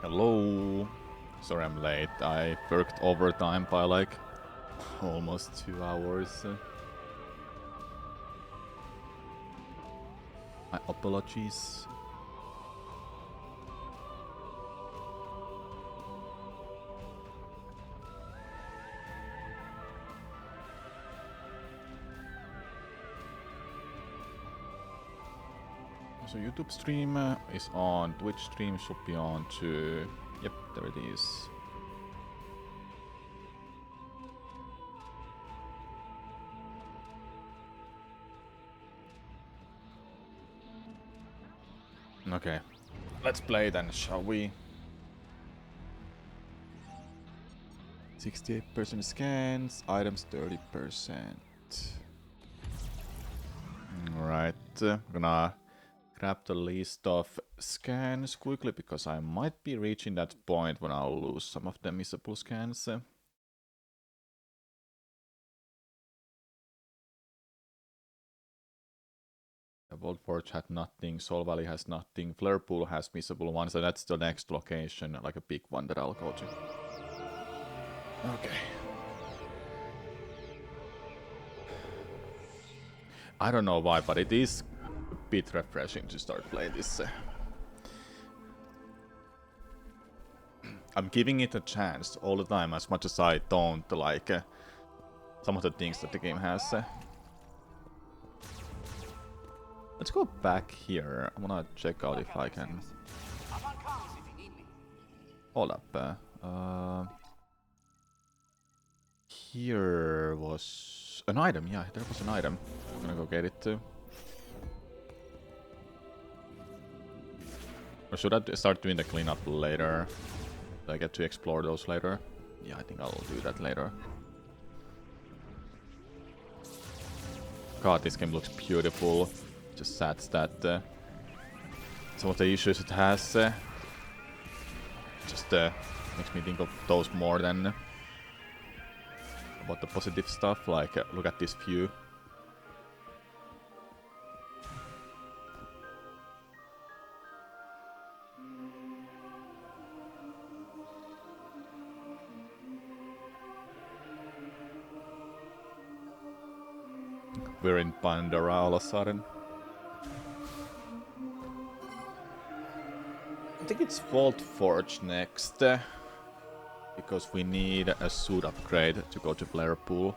Hello. Sorry I'm late. I worked overtime by like almost 2 hours. My apologies. So YouTube stream is on, Twitch stream should be on too. Yep, there it is. Okay, let's play then, shall we? 68% scans, items 30%. Alright, gonna grab the list of scans quickly because I might be reaching that point when I'll lose some of the missable scans. The Vault Forge had nothing, Soul Valley has nothing, Flare Pool has missable ones, and that's the next location, like a big one that I'll go to. Okay. I don't know why, but it is a bit refreshing to start playing this. I'm giving it a chance all the time, as much as I don't like some of the things that the game has. Let's go back here. I wanna check out if I can. Hold up. Here was an item. Yeah, there was an item. I'm gonna go get it too. Or should I start doing the cleanup later? Do I get to explore those later? Yeah, I think I'll do that later. God, this game looks beautiful. Just sad that some of the issues it has just makes me think of those more than about the positive stuff. Like, look at this view. We're in Pandora all of a sudden. I think it's Vault Forge next, because we need a suit upgrade to go to Flare Pool.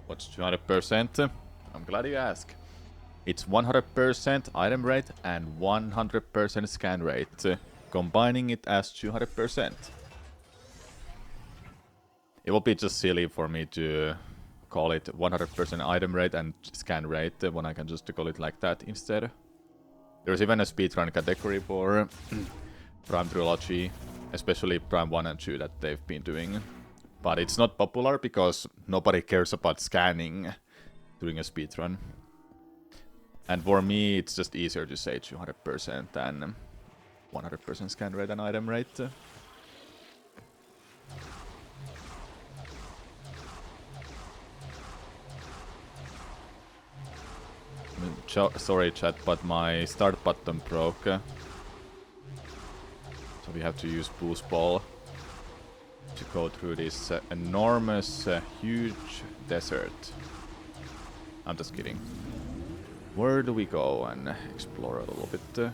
What's 200%? I'm glad you asked. It's 100% item rate and 100% scan rate. Combining it as 200%. It will be just silly for me to call it 100% item rate and scan rate when I can just call it like that instead. There's even a speedrun category for Prime Trilogy, especially Prime 1 and 2 that they've been doing. But it's not popular because nobody cares about scanning during a speedrun. And for me, it's just easier to say 200% than 100% scan rate and item rate. Sorry chat, but my start button broke. So we have to use boost ball to go through this enormous, huge desert. I'm just kidding. Where do we go and explore a little bit?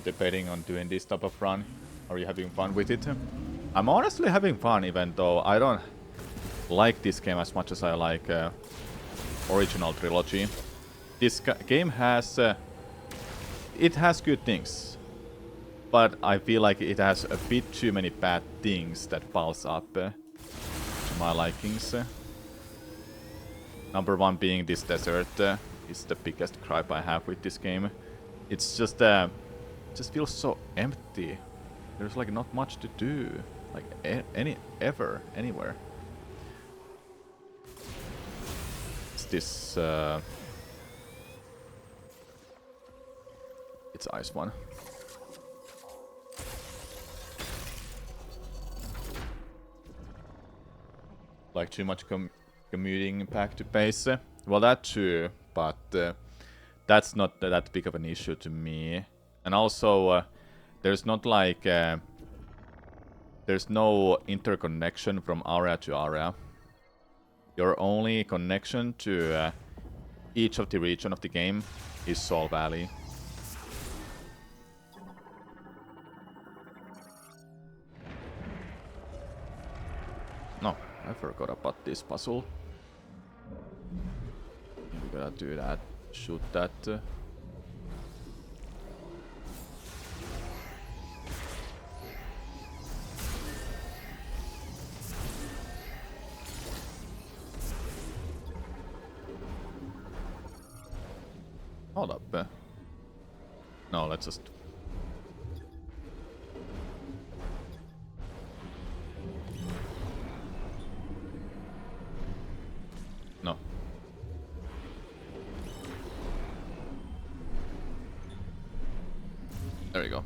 debating on doing this type of run. Are you having fun with it? I'm honestly having fun, even though I don't like this game as much as I like original trilogy. This game has it has good things, but I feel like it has a bit too many bad things that piles up to my likings. Number one being this desert is the biggest gripe I have with this game. It's just feels so empty. There's like not much to do, like anywhere. It's this it's ice one. Like too much commuting back to base. Well, that too, but that's not that big of an issue to me. And also, there's not like there's no interconnection from area to area. Your only connection to each of the region of the game is Soul Valley. No, I forgot about this puzzle. We gotta do that. Shoot that. Hold up. No, let's just... No. There you go.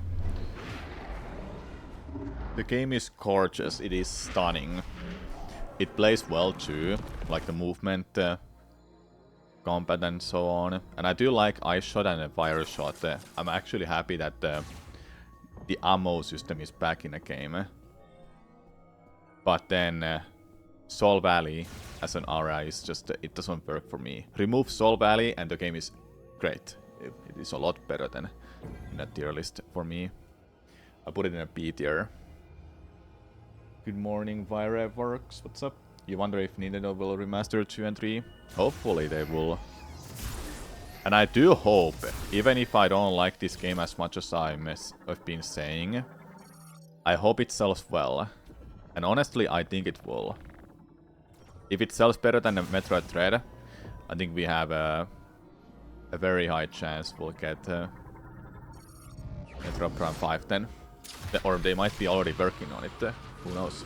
The game is gorgeous. It is stunning. It plays well too, like the movement, combat and so on. And I do like Ice Shot and Fire Shot. I'm actually happy that the ammo system is back in the game. But then Soul Valley as an area is just, it doesn't work for me. Remove Soul Valley and the game is great. It is a lot better than in a tier list for me. I put it in a B tier. Good morning, Vireworks. What's up? You wonder if Nintendo will remaster 2 and 3? Hopefully they will. And I do hope, even if I don't like this game as much as I've been saying, I hope it sells well. And honestly, I think it will. If it sells better than the Metroid Dread, I think we have a very high chance we'll get Metroid Prime 5 then. Or they might be already working on it. Who knows?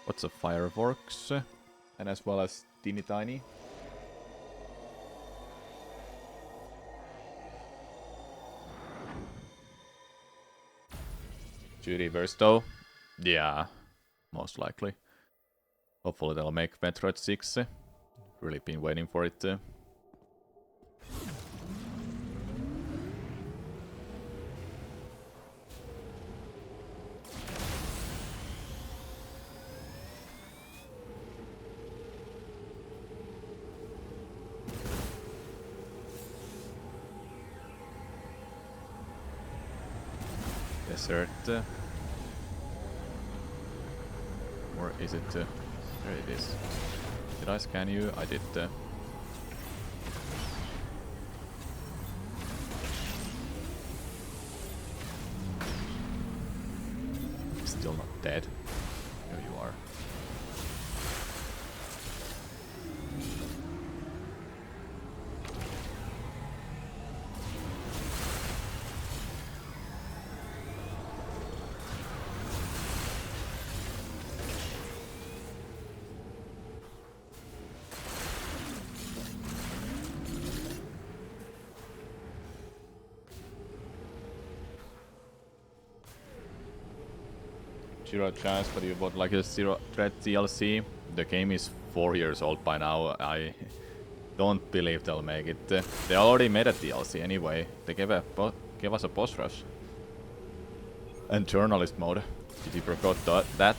What's a Fireworks? And as well as Teeny Tiny. To reverse though? Yeah, most likely. Hopefully they'll make Metroid 6. Really been waiting for it. Desert. Or is it... there it is. Did I scan you? I did. Still not dead. Here you are. Zero chance, but you bought like a Zero Threat DLC. The game is 4 years old by now. I Don't believe they'll make it. They already made a DLC anyway. They gave us a boss rush. And journalist mode. Did you forgot that?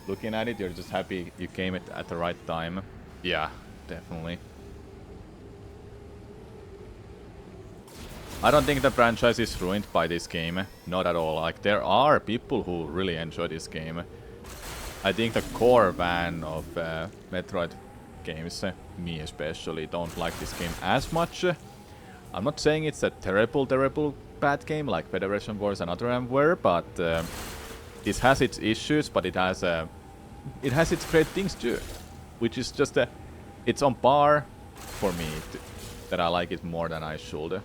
Looking at it, you're just happy you came at the right time. Yeah, definitely. I don't think the franchise is ruined by this game. Not at all. Like, there are people who really enjoy this game. I think the core fan of Metroid games, me especially, don't like this game as much. I'm not saying it's a terrible bad game like Federation Wars and other were, but this has its issues, but it has its great things too, which is just it's on par for me that I like it more than I should.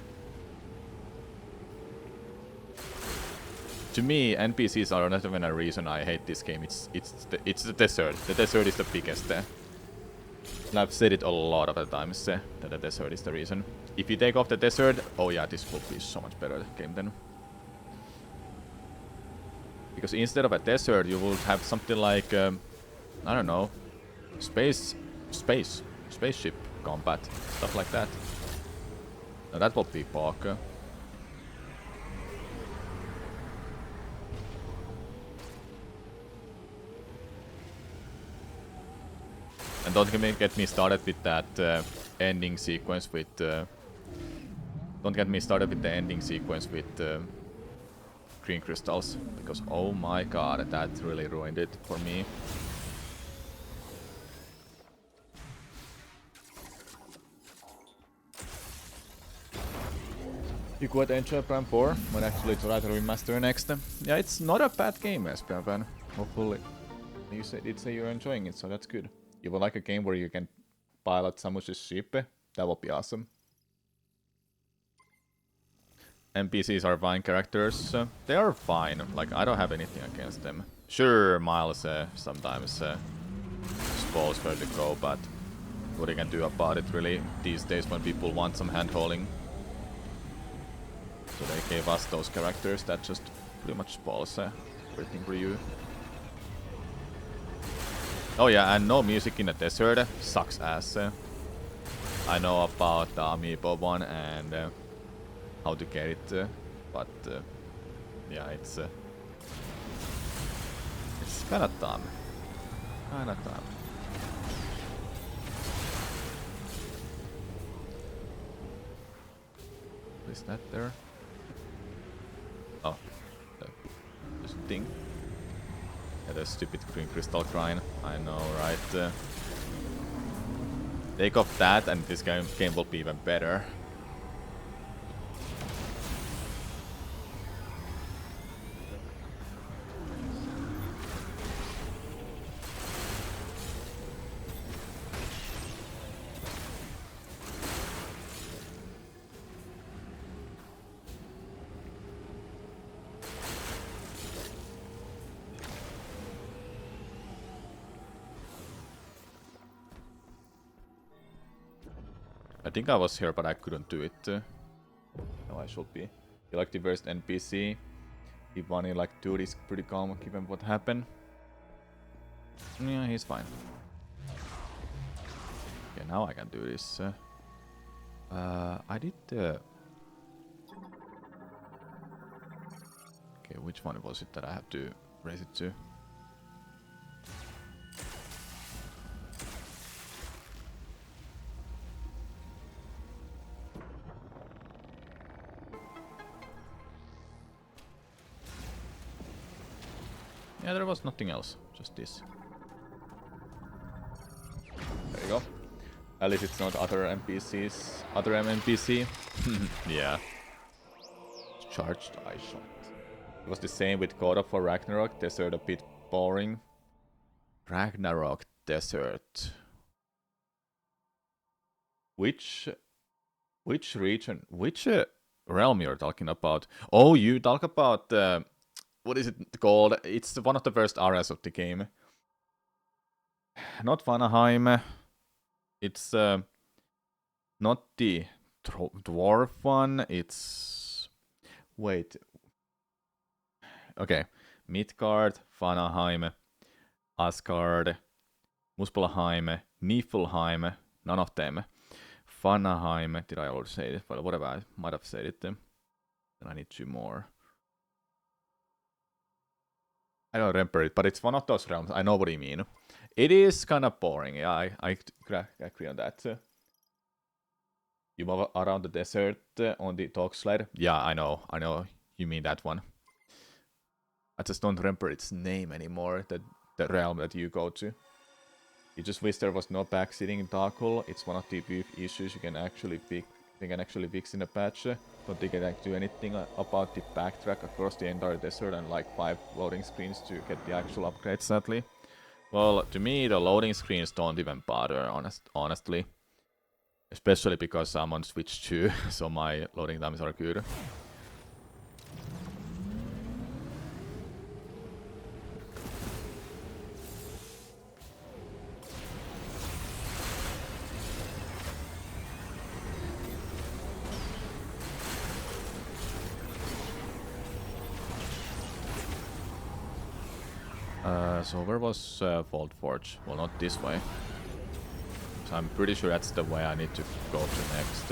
To me, NPCs are not even a reason I hate this game. It's the desert. The desert is the biggest. And I've said it a lot of the times that the desert is the reason. If you take off the desert, oh yeah, this will be so much better game then. Because instead of a desert, you will have something like I don't know, spaceship combat, stuff like that. Now that will be Parker. And don't get me started with that ending sequence with. Don't get me started with the ending sequence with green crystals, because oh my god, that really ruined it for me. You could enjoy Prime 4 when actually try to remaster next. Yeah, it's not a bad game, Espion. Hopefully, you said you're enjoying it, so that's good. You would like a game where you can pilot Samus's ship? That would be awesome. NPCs are fine characters. They are fine. Like, I don't have anything against them. Sure, Miles sometimes spoils where to go, but what you can do about it really these days when people want some hand-holding. So they gave us those characters that just pretty much spoils everything for you. Oh yeah, and no music in the desert sucks ass. I know about the Amiibo one and how to get it, but yeah, it's kind of dumb. Is that there? Oh, there's a thing. Yeah, the stupid green crystal grind. I know, right? Take off that and this game will be even better. I think I was here, but I couldn't do it. No, I should be. You like the worst NPC? Ivani like dude is pretty calm given what happened. Yeah, he's fine. Okay, now I can do this. I did okay, which one was it that I have to raise it to? Yeah, there was nothing else, just this. There you go. At least it's not other NPCs. Other NPC. Yeah. Charged eye shot. It was the same with God of War Ragnarok. Desert a bit boring. Ragnarok Desert. Which region? Which realm you're talking about? Oh, you talk about what is it called? It's one of the first areas of the game. Not Vanaheim. It's not the dwarf one. It's wait. Okay, Midgard, Vanaheim, Asgard, Muspelheim, Niflheim, None of them. Fanaheim, did I already say it? Well, whatever, I might have said it. Then I need 2 more. I don't remember it, but it's one of those realms. I know what you mean. It is kind of boring. Yeah, I agree on that. You move around the desert on the talk slide. Yeah, I know you mean that one. I just don't remember its name anymore, the realm that you go to. You just wish there was no backseating in Darkle. It's one of the few issues you can actually fix in a patch. Don't think I can do anything about the backtrack across the entire desert and like 5 loading screens to get the actual upgrades, sadly. Well, to me, the loading screens don't even bother, honestly. Especially because I'm on Switch 2, so my loading times are good. So where was Vault Forge? Well, not this way. So I'm pretty sure that's the way I need to go to next.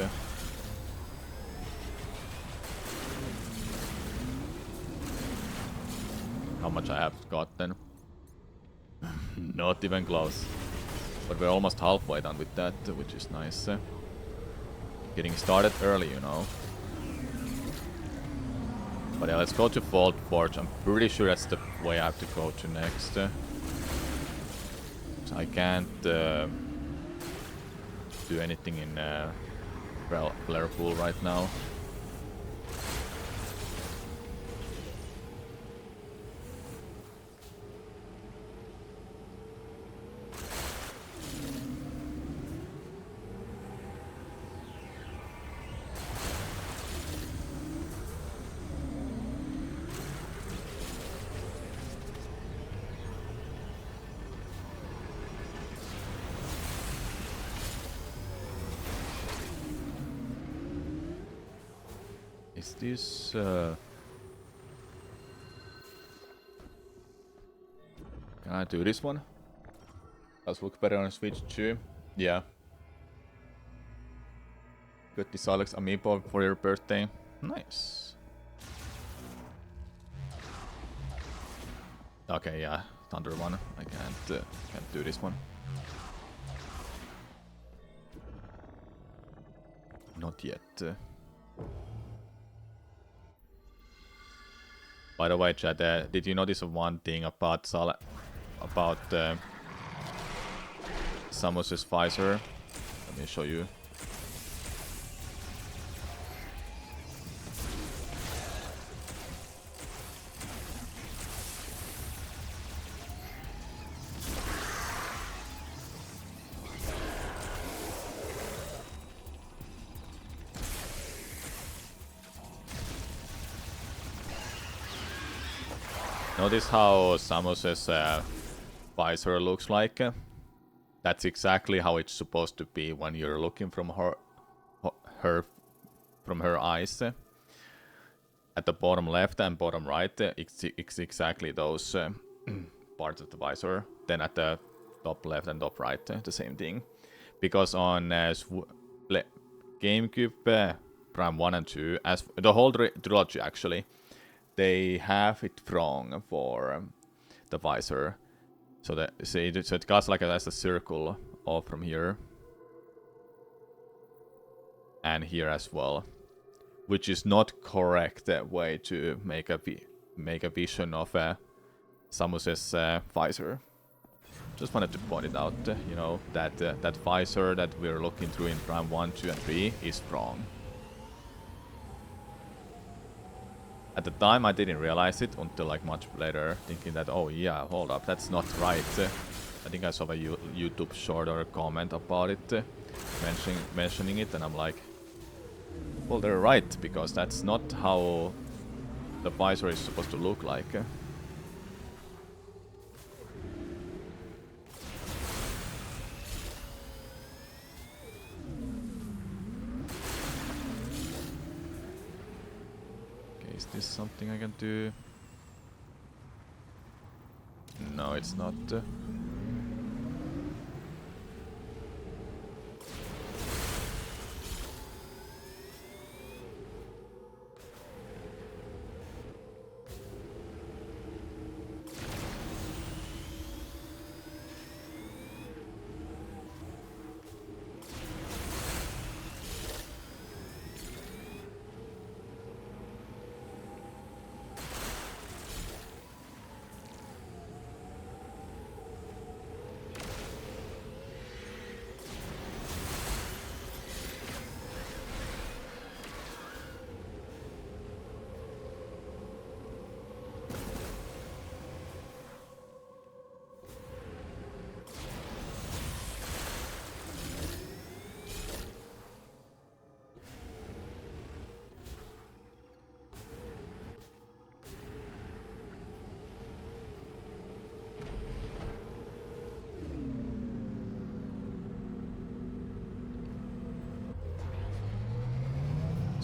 How much I have gotten? Not even close. But we're almost halfway done with that, which is nice. Getting started early, you know. But yeah, let's go to Vault Forge. I'm pretty sure that's the way I have to go to next. So I can't do anything in Player Pool right now. Is this can I do this one? Does look better on Switch 2. Yeah. Got this Alex amiibo for your birthday. Nice. Okay, yeah, Thunder one. I can't do this one. Not yet. By the way, chat, did you notice one thing about Samus's visor? Let me show you. Notice how Samus's visor looks like? That's exactly how it's supposed to be when you're looking from her eyes. At the bottom left and bottom right, it's exactly those parts of the visor. Then at the top left and top right, the same thing. Because on GameCube Prime 1 and 2, as the whole trilogy actually, they have it wrong for the visor. So it goes like as a circle all from here. And here as well. Which is not correct way to make a vision of Samus's visor. Just wanted to point it out, you know, that that visor that we're looking through in Prime 1, 2 and 3 is wrong. At the time I didn't realize it until like much later, thinking that, oh yeah, hold up, that's not right. I think I saw a YouTube short or a comment about it, mentioning it, and I'm like, well, they're right, because that's not how the visor is supposed to look like. Is this something I can do? No, it's not.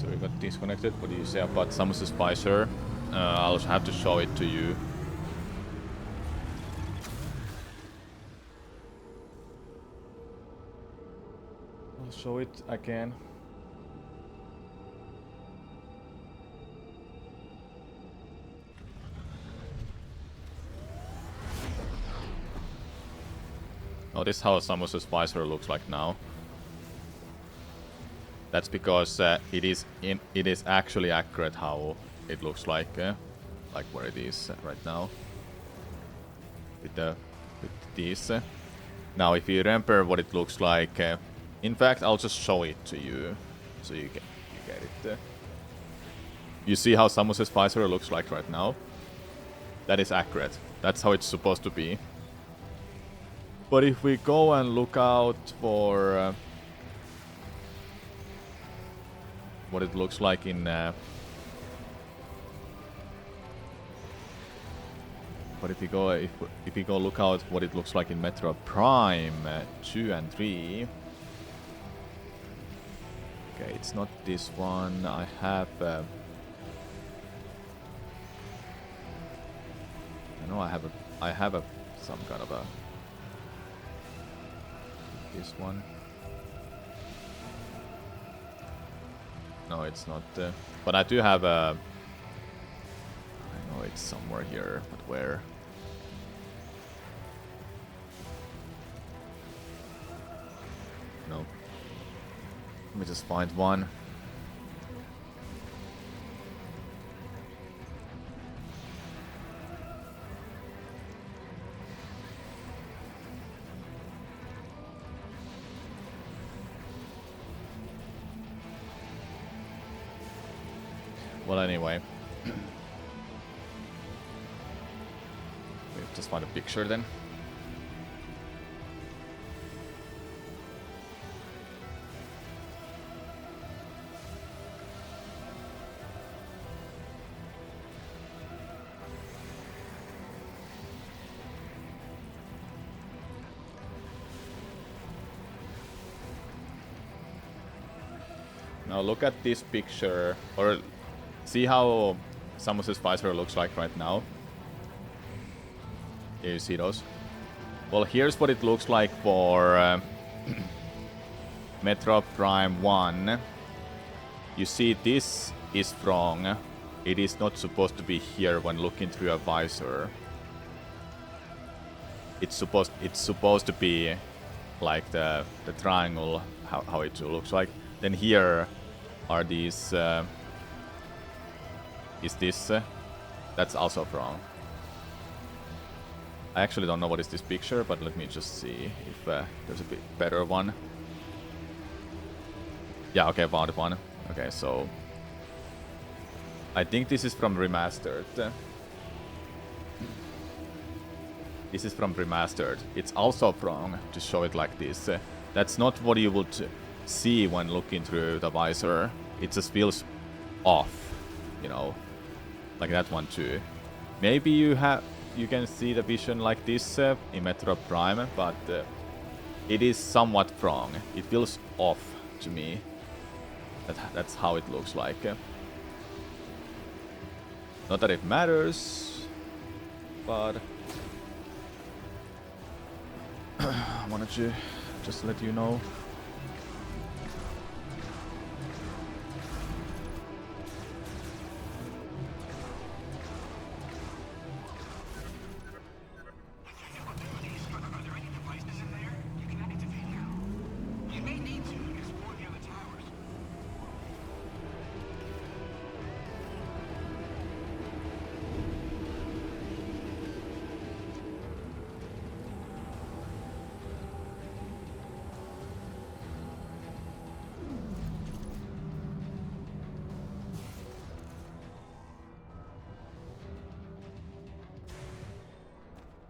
So we got disconnected. What do you say about Samus's visor? I'll have to show it to you. I'll show it again. Oh, this is how Samus's visor looks like now. That's because it is actually accurate how it looks like where it is right now. With these. Now, if you remember what it looks like, in fact, I'll just show it to you, so you get it. You see how Samus's visor looks like right now? That is accurate. That's how it's supposed to be. But if we go and look out for what it looks like in but if you go look out what it looks like in Metroid Prime 2 and 3. Okay, it's not this one. I have I know I have a some kind of a this one. No, it's not. But I do have a. I know it's somewhere here, but where? No. Let me just find one. Well, anyway. We'll just find a picture then. Now look at this picture, or see how Samus's visor looks like right now. Yeah, you see those? Well, here's what it looks like for Metroid Prime 1. You see, this is wrong. It is not supposed to be here when looking through a visor. It's supposed to be like the triangle, how it looks like. Then here are these. Is this? That's also wrong. I actually don't know what is this picture, but let me just see if there's a bit better one. Yeah, okay, found one. Okay, so I think this is from Remastered. This is from Remastered. It's also wrong to show it like this. That's not what you would see when looking through the visor. It just feels off, you know, like that one too. Maybe you can see the vision like this in Metroid Prime, but it is somewhat wrong. It feels off to me. That's how it looks like. Not that it matters, but I wanted to just let you know.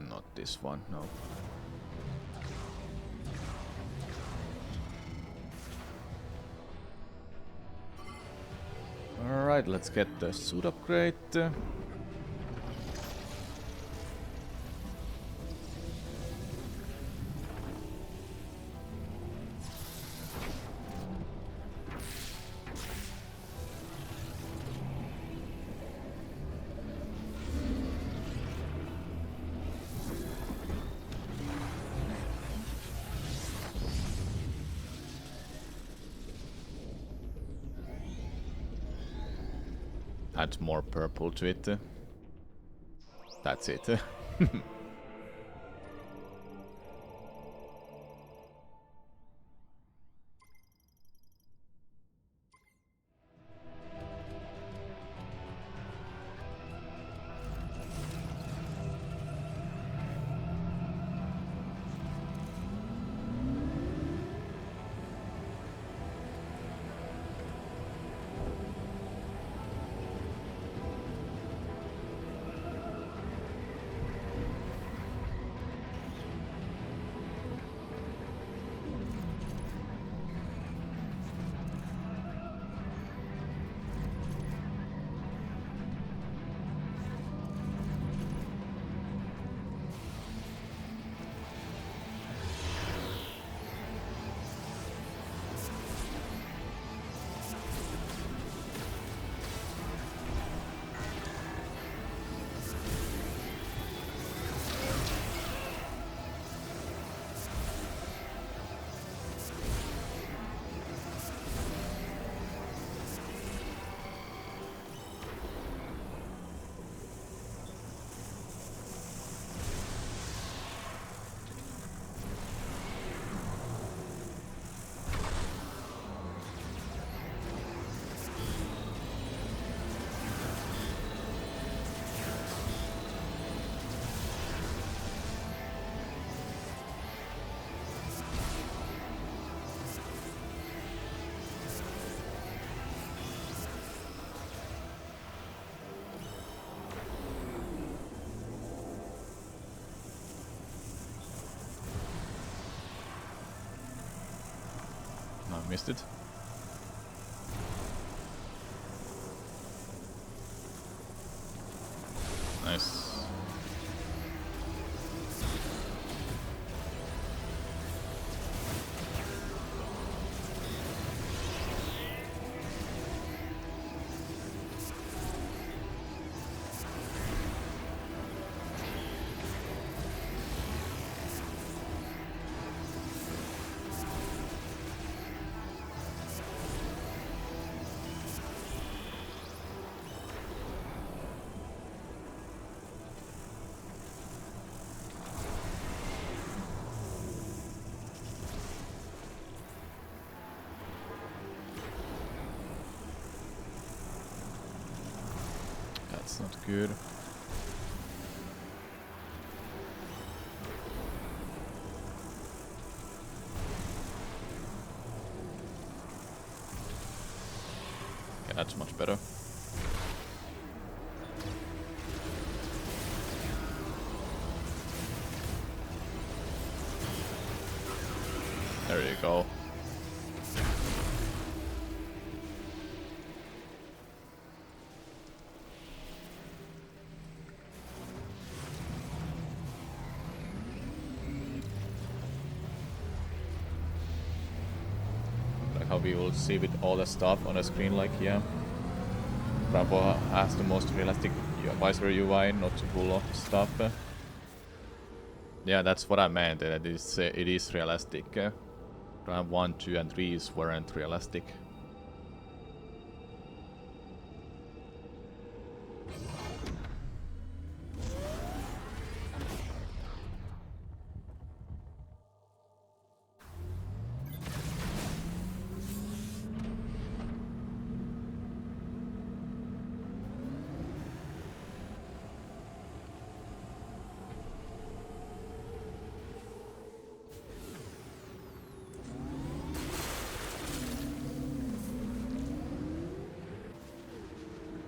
Not this one, no. Alright, let's get the suit upgrade. add more purple to it. That's it. I missed it. Nice. That's not good. Okay, that's much better. There you go. Like how we will see with all the stuff on the screen, like, yeah. Bravo has the most realistic visor UI, not full of stuff. Yeah, that's what I meant. It is realistic. Drive 1, 2, and 3 weren't realistic.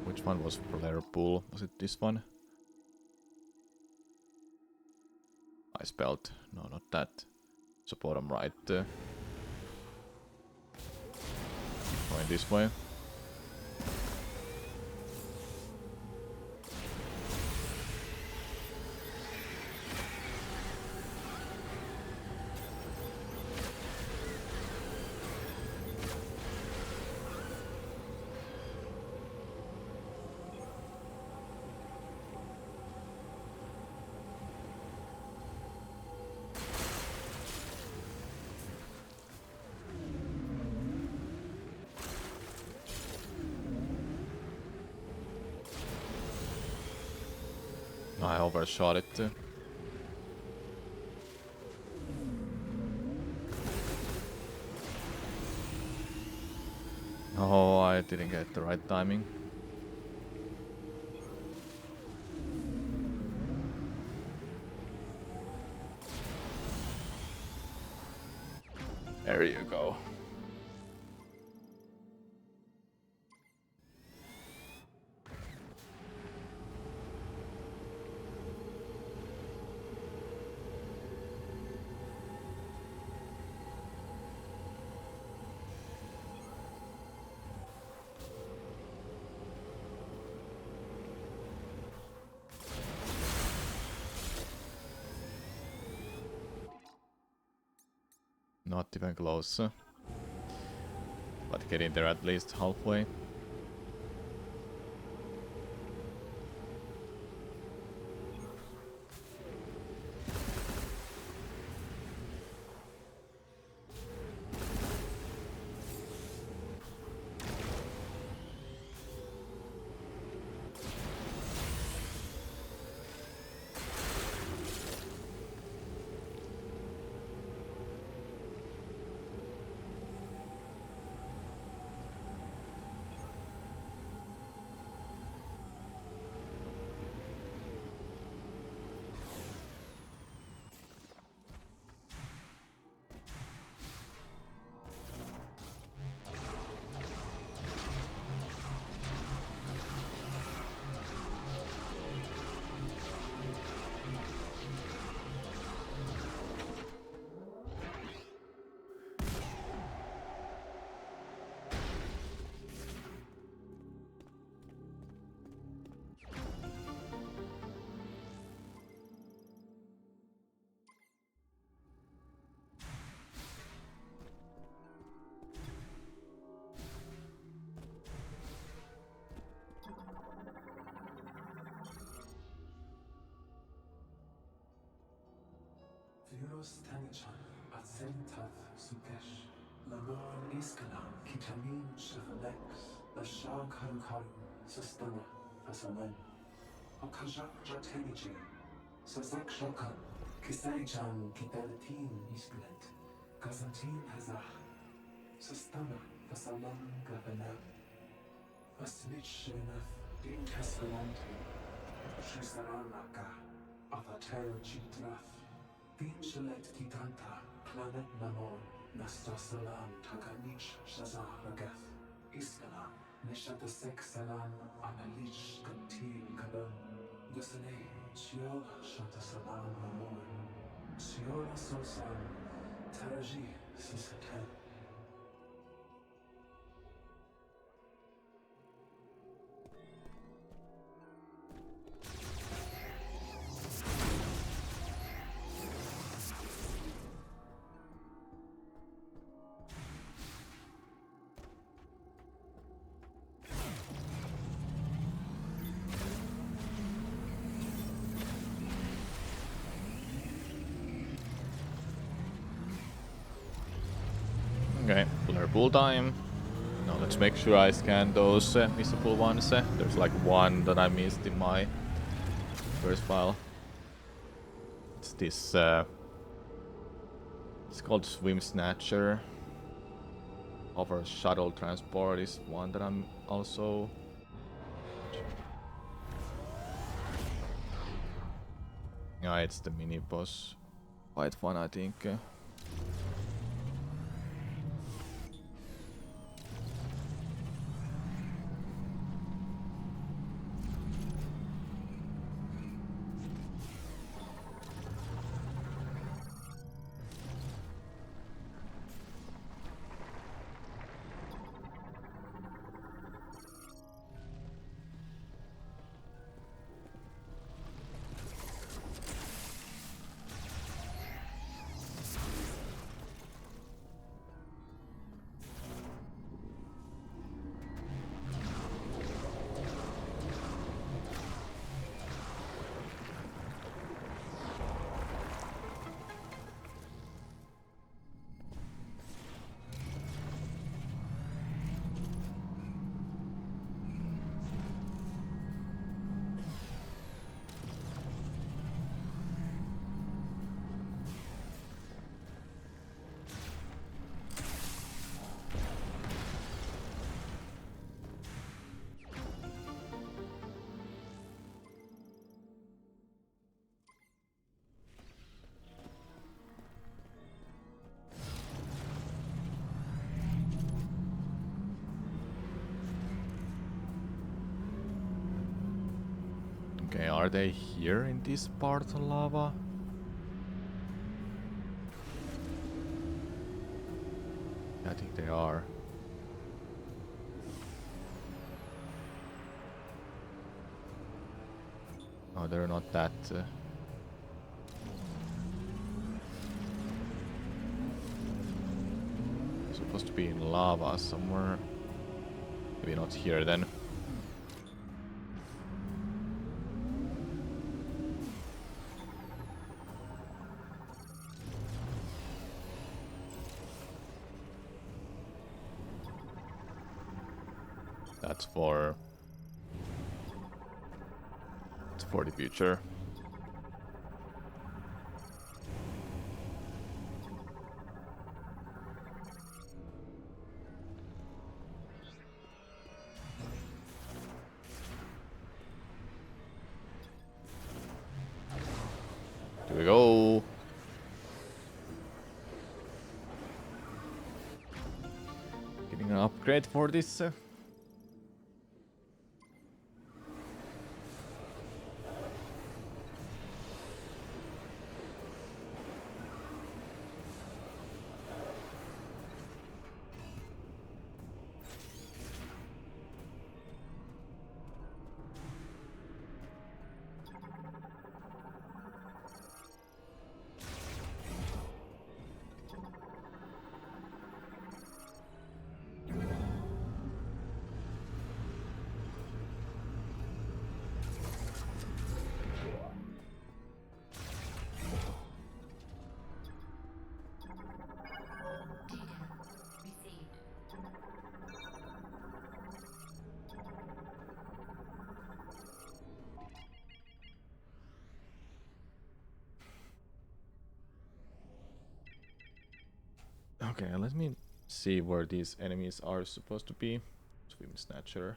Which one was player pool? Was it this one? I spelled. No, not that. So bottom right. Going this way. I overshot it too. Oh, I didn't get the right timing. There you go. Not even close. But getting there at least halfway. Virus Tanichan, Atsentath Sukesh, Lamon Iskalam, Kitamin Shevalex, the Shah Karukaru, Sastana, Fasalan, Okajak Jatenichi, Sazak Shokan, Kisaichan, Kitalatin Isklet, Kazantin Hazah, Sastana, Fasalan Gabana, Fasnich Shenaf, Din Cascalante, Shisaranaka, Avatar Chitraf. Vincelet Titanta, Planet Namon, Nastasalam, Takanich, Shazah Ragath, Iskalam, Neshatasek Salam, Analich, Kantil Kabam, Gusane, Siol, Shatasalam Namon, Siola Sosan, Taraji, Sisatan. Okay, blur pool time. Now let's make sure I scan those missable ones. There's like one that I missed in my first file. It's this. It's called Swim Snatcher. Offers shuttle transport is one that I'm also. Yeah, it's the mini boss fight one, I think. Okay, are they here in this part of lava? I think they are. Oh, they're not that. Supposed to be in lava somewhere. Maybe not here then. That's for the future. Here we go. Getting an upgrade for this. Okay, let me see where these enemies are supposed to be. Swim Snatcher.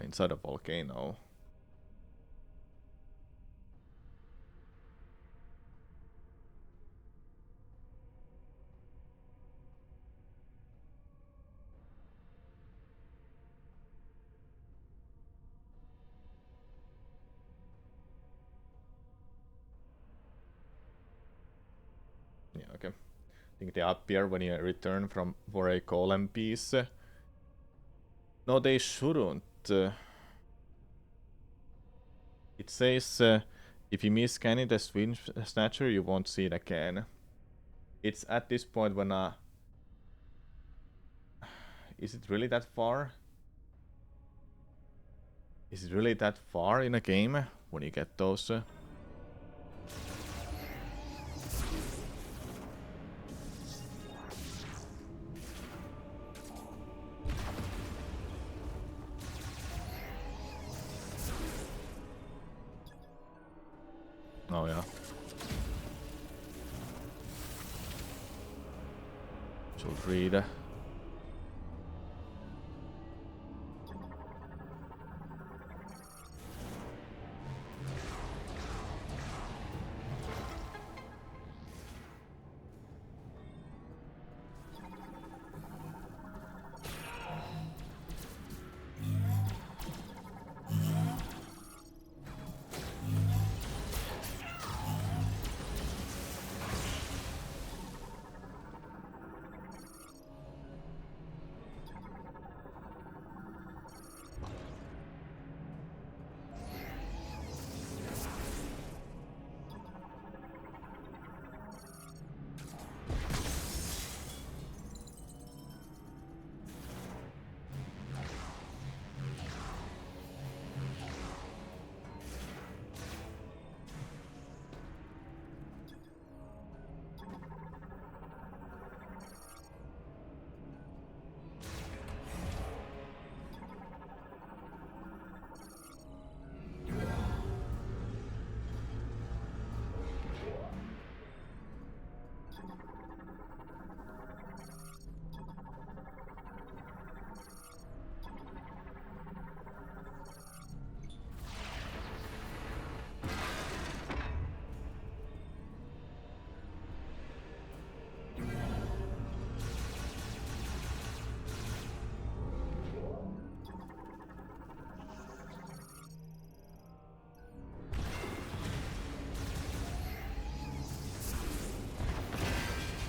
Inside a volcano. Yeah, okay. I think they appear when you return from for a golem piece. No, they shouldn't. It says if you miss scanning the Swim Snatcher, you won't see it again. It's at this point when is it really that far? Is it really that far in a game when you get those? Oh yeah. Should read.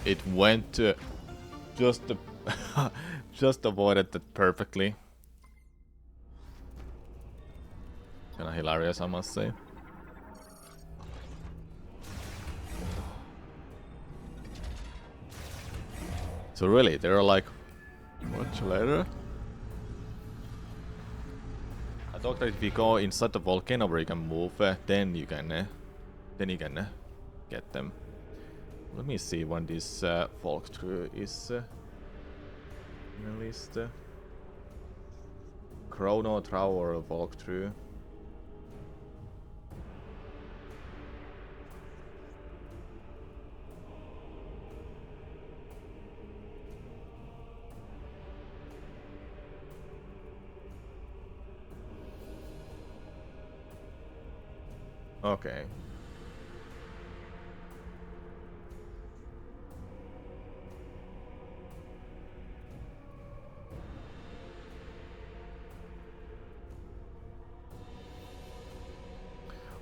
It went just just avoided that perfectly. Kinda hilarious, I must say. So really, they're like much later. I thought that if you go inside the volcano where you can move, then you can get them. Let me see when this walkthrough is in the list. Chrono Tower walkthrough. Okay.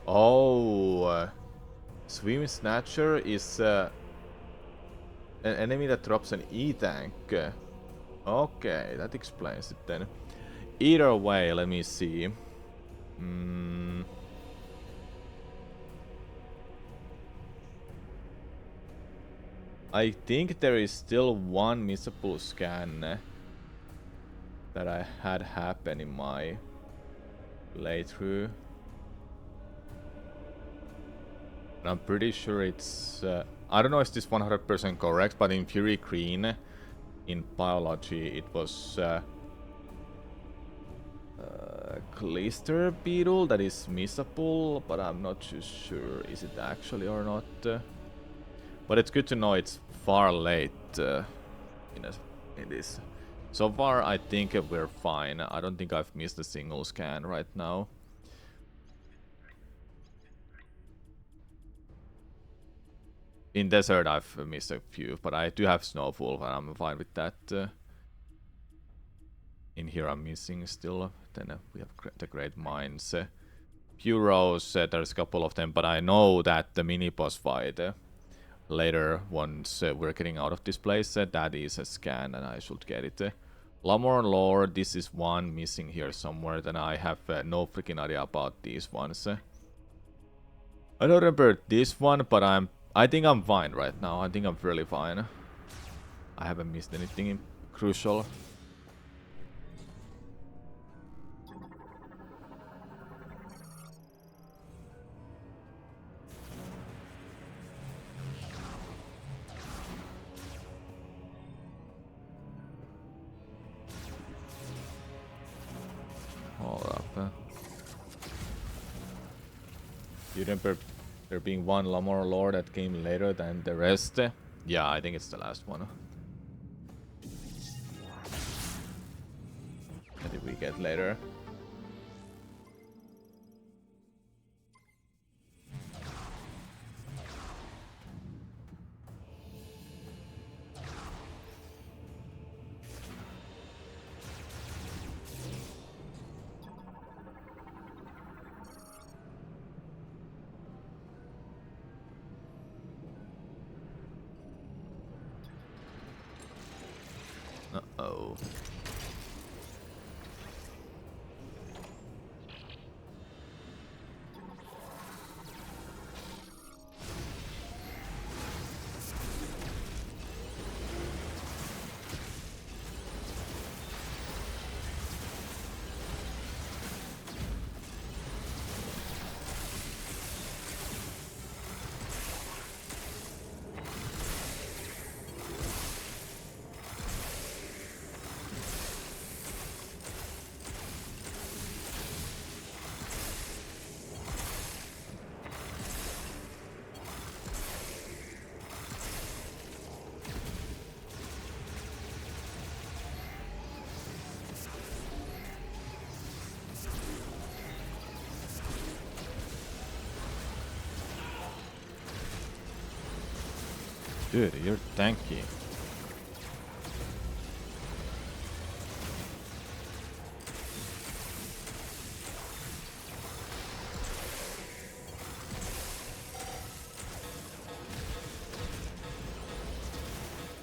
Oh, Swim Snatcher is an enemy that drops an E-tank. Okay, that explains it then. Either way, let me see. I think there is still one missable scan that I had happen in my playthrough. And I'm pretty sure it's... I don't know if this 100% correct, but in Fury Green, in biology, it was... Glister Beetle that is missable, but I'm not too sure is it actually or not. But it's good to know it's far late in this. So far, I think we're fine. I don't think I've missed a single scan right now. In desert, I've missed a few, but I do have Snowfall, and I'm fine with that. In here, I'm missing still. Then we have the Great Mines. Bureaus, there's a couple of them, but I know that the mini boss fight later, once we're getting out of this place, that is a scan, and I should get it. Lamorn Lore, this is one missing here somewhere, then I have no freaking idea about these ones. I don't remember this one, but I think I'm fine right now. I think I'm really fine. I haven't missed anything crucial. Hold up. You remember there being one Lamor lore that came later than the rest? Yeah, I think it's the last one. What did we get later? Uh-oh. Dude, you're tanky.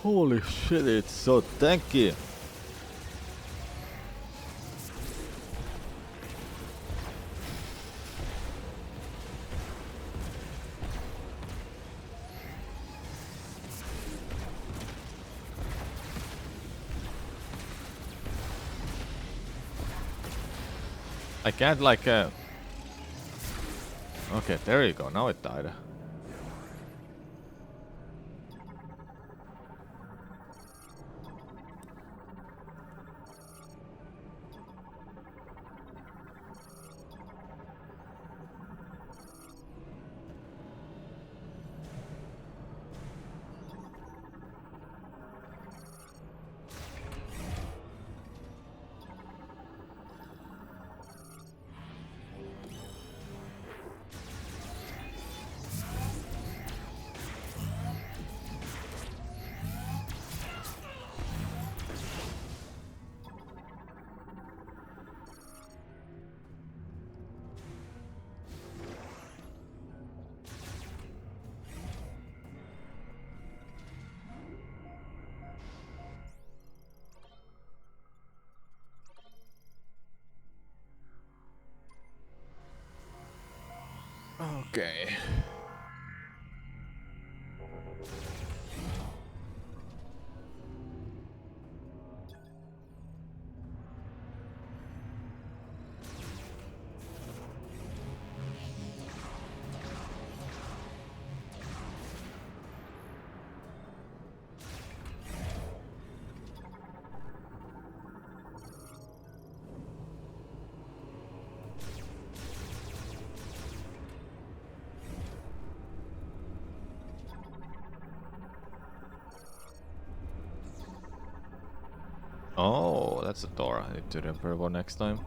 Holy shit, it's so tanky. I can't like okay, there you go, now it died. Okay. Oh, that's a door. I need to repair one next time.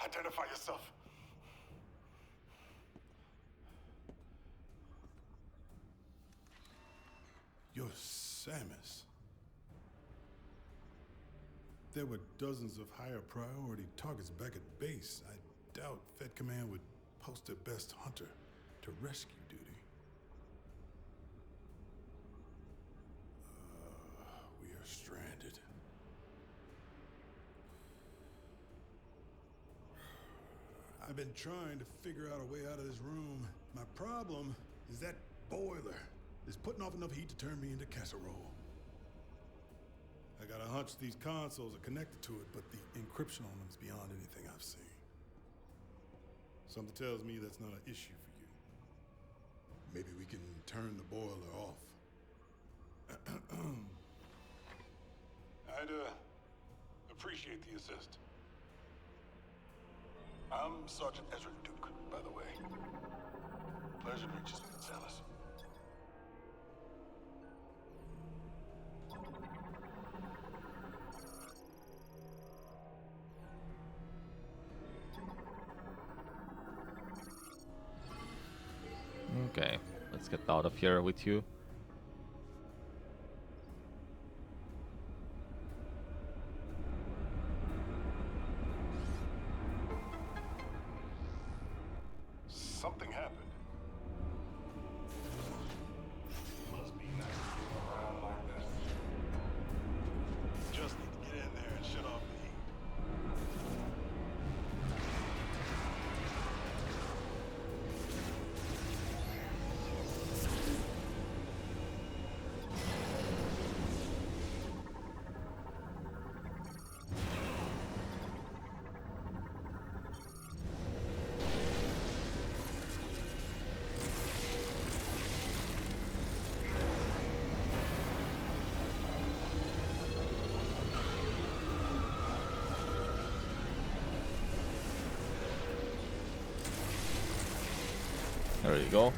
Identify yourself. You're Samus. There were dozens of higher priority targets back at base. I doubt Fed Command would post their best hunter to rescue duty. We are stranded. I've been trying to figure out a way out of this room. My problem is that boiler is putting off enough heat to turn me into casserole. I got a hunch these consoles are connected to it, but the encryption on them is beyond anything I've seen. Something tells me that's not an issue for you. Maybe we can turn the boiler off. I'd appreciate the assist. I'm Sergeant Ezra Duke, by the way. Pleasure to meet you, Samus. Okay, let's get out of here with you. Something happened. Must be nice to get around like that. Just need to get in there and shut off the heat. There you go.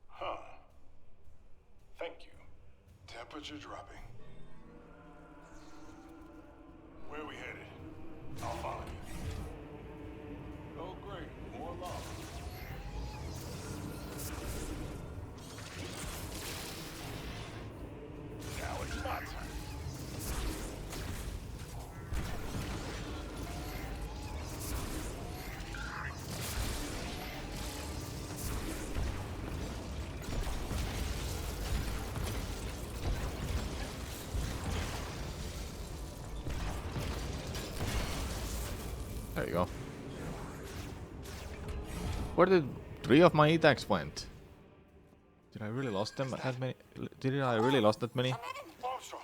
Huh. Thank you. Temperature dropping. Where are we headed? I'll follow you. Oh, great. More lava. Now it's my turn. There you go. Where did 3 of my attacks went? Did I really lost them that many? Did I really lost that many? Armstrong!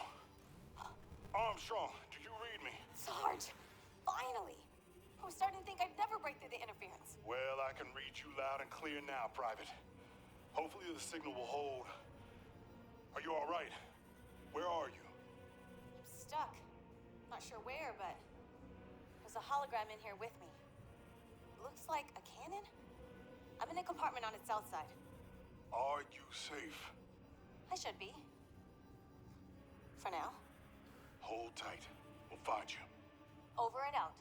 Armstrong, do you read me? Sarge, finally. I was starting to think I'd never break through the interference. Well, I can read you loud and clear now, Private. Hopefully the signal will hold. Are you all right? Where are you? I'm stuck. Not sure where, but there's a hologram in here with me. Looks like a cannon? I'm in a compartment on its south side. Are you safe? I should be. For now. Hold tight. We'll find you. Over and out.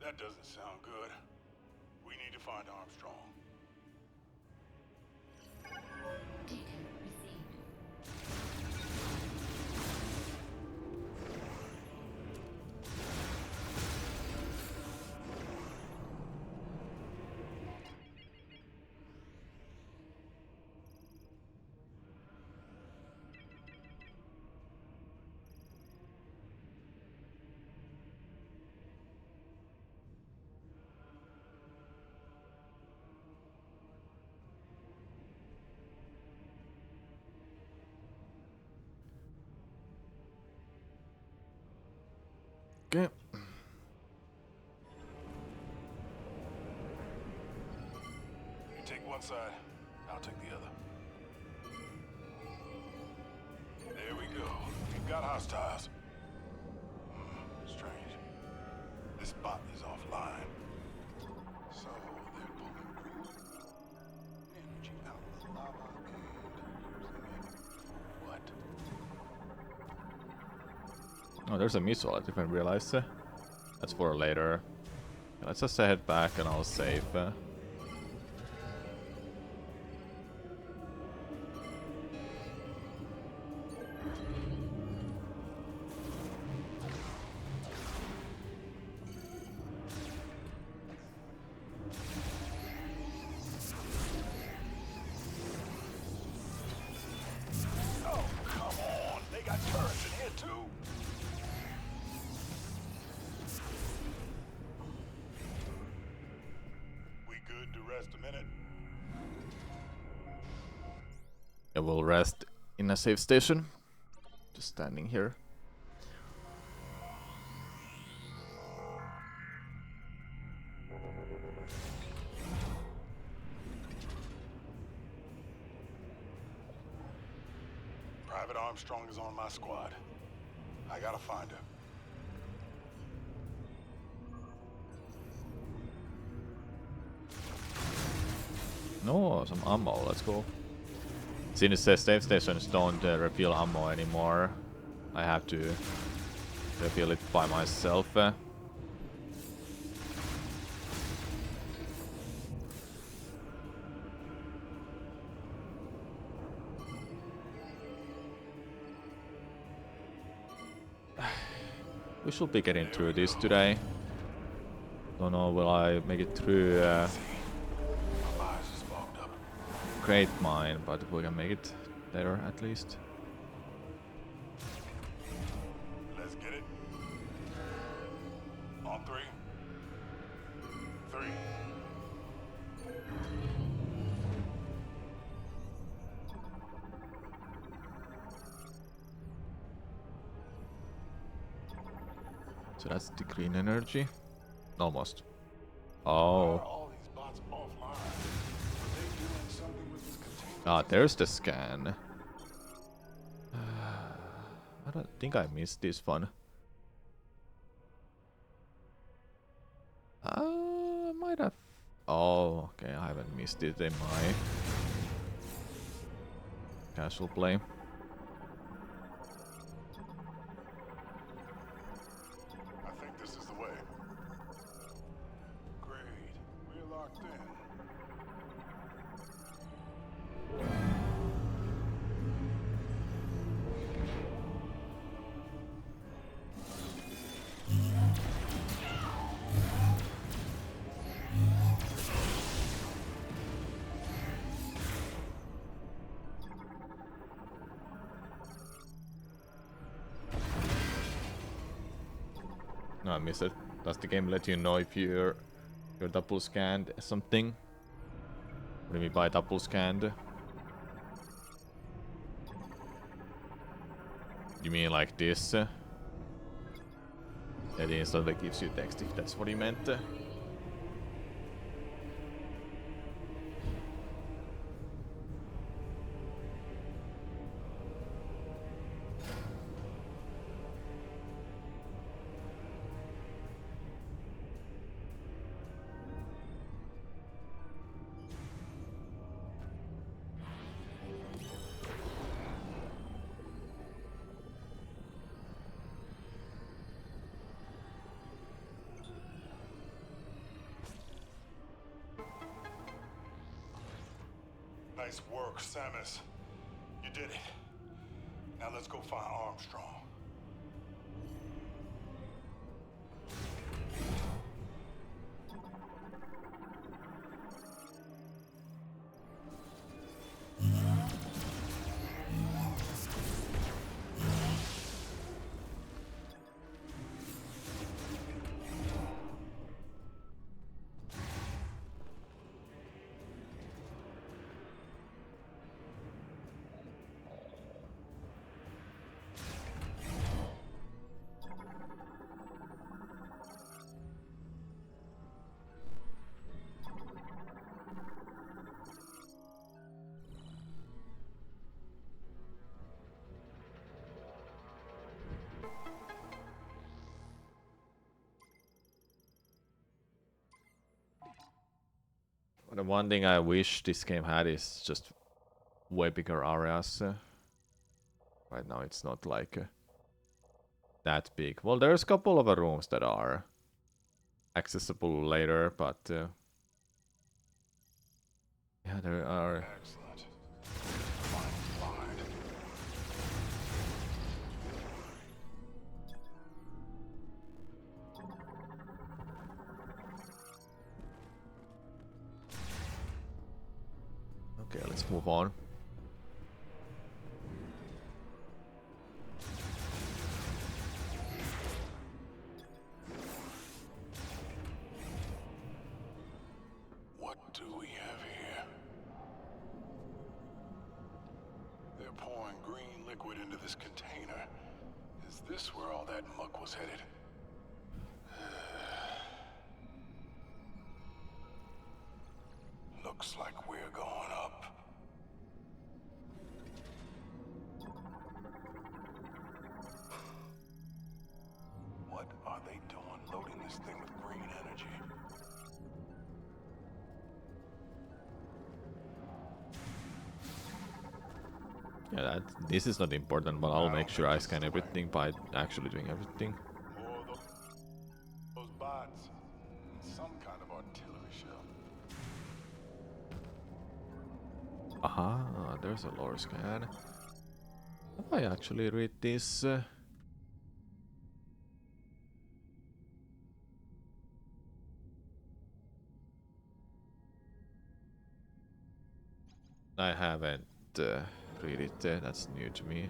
That doesn't sound good. We need to find Armstrong. Okay. You take one side, I'll take the other. There we go. We've got hostiles. Strange. This spot is offline. So they're pulling energy out of the lava and what? Oh, there's a missile. I didn't realize. That's for later. Let's just head back and I'll save. Oh, come on! They got turrets in here too! We good to rest a minute? I will rest in a safe station. Just standing here. Private Armstrong is on my squad. I gotta find her. No, some ammo. Let's go. Since the safe stations don't refill ammo anymore, I have to refill it by myself. We should be getting through this today. Don't know, will I make it through My eyes is fogged up. Great Mine, but we can make it there at least. Let's get it. On three. Three. So that's the green energy. Almost. Why Oh. are all these bots offline? Are they doing something with this container? Ah, there's the scan. I don't think I missed this one. Might have. Oh, okay. I haven't missed it in my casual play. I think this is the way. Great. We're locked in. No, I missed it. Does the game let you know if you're double scanned something? What do you mean by double scanned? You mean like this? That instantly gives you text if that's what you meant. Nice work, Samus. You did it. Now let's go find Armstrong. The one thing I wish this game had is just way bigger areas. Right now it's not like that big. Well, there's a couple of rooms that are accessible later, but yeah, there are. Excellent. Fine, fine. Okay, let's move on. What do we have here? They're pouring green liquid into this container. Is this where all that muck was headed? Looks like we're going up. What are they doing loading this thing with green energy? Yeah, this is not important, but I'll make sure I scan everything by actually doing everything. More of those bots. Some kind of artillery shell. Aha, there's a lore scan. Have I actually read this? I haven't read it. That's new to me.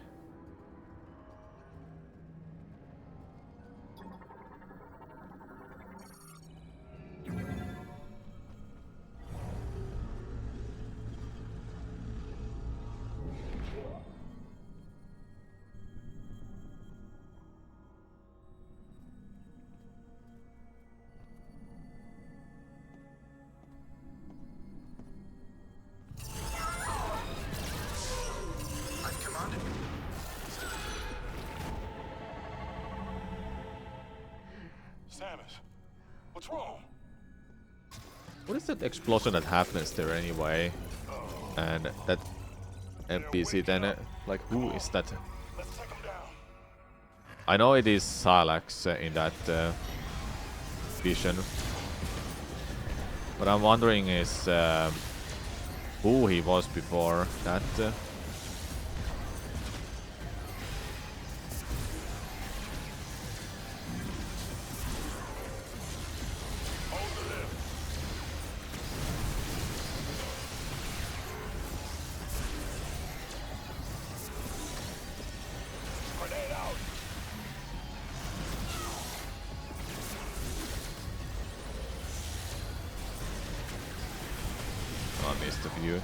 I've commanded. Samus, what's wrong? What is that explosion that happens there anyway? And that NPC then, like, who is that? Let's take him down. I know it is Silax in that vision. But I'm wondering is who he was before that. Grenade out. Oh, I missed a few.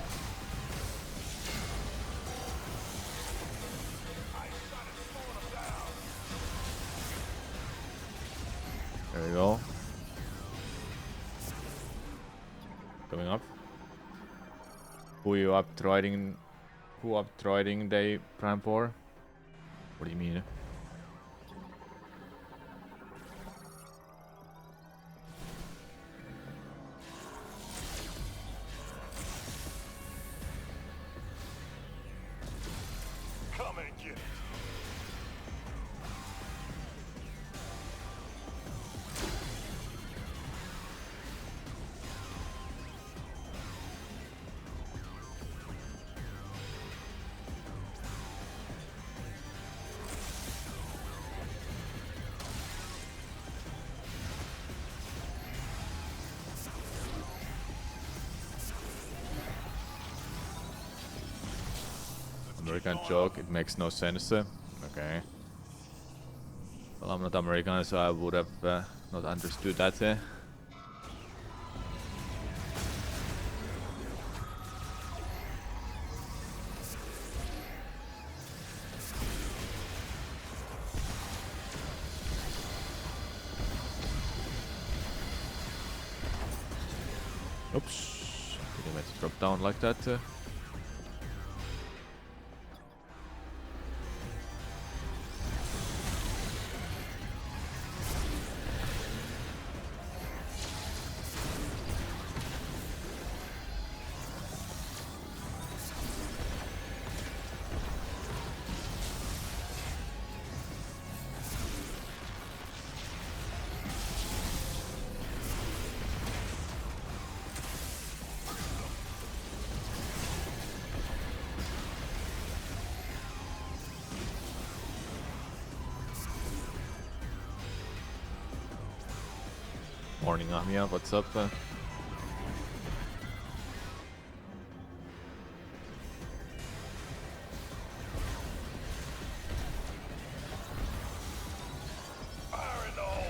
There we go. Going up. Who you up riding? Who up riding they plan for? What do you mean? Come and get it. American joke, it makes no sense. Okay. Well, I'm not American, so I would have not understood that. Oops. Didn't meant to drop down like that. Morning, Amia, what's up? Fire in the hole.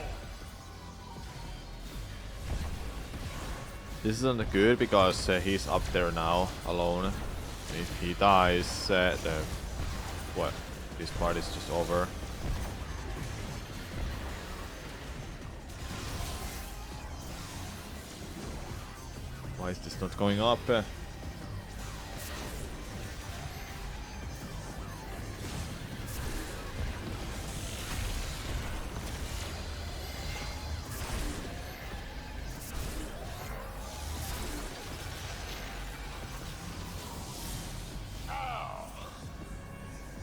This isn't good because he's up there now, alone. If he dies, this part is just over. Why is this not going up?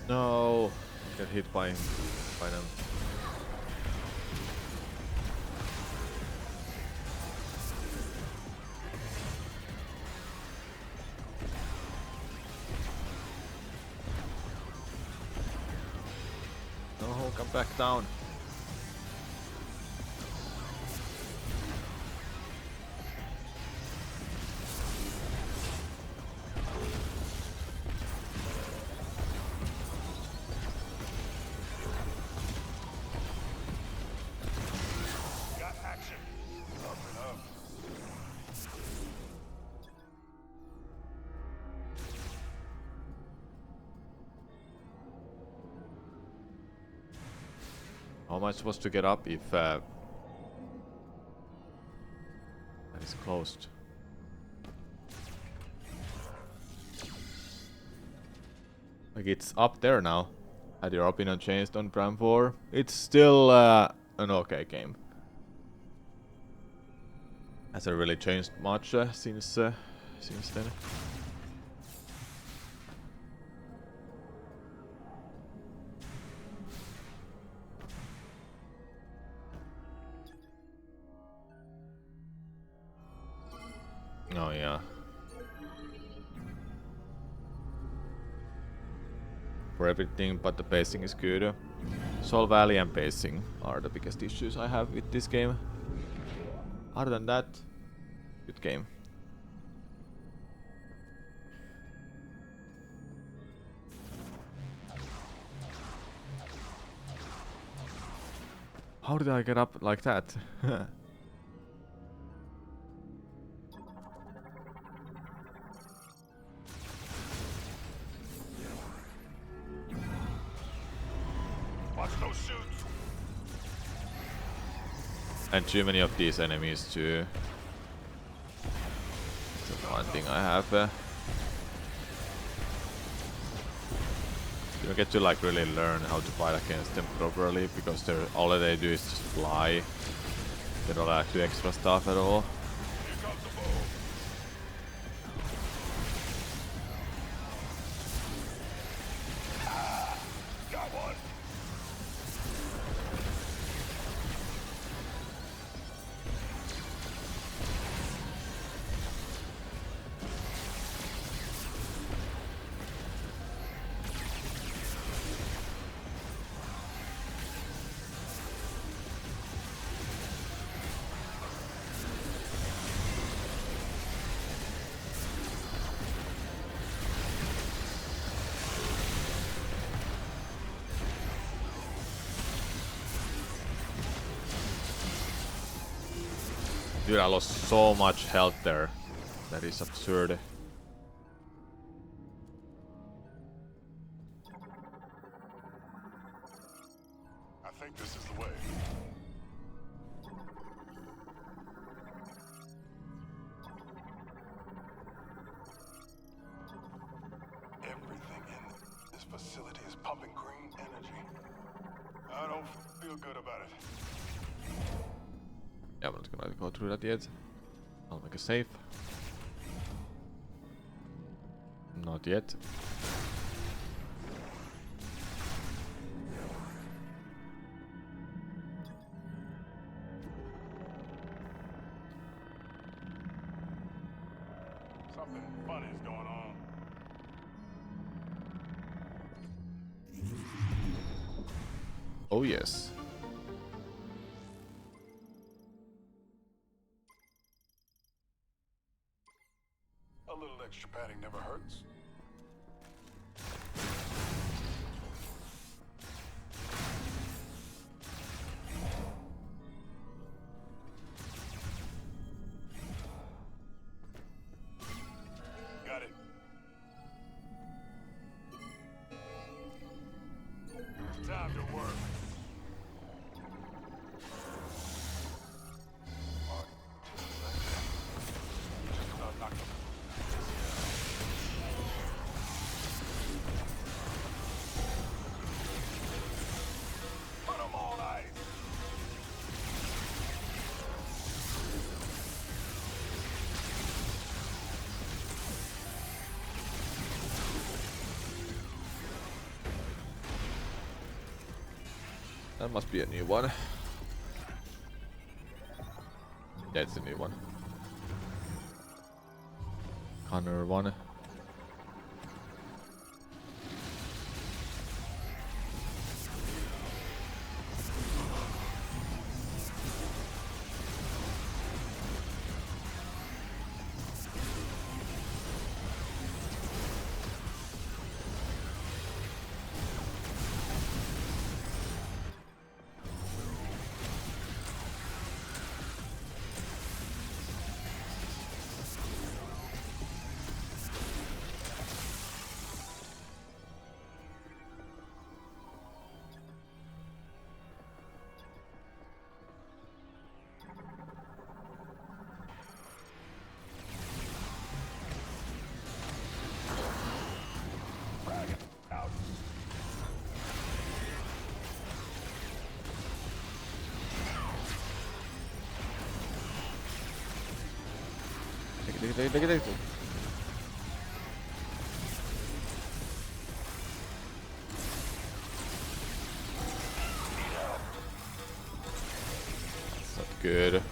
No, get hit by them. No, come back down. Got action. Up and up. How am I supposed to get up if that is closed? Like it's up there now. Had your opinion changed on Prime 4? It's still an okay game. Hasn't really changed much since then. Oh yeah. For everything but the pacing is good. Soul Valley and pacing are the biggest issues I have with this game. Other than that, good game. How did I get up like that? Watch those shoots. And too many of these enemies too. That's one thing I have. You don't get to like really learn how to fight against them properly because all they do is just fly. They don't like do extra stuff at all. Here comes the bull. Got one. Dude, I lost so much health there. That is absurd. I think this is the way. Everything in this facility is pumping green energy. I don't feel good about it. Yeah, I'm not gonna go through that yet. I'll make a save. Not yet. Something funny is going on. Oh yes. A little extra padding never hurts. Got it. Time to work. Put 'em on ice. That must be a new one. Yeah, it's a new one. Connor one. Take it. That's not good.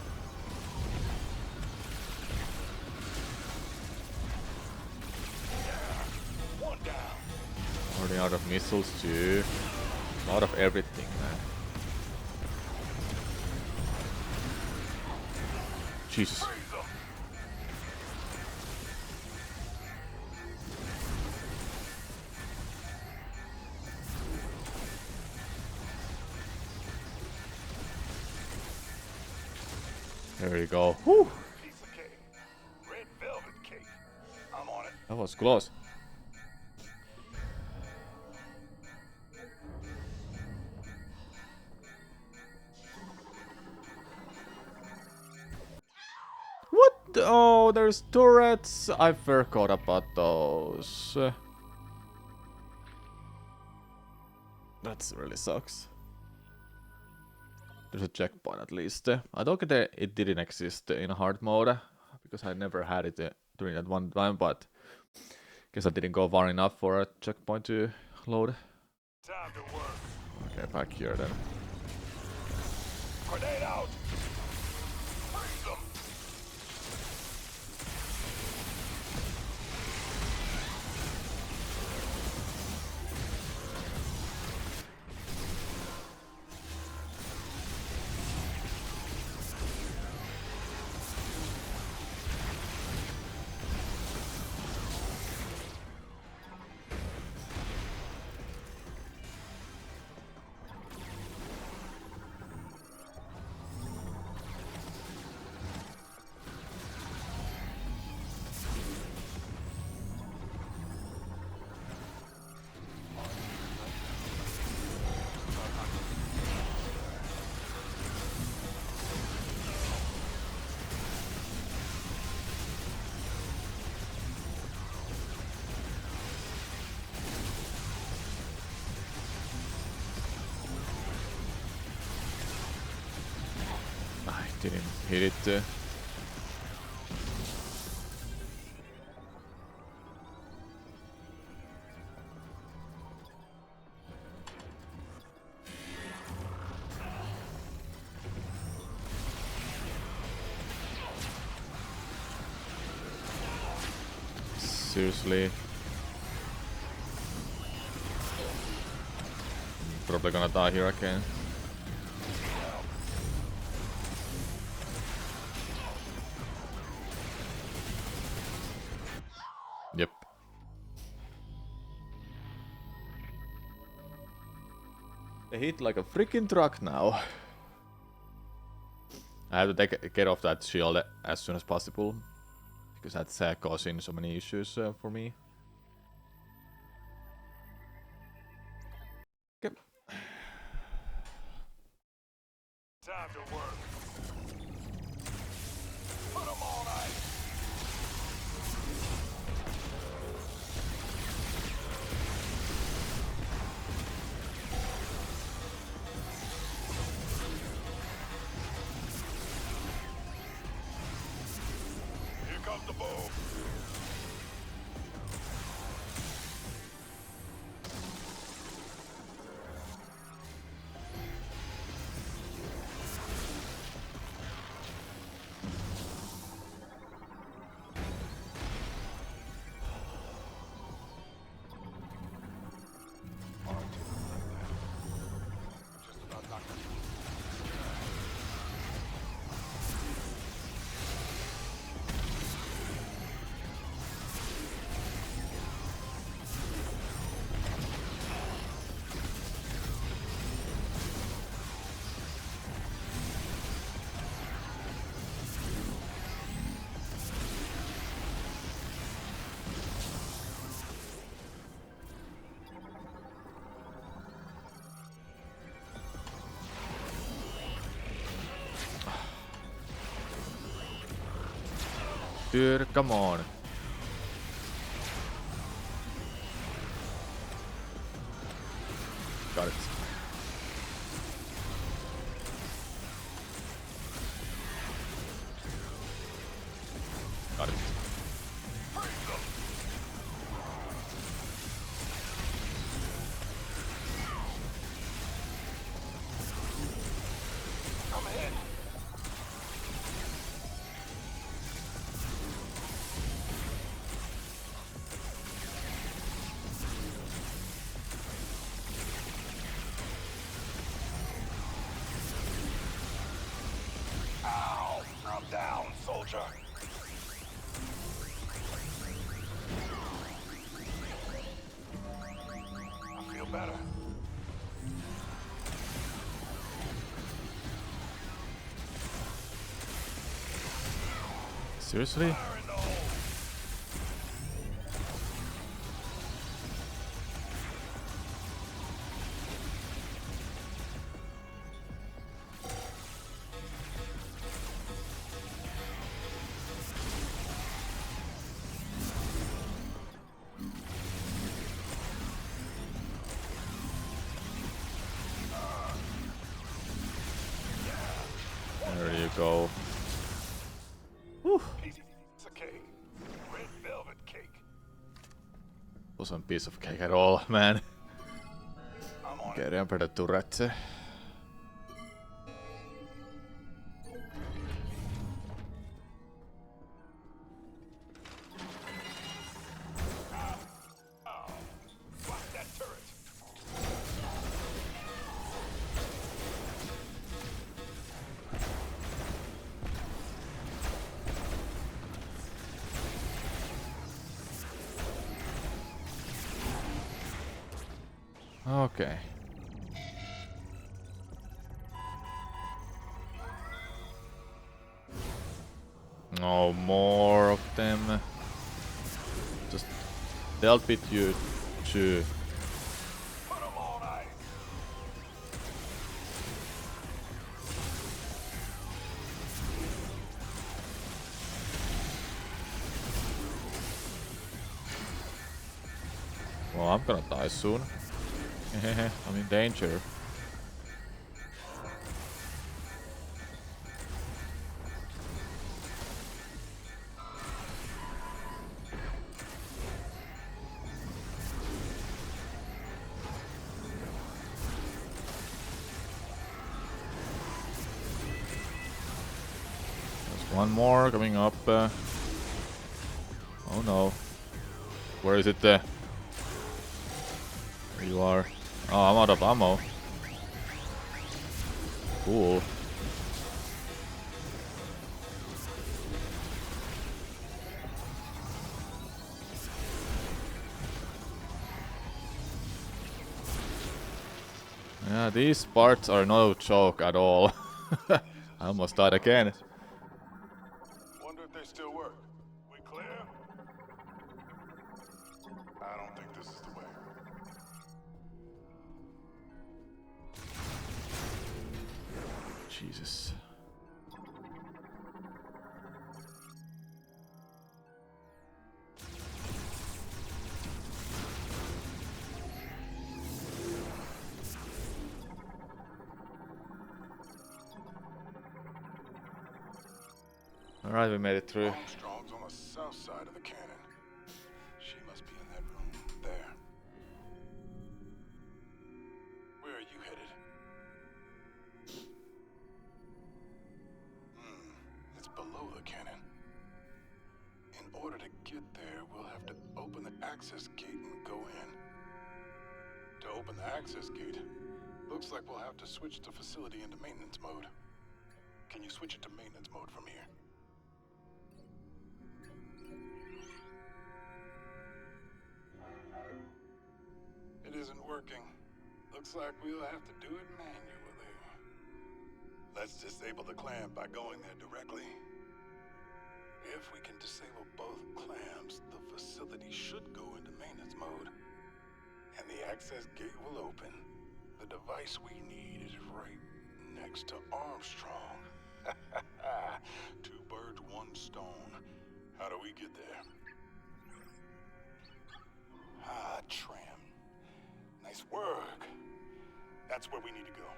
Already out of missiles too. Out of everything, man. Jesus. There you go. Whew. Piece of cake. Red velvet cake. I'm on it. That was close. What? Oh, there's turrets. I forgot about those. That really sucks. There's a checkpoint at least. I don't get it didn't exist in hard mode because I never had it during that one time, but guess I didn't go far enough for a checkpoint to load. Time to work. Okay, back here then. Grenade out. Freeze them. I didn't hit it. Seriously. Probably gonna die here again. Yep. They hit like a freaking truck now. I have to get off that shield as soon as possible. Because that's causing so many issues for me. Okay. Time to work. Put them on ice. Here comes the boom. Just about knocked it. Dude, come on. Got it. Got it. Ow! I'm down, soldier. I feel better. Seriously? Fire in the hole. There you go. Whew. Piece of cake. Red velvet cake. Wasn't a piece of cake at all, man. I'm on Okay, it. remember the turret. Block that turret. Okay. No more of them. Just dealt with you two. Put 'em on ice. Well, I'm gonna die soon. I'm in danger. There's one more coming up. Oh no. Where is it? There you are. Oh, I'm out of ammo. Cool. Yeah, these parts are no joke at all. I almost died again. Wonder if they still work. We clear? I don't think this is the way. Jesus. Alright, we made it through. Armstrong's on the south side of the cannon. She must be in that room there. Where are you headed? It's below the cannon. In order to get there, we'll have to open the access gate and go in. To open the access gate, looks like we'll have to switch the facility into maintenance mode. Can you switch it to maintenance mode from here? It isn't working. Looks like we'll have to do it manually. Let's disable the clamp by going there directly. If we can disable both clamps, the facility should go into maintenance mode. And the access gate will open. The device we need is right next to Armstrong. Two birds, one stone. How do we get there? Ah, tram. Nice work. That's where we need to go.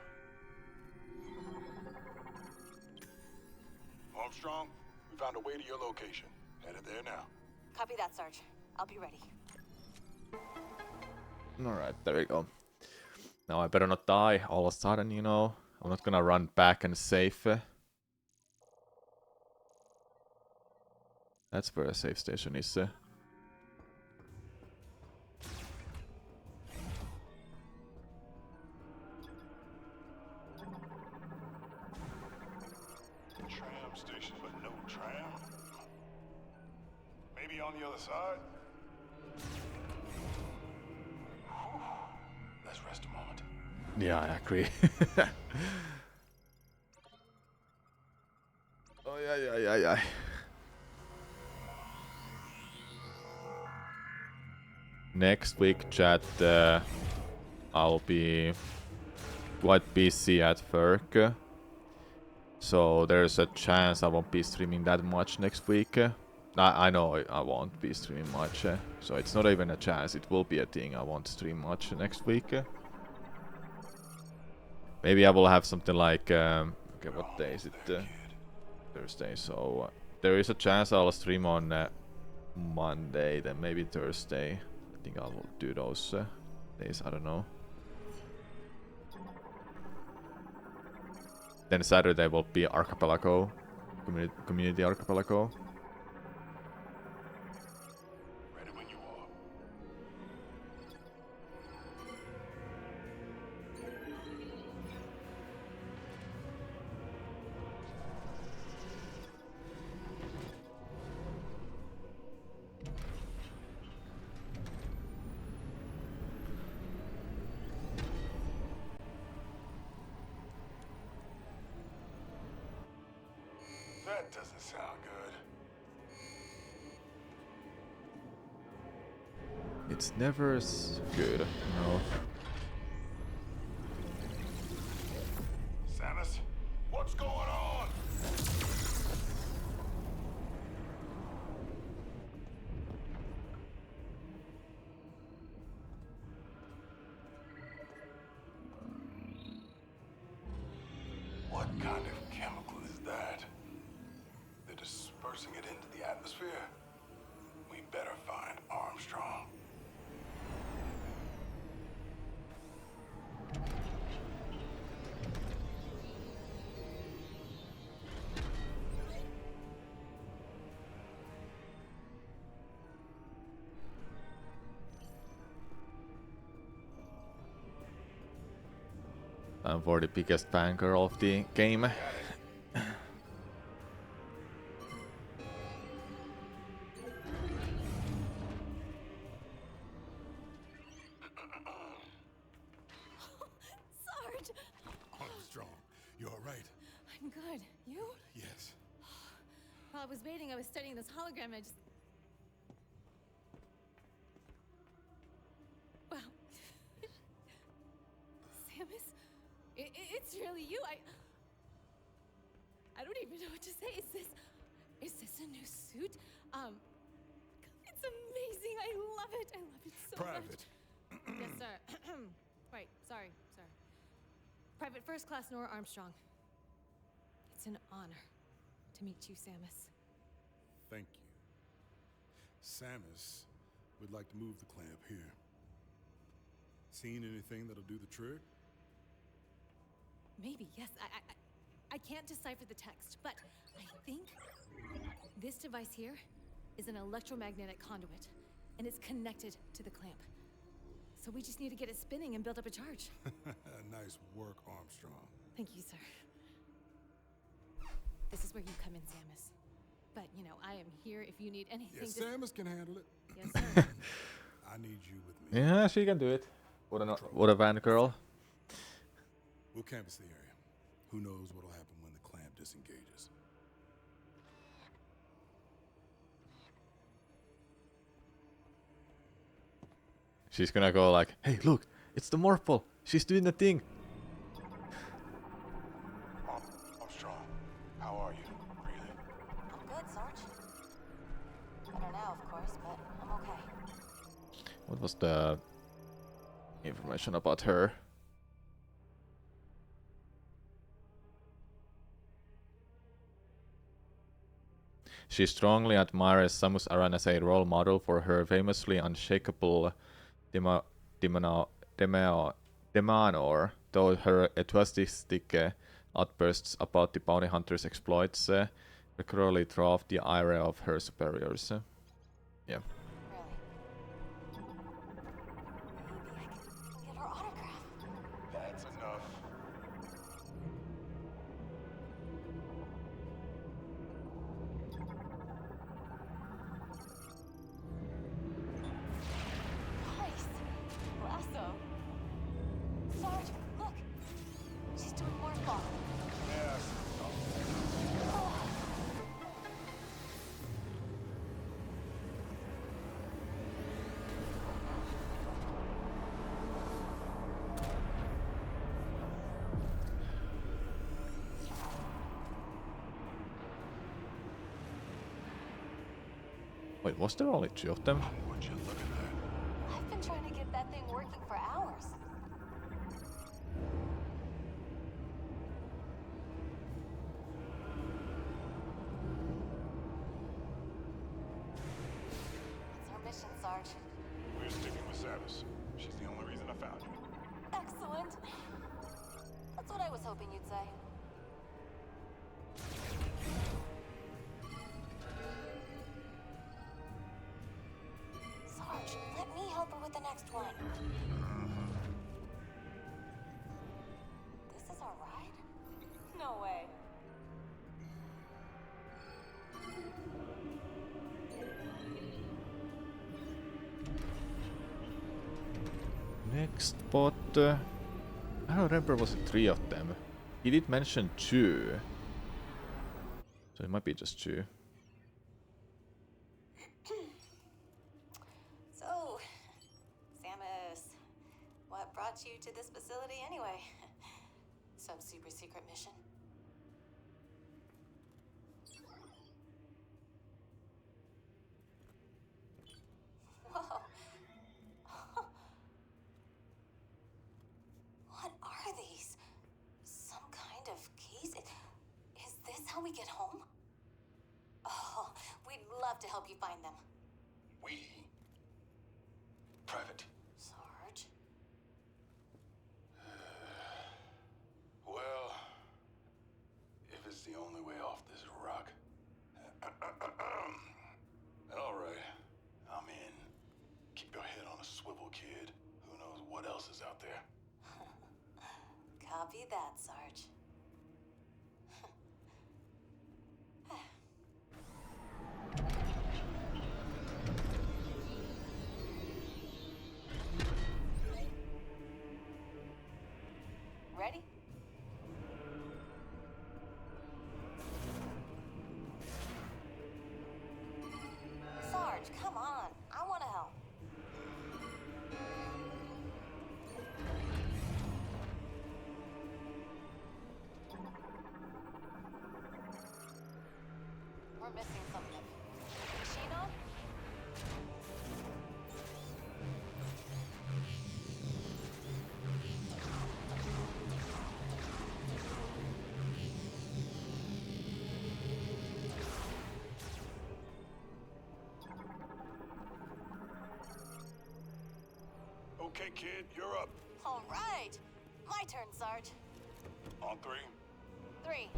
Armstrong, we found a way to your location. Headed there now. Copy that, Sarge. I'll be ready. Alright, there we go. Now I better not die all of a sudden, you know. I'm not gonna run back and save. That's where a save station is. Tram station, but no tram? Maybe on the other side? Whew. Let's rest a moment. Yeah, I agree. Oh, yeah. Next week, chat, I'll be quite busy at work. So there's a chance I won't be streaming that much next week. I know I won't be streaming much. So it's not even a chance. It will be a thing. I won't stream much next week. Maybe I will have something like... okay, what day is it? Thursday. So there is a chance I'll stream on Monday, then maybe Thursday. I think I will do those days. I don't know. Then Saturday will be Archipelago, community Archipelago. Ready when you are. That doesn't sound good. It's never good, no. Samus, what's going on? What kind of chemical is that? They're dispersing it into the atmosphere? We better find Armstrong. I'm for the biggest fangirl of the game. Sarge! Armstrong, you all right? I'm good. You? Yes. While I was waiting, I was studying this hologram. I just... Wow. Samus? It's really you. I don't even know what to say. Is this a new suit? It's amazing. I love it. I love it so Private. much. Yes, sir. Right. Sorry, sir. Private First Class Nora Armstrong. It's an honor to meet you, Samus. Thank you. Samus would like to move the clamp here. Seen anything that'll do the trick? Maybe, yes. I can't decipher the text, but I think this device here is an electromagnetic conduit, and it's connected to the clamp. So we just need to get it spinning and build up a charge. Nice work, Armstrong. Thank you, sir. This is where you come in, Samus. But, you know, I am here if you need anything. Yes, Samus can handle it. Yes, sir. I need you with me. Yeah, she can do it. What a fangirl. We'll canvass the area. Who knows what'll happen when the clamp disengages. She's gonna go like, hey, look, it's the Morphle. She's doing the thing. Armstrong, how are you? Really? I'm good, Sarge. Better now, of course, but I'm okay. What was the information about her? She strongly admires Samus Aran as a role model for her famously unshakable demeanor, though her enthusiastic outbursts about the bounty hunter's exploits regularly draw off the ire of her superiors. Yeah. Really? Maybe I can get her autograph. That's enough. Wait, was there only 2 of them? Would you look at that? I've been trying to get that thing working for hours. What's our mission, Sarge? We're sticking with Samus. She's the only reason I found you. Excellent. That's what I was hoping you'd say. Sarge, let me help her with the next one. This is our ride? No way. Next spot. I don't remember, was it 3 of them? He did mention 2. So it might be just 2. So, Samus, what brought you to this facility anyway? Some super secret mission? Whoa. What are these? Some kind of keys? Is this how we get home? Oh, we'd love to help you find them. We? Private. Sarge? Well, if it's the only way off this rock. Alright, I'm in. Keep your head on a swivel, kid. Who knows what else is out there? Copy that, Sarge. Ready? Sarge, come on. I want to help. We're missing something. Machine on? Okay, kid, you're up. All right. My turn, Sarge. On 3. 3.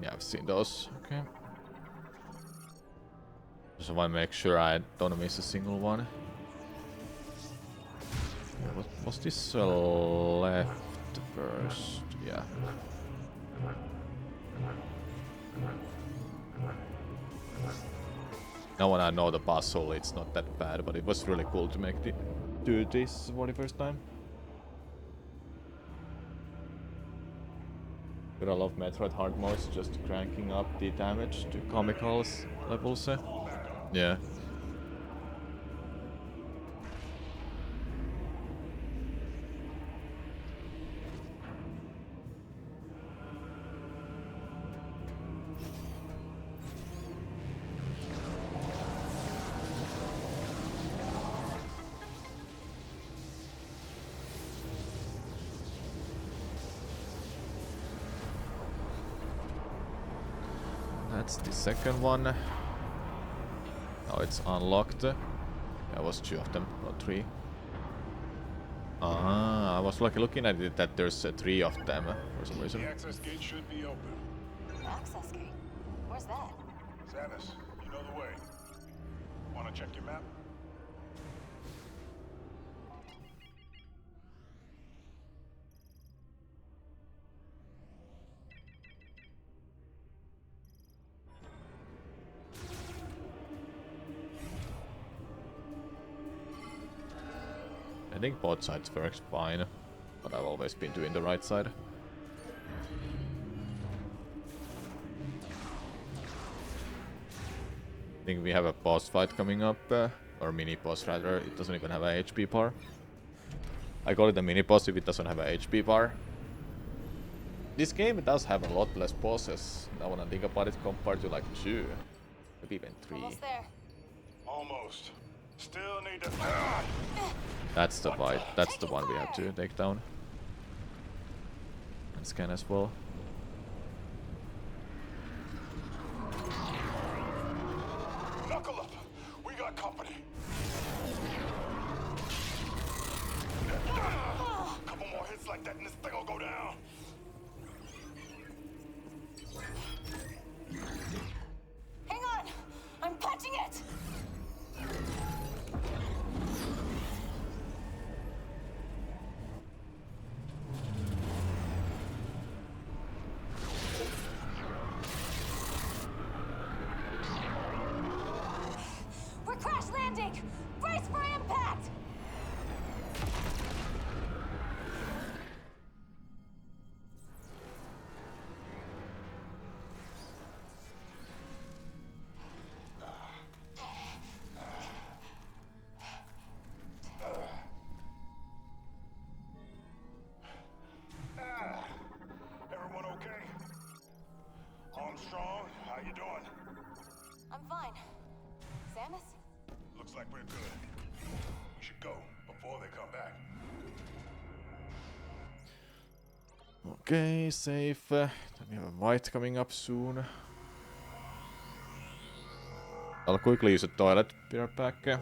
Yeah, I've seen those. Okay. Just want to make sure I don't miss a single one. Yeah, was this left first? Yeah. Now when I know the puzzle, it's not that bad, but it was really cool to do this for the first time. But I love Metroid hard modes, just cranking up the damage to comical levels. Yeah. That's the second one. Now it's unlocked. There was 2 of them, not 3. Ah, I was looking at it that there's 3 of them for some reason. The access gate should be open. Access gate? Where's that? Samus, you know the way. Wanna check your map? I think both sides works fine, but I've always been doing the right side. think we have a boss fight coming up, or mini boss rather. It doesn't even have a HP bar. I call it a mini boss if it doesn't have a HP bar. This game does have a lot less bosses. Now when I think about it, compared to like 2, maybe even 3. Almost there. Almost. Still need to. That's the fight. That's the one we have to take down. And scan as well. Knuckle up. We got company. Couple more hits like that and this thing will go down. Hang on! I'm punching it! We're crash landing! Brace for impact! Everyone okay? Armstrong, how you doing? I'm fine. Samus? Looks like we're good. We should go before they come back. Okay, safe. Then we have a fight coming up soon. I'll quickly use a toilet. Be right back.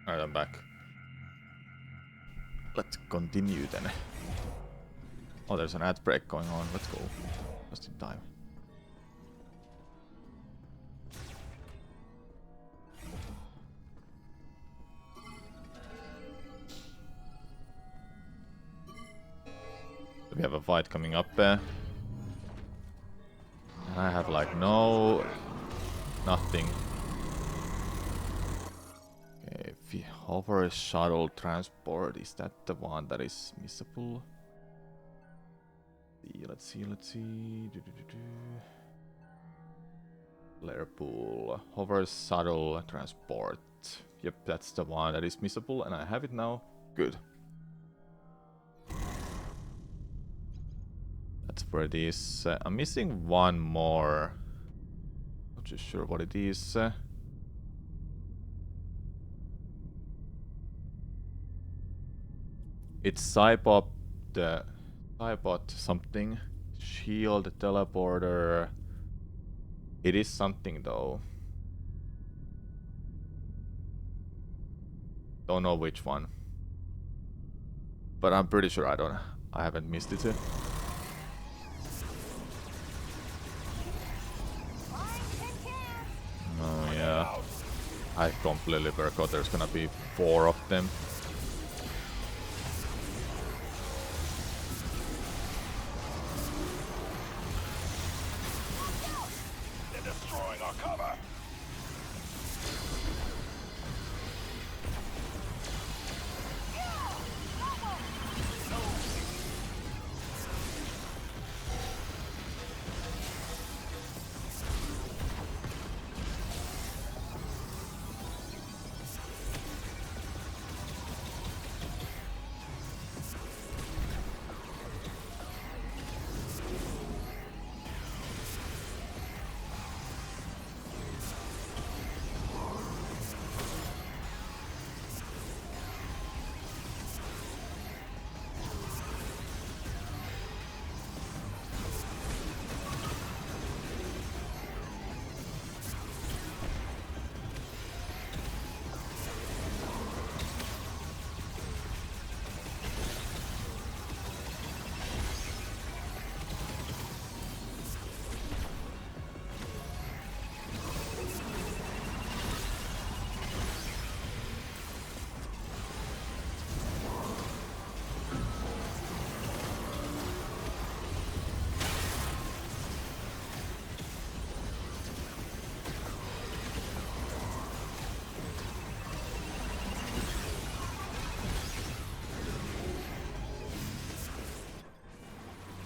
Alright, I'm back. Let's continue then. Oh, there's an ad break going on. Let's go. Just in time. We have a fight coming up there. And I have like nothing. Okay, hover shuttle transport, is that the one that is missable? Let's see. Layer pool, hover shuttle transport. Yep, that's the one that is missable, and I have it now. Good. That's where it is. I'm missing one more. Not too sure what it is. It's Cybot, the Cybot something. Shield, teleporter. It is something though. Don't know which one. But I'm pretty sure I haven't missed it. Oh yeah. I completely forgot there's gonna be 4 of them. They're destroying our cover.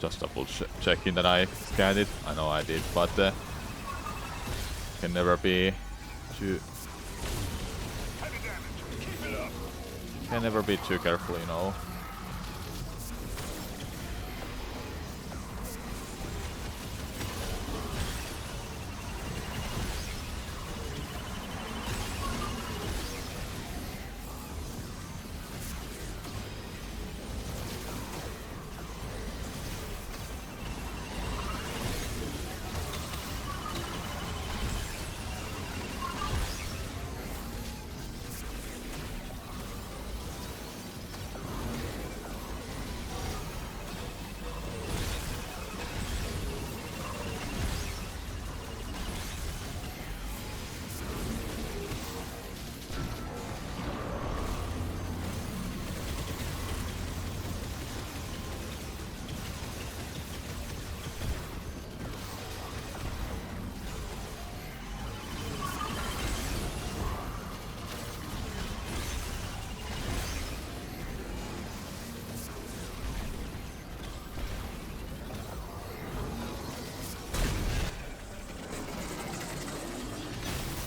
Just double checking that I scanned it. I know I did, but can never be too. Can never be too careful, you know.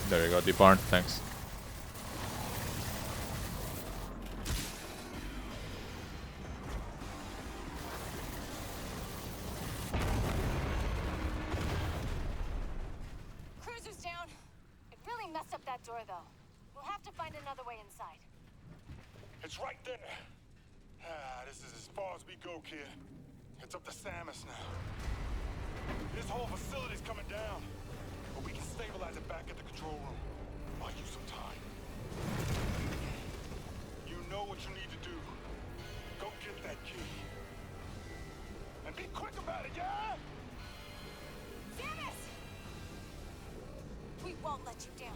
There you go, Debarn, thanks. Cruiser's down. It really messed up that door, though. We'll have to find another way inside. It's right there. This is as far as we go, kid. It's up to Samus now. This whole facility's coming down. But we can stabilize it back at the control room. Buy you some time. what you need to do. Go get that key. And be quick about it, yeah? Samus! We won't let you down.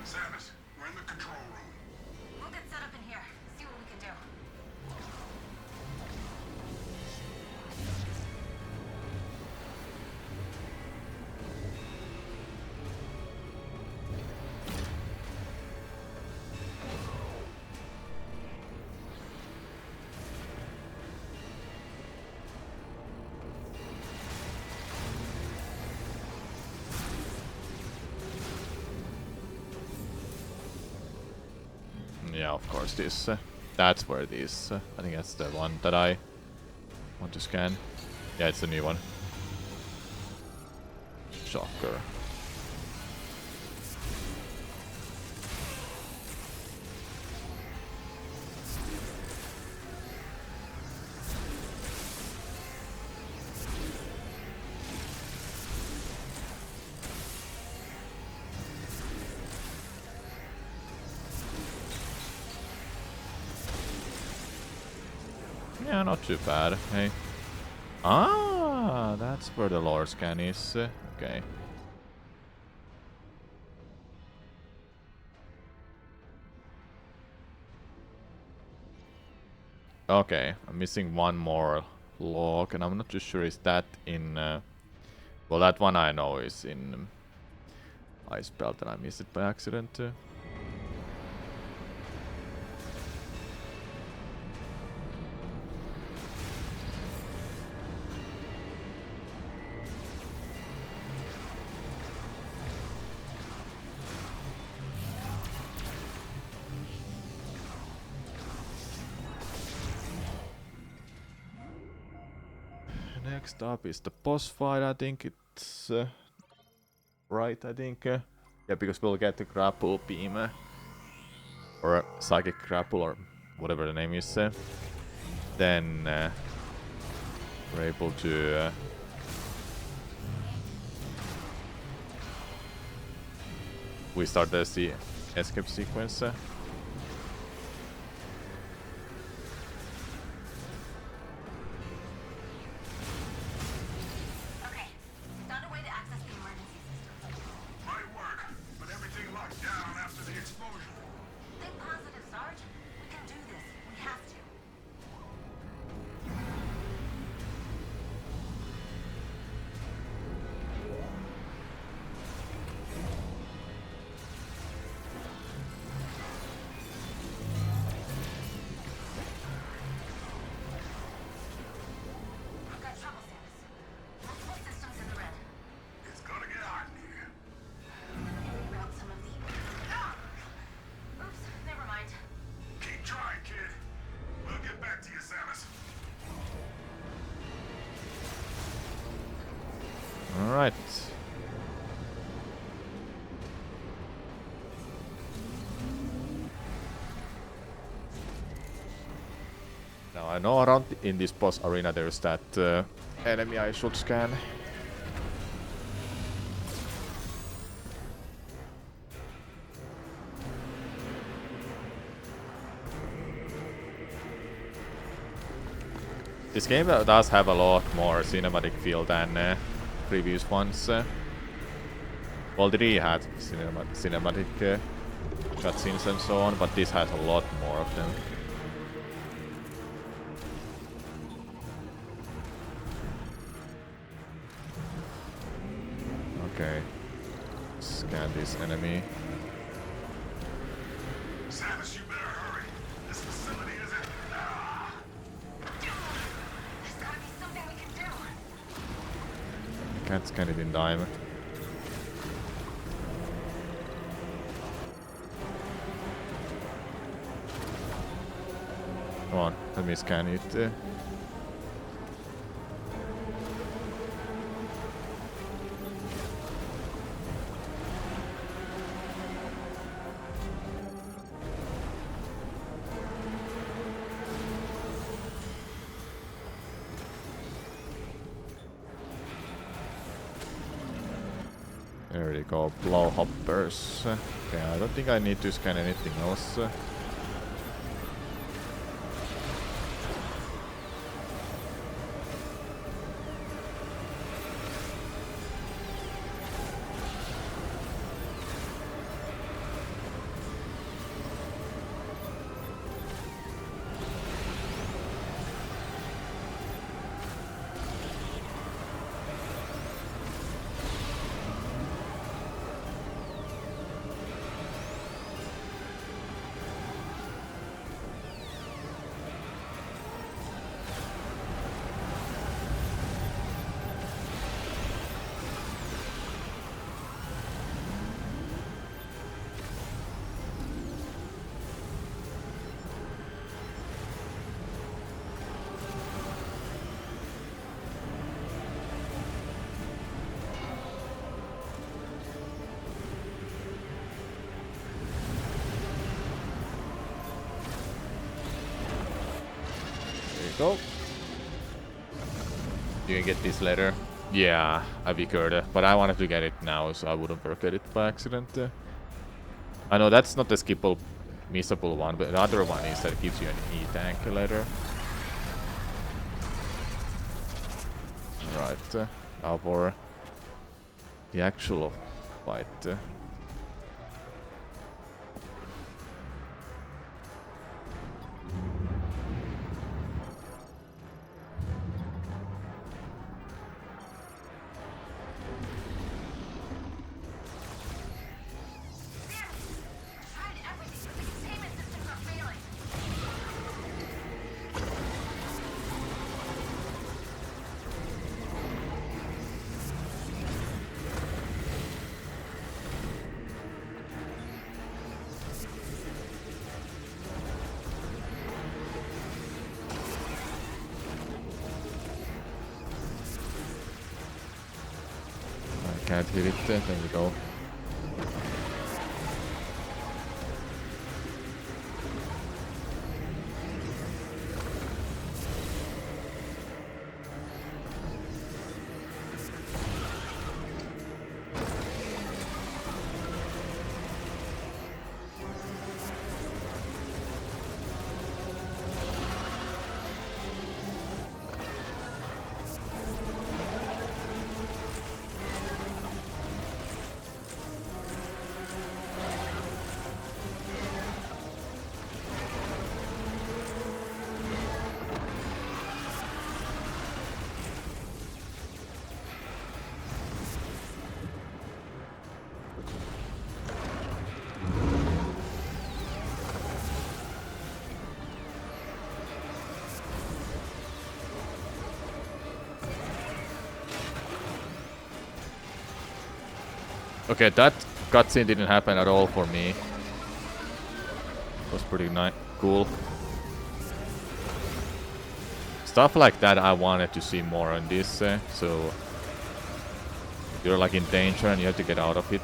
Samus, we're in the control room. We'll get set up in here. See what we can do. Yeah, of course, this. That's where it is. I think that's the one that I want to scan. Yeah, it's the new one. Shocker. Yeah, not too bad. Hey. Ah, that's where the lore scan is. Okay. Okay, I'm missing one more log, and I'm not too sure is that in... well, that one I know is in Ice Belt, and I missed it by accident. Next up is the boss fight. I think it's right. I think yeah, because we'll get the grapple beam or a psychic grapple or whatever the name is. Then we're able to we start the escape sequence. Alright. Now I know around in this boss arena there's that enemy I should scan. This game does have a lot more cinematic feel than previous ones. Well, 3 had cinematic cutscenes and so on, but this has a lot more of them. Okay. Scan this enemy. Samus, you better hurry. This facility isn't... There's gotta be something we can do. Can't scan it in time. Come on, let me scan it. There we go, blow hoppers. Okay, I don't think I need to scan anything else. Go. You can get this later. Yeah, I figured, but I wanted to get it now so I wouldn't forget it by accident. I know that's not the skippable, missable one, but the other one is that it gives you an E-tank later. Right, now for the actual fight. Can't hit it, there we go. Okay, that cutscene didn't happen at all for me. It was pretty cool. Stuff like that I wanted to see more on this, so you're like in danger and you have to get out of it.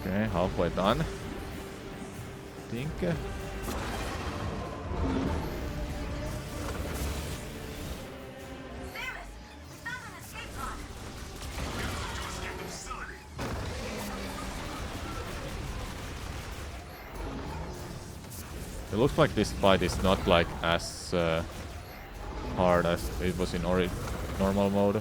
Okay, halfway done. I think. It looks like this fight is not like as hard as it was in normal mode.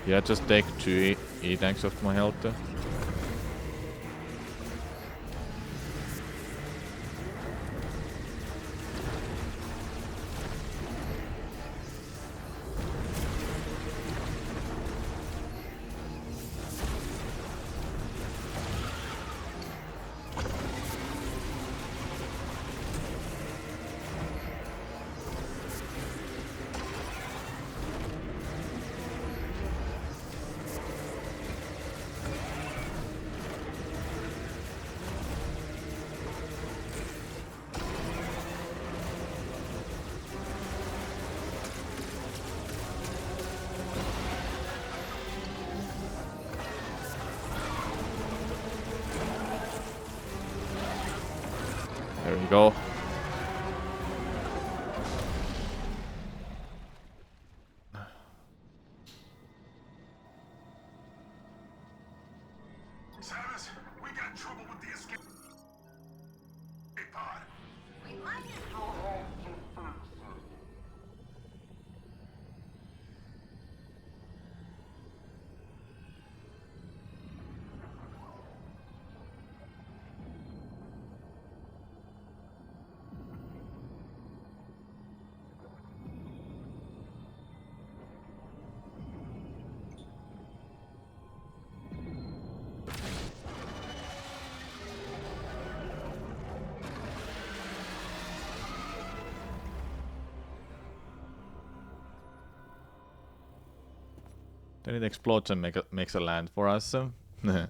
Yeah, just take 2 E-tanks of my health. There we go. Samus, we got trouble with the escape pod. We might as well hold you first. Then it explodes and makes a land for us. Hello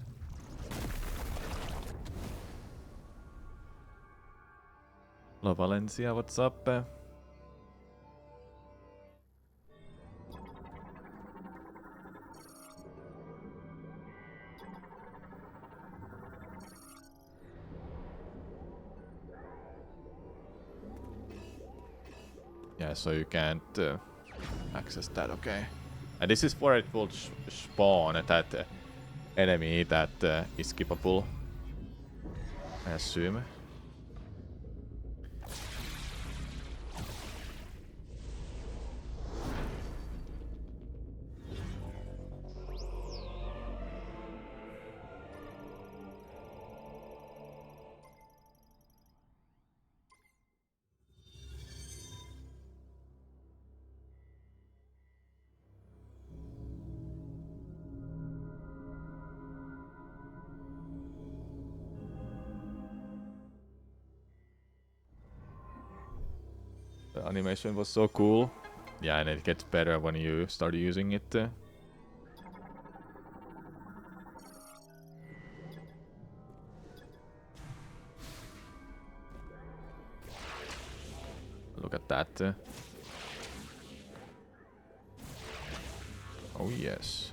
Valencia, what's up? Yeah, so you can't access that, okay. And this is where it will spawn that enemy that is skippable, I assume. The animation was so cool. Yeah, and it gets better when you start using it. Look at that. Oh yes.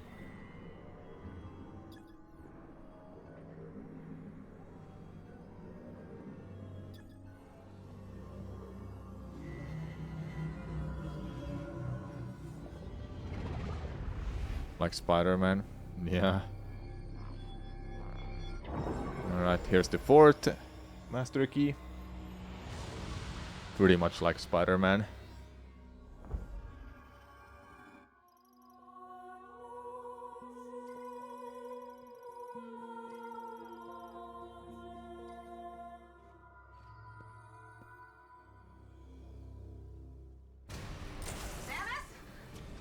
Like Spider-Man. Yeah. Alright, here's the 4th master key. Pretty much like Spider-Man. Samus?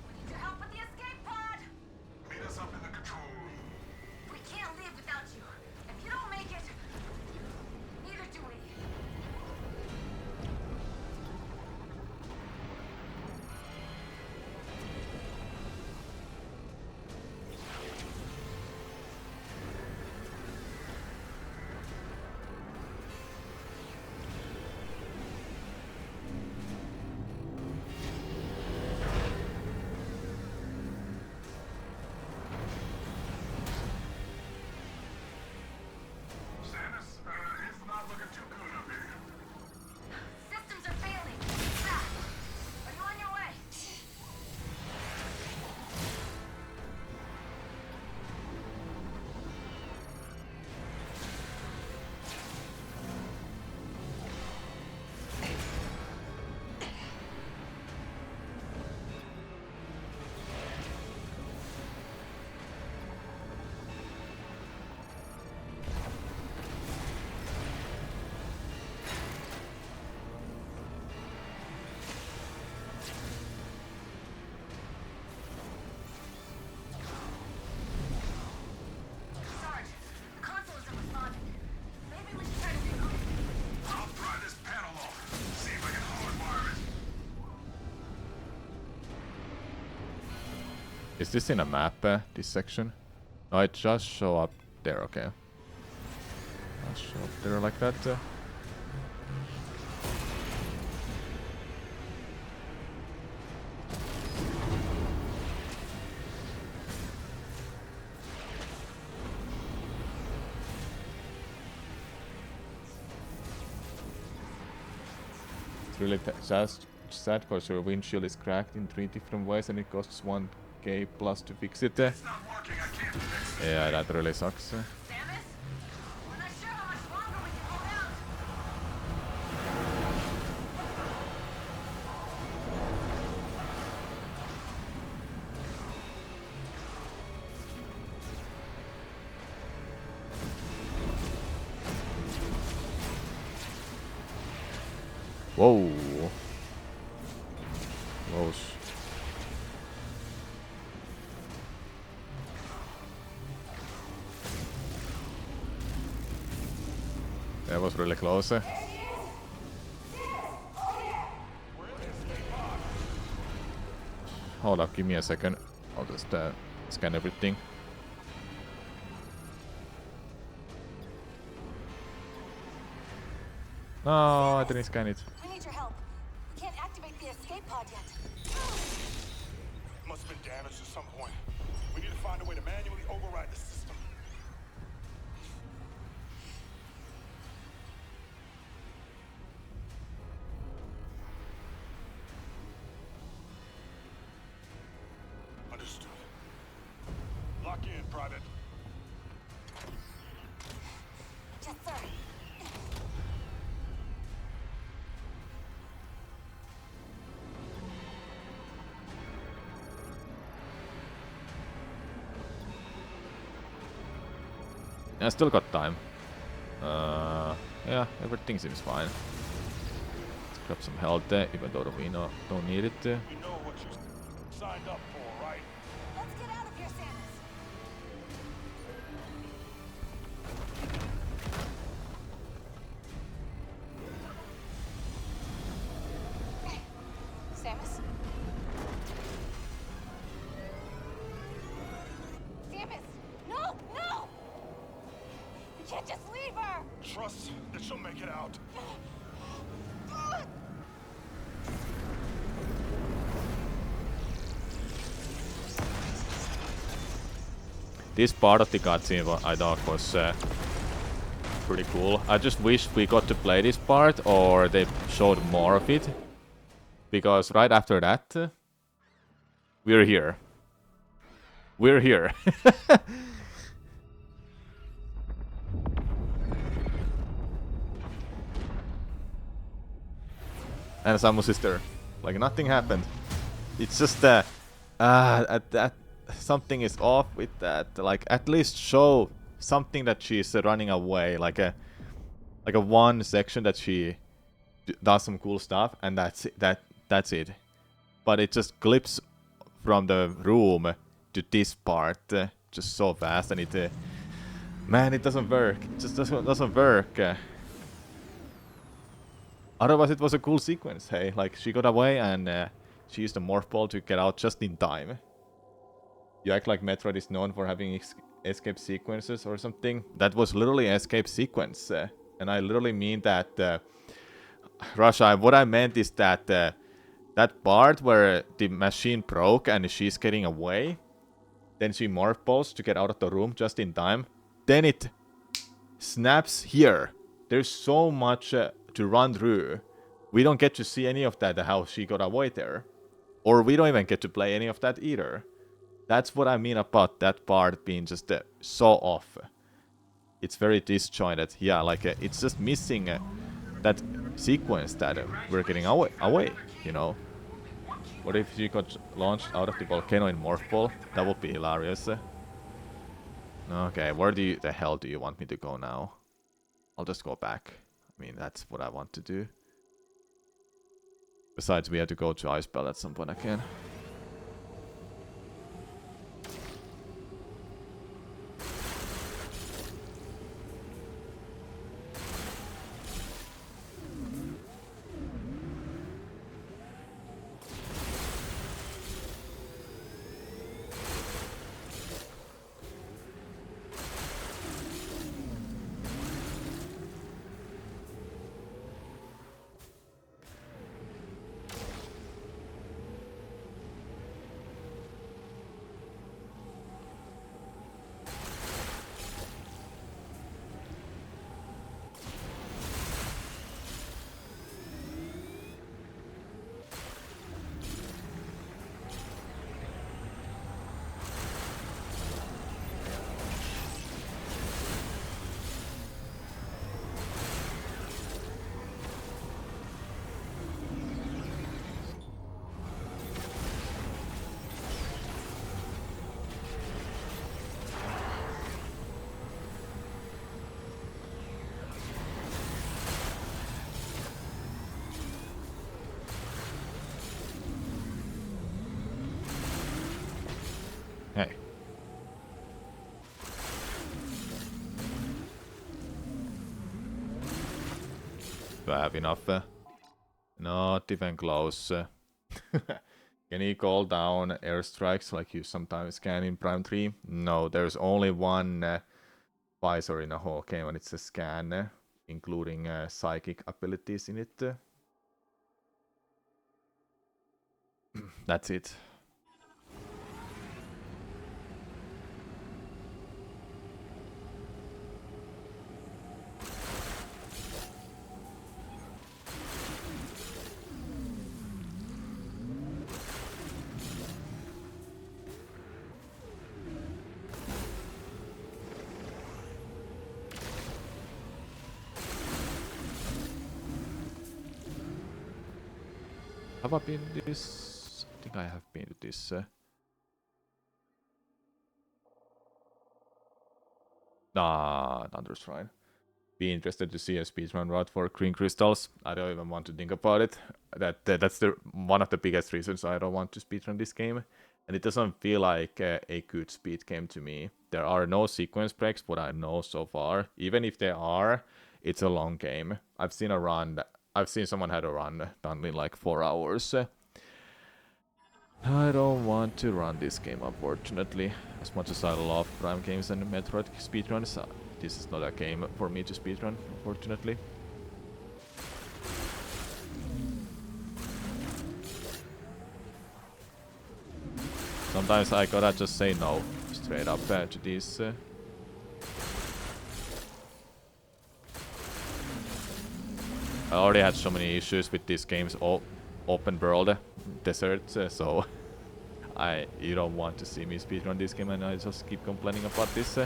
We need your help with the escape pod! Meet us up in the control room. We can't leave without you. If you don't make it, neither do we. Is this in a map, this section? No, it just show up there, okay. Just show up there like that. It's really sad because your windshield is cracked in 3 different ways and it costs 1k plus to fix it. Yeah, that really sucks. Samus? We're not sure how much longer we can hold out. Whoa. Close. That was really close. Hold up, give me a second. I'll just scan everything. No, I didn't scan it. We need your help. We can't activate the escape pod yet. Must have been damaged at some point. We need to find a way to manually override the system. Understood. Lock in, Private. Yes, sir. I still got time. Yeah, everything seems fine. Let's grab some health there, even though we don't need it. You know what you signed up for, right? Let's get out of here, Samus. Samus? Samus! No! No! We can't just leave her! Trust that she'll make it out. This part of the cutscene I thought was pretty cool. I just wish we got to play this part or they showed more of it. Because right after that, we're here. We're here. And Samus is there. Like nothing happened. It's just that something is off with that. Like at least show something that she's running away, like a one section that she does some cool stuff, and that's it. But it just clips from the room to this part just so fast, and it man, it doesn't work. It just doesn't work. Otherwise, it was a cool sequence. Hey, like she got away and she used the morph ball to get out just in time. You act like Metroid is known for having escape sequences or something. That was literally an escape sequence. And I literally mean that... Russia, what I meant is that that part where the machine broke and she's getting away, then she morph balls to get out of the room just in time. Then it snaps here. There's so much to run through. We don't get to see any of that, how she got away there. Or we don't even get to play any of that either. That's what I mean about that part being just so off. It's very disjointed. Yeah, like it's just missing that sequence that we're getting away, you know. What if she got launched out of the volcano in morph ball? That would be hilarious. Okay, where the hell do you want me to go now? I'll just go back. I mean, that's what I want to do. Besides, we have to go to Icebell at some point again. Hey. Do I have enough? Not even close. Can you call down airstrikes like you sometimes can in Prime 3? No, there's only one visor in a whole game, and it's a scan, including psychic abilities in it. That's it. Have I been to this? I think I have been to this. Thunder Shrine. Be interested to see a speedrun route for green crystals. I don't even want to think about it. That's the one of the biggest reasons I don't want to speedrun this game. And it doesn't feel like a good speed game to me. There are no sequence breaks, what I know so far. Even if there are, it's a long game. I've seen someone had a run done in like 4 hours. I don't want to run this game, unfortunately. As much as I love Prime games and Metroid speedruns, this is not a game for me to speedrun, unfortunately. Sometimes I gotta just say no, straight up to these. I already had so many issues with these games, open world deserts, so you don't want to see me speedrun this game, and I just keep complaining about this.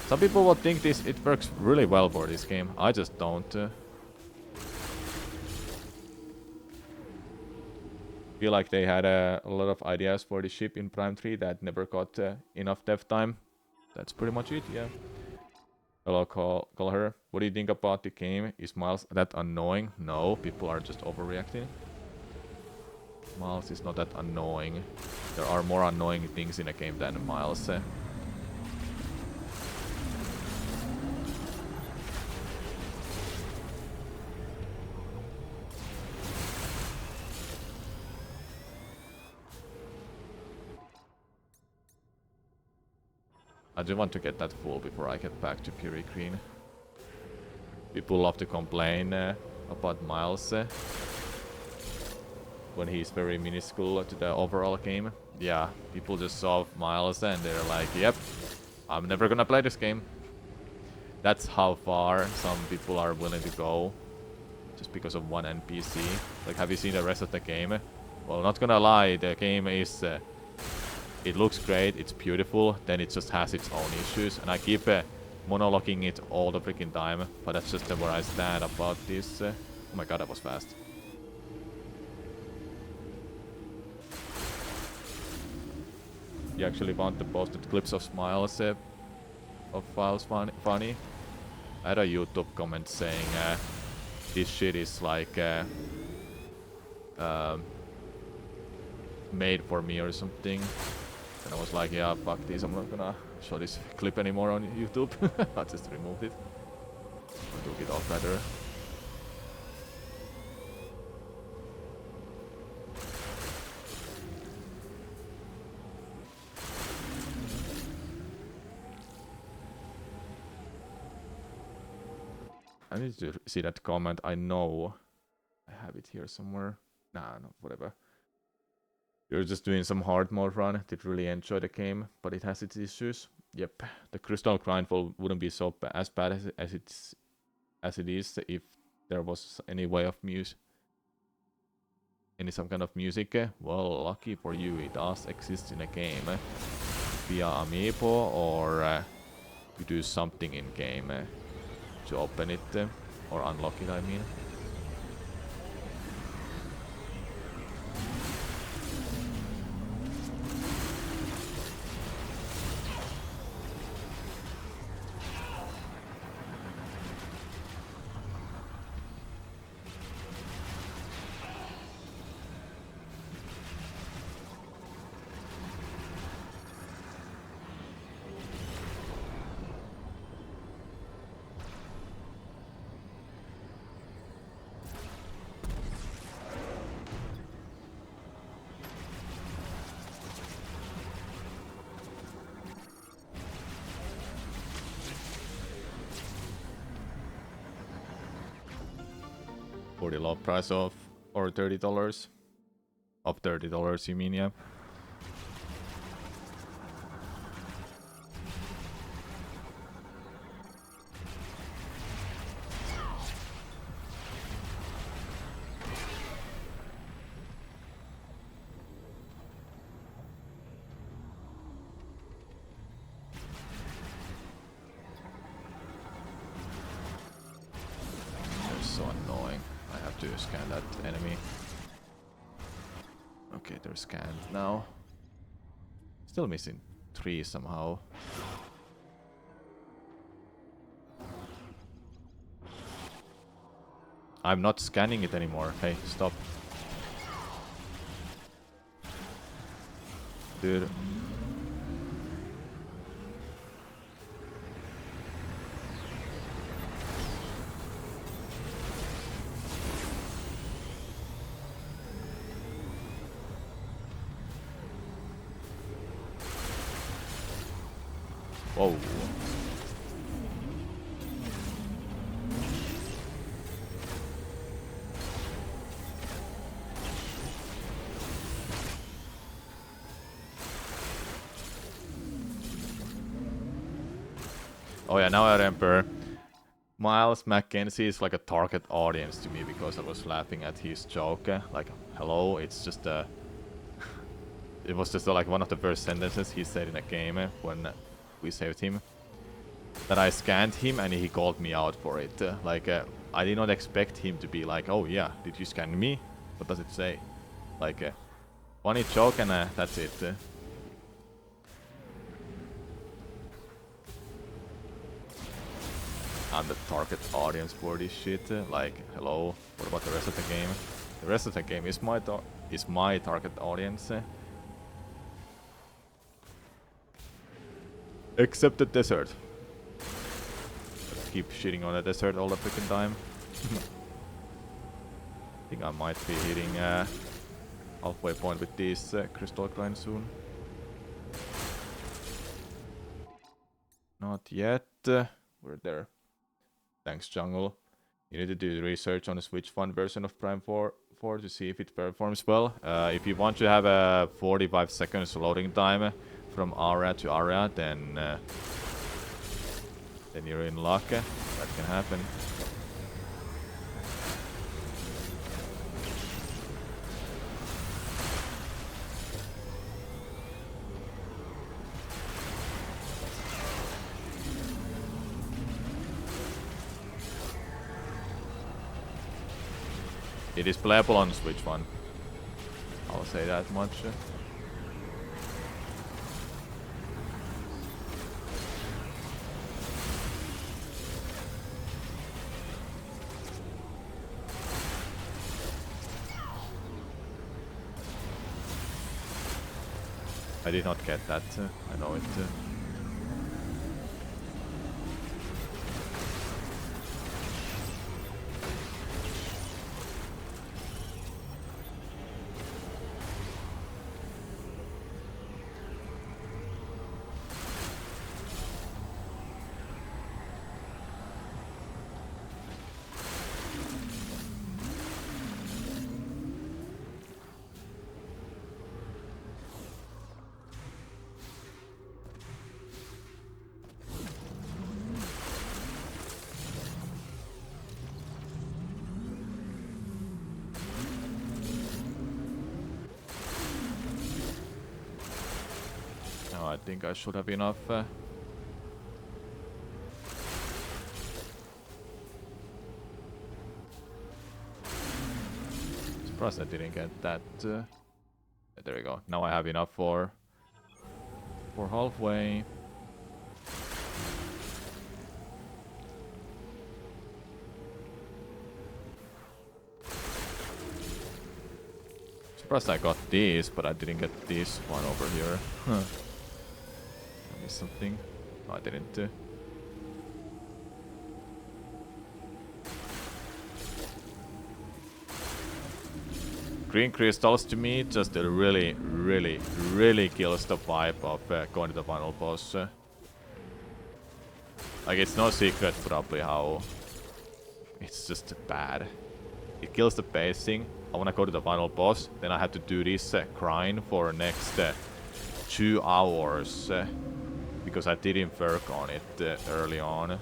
Some people will think it works really well for this game. I just don't. Feel like they had a lot of ideas for the ship in Prime 3 that never got enough dev time. That's pretty much it, yeah. Hello, call her. What do you think about the game? Is Miles that annoying? No, people are just overreacting. Miles is not that annoying. There are more annoying things in a game than Miles. I just want to get that full before I get back to Fury Green. People love to complain about Miles when he's very minuscule to the overall game. Yeah, people just saw Miles and they're like, yep, I'm never gonna play this game. That's how far some people are willing to go just because of one NPC. Like, have you seen the rest of the game? Well, not gonna lie, the game is... it looks great, it's beautiful, then it just has its own issues, and I keep monologuing it all the freaking time, but that's just where I stand about this. Oh my god, that was fast. You actually want the posted clips of Smiles of Files funny? I had a YouTube comment saying this shit is like made for me or something. And I was like, yeah, fuck this, I'm not gonna show this clip anymore on YouTube. I just removed it. I took it off rather. I need to see that comment. I know I have it here somewhere. Nah, no, whatever. You're just doing some hard mode run. Did really enjoy the game, but it has its issues. Yep, the Crystal Grindfall wouldn't be so as bad as it is if there was any way of some kind of music. Well, lucky for you, it does exist in a game via Amiibo, or you do something in game to open it or unlock it, I mean. For the low price of, or $30. Of $30, you mean, yeah? They're so annoying. I have to scan that enemy. Okay, they're scanned now. Still missing 3 somehow. I'm not scanning it anymore. Hey, stop. Dude. Whoa. Oh yeah, now I remember. Miles Mackenzie is like a target audience to me because I was laughing at his joke. Like, hello, it's just a... It was just like one of the first sentences he said in a game when we saved him. That I scanned him and he called me out for it. I did not expect him to be like, oh yeah, did you scan me? What does it say? Like, funny joke and that's it. I'm the target audience for this shit. Like, hello, what about the rest of the game? The rest of the game is my target audience. Except the desert. Let's keep shitting on the desert all the freaking time. I think I might be hitting halfway point with these crystal grind soon. Not yet. We're there. Thanks, Jungle. You need to do research on the Switch Fun version of Prime 4 to see if it performs well. If you want to have a 45 seconds loading time from area to area, then you're in luck. That can happen. It is playable on Switch One. I'll say that much. I did not get that. I know it. I think I should have enough. Surprised I didn't get that. There we go. Now I have enough for halfway. Surprised I got these, but I didn't get this one over here. Huh. Something. No, I didn't. Green crystals to me just really kills the vibe of going to the final boss. Like, it's no secret probably how it's just bad. it kills the pacing. I wanna go to the final boss, then I have to do this grind for next 2 hours because I didn't work on it early on.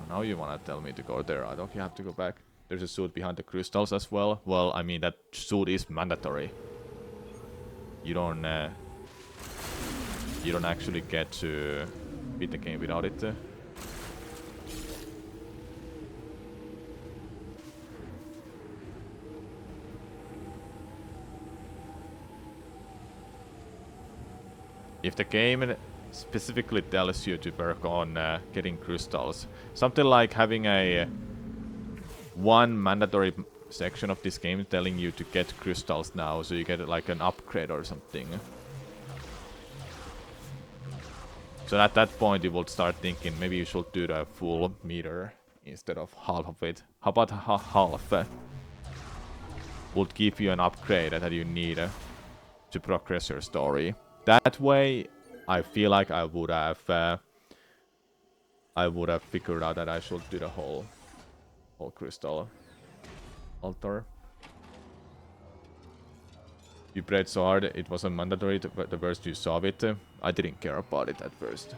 Now you wanna tell me to go there. I don't you have to go back. There's a suit behind the crystals as well. Well, I mean that suit is mandatory. You don't actually get to beat the game without it. If the game specifically tells you to work on getting crystals, something like having a one mandatory section of this game telling you to get crystals now, so you get like an upgrade or something. So at that point you will start thinking maybe you should do the full meter instead of half of it. How about half? Would give you an upgrade that you need to progress your story. That way, I feel like I would have figured out that I should do the whole crystal altar. You prayed so hard, it wasn't mandatory the first you saw it. I didn't care about it at first.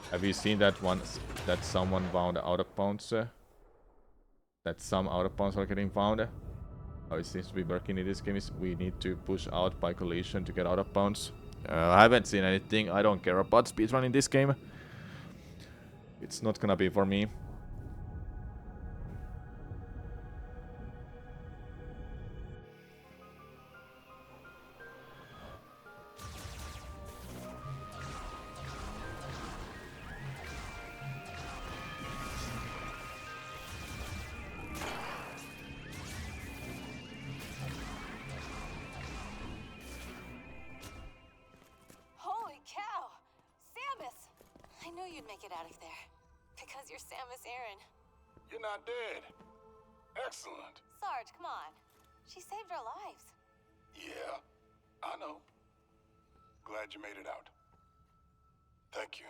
Have you seen that once that someone found out of bounds? That some out of bounds are getting found? How it seems to be working in this game is we need to push out by collision to get out of bounds. I haven't seen anything. I don't care about speedrunning this game. It's not gonna be for me. Holy cow! Samus! I knew you'd make it out of there. Because you're Samus Aran. You're not dead. Excellent. Sarge, come on. She saved our lives. Yeah, I know. Glad you made it out. Thank you.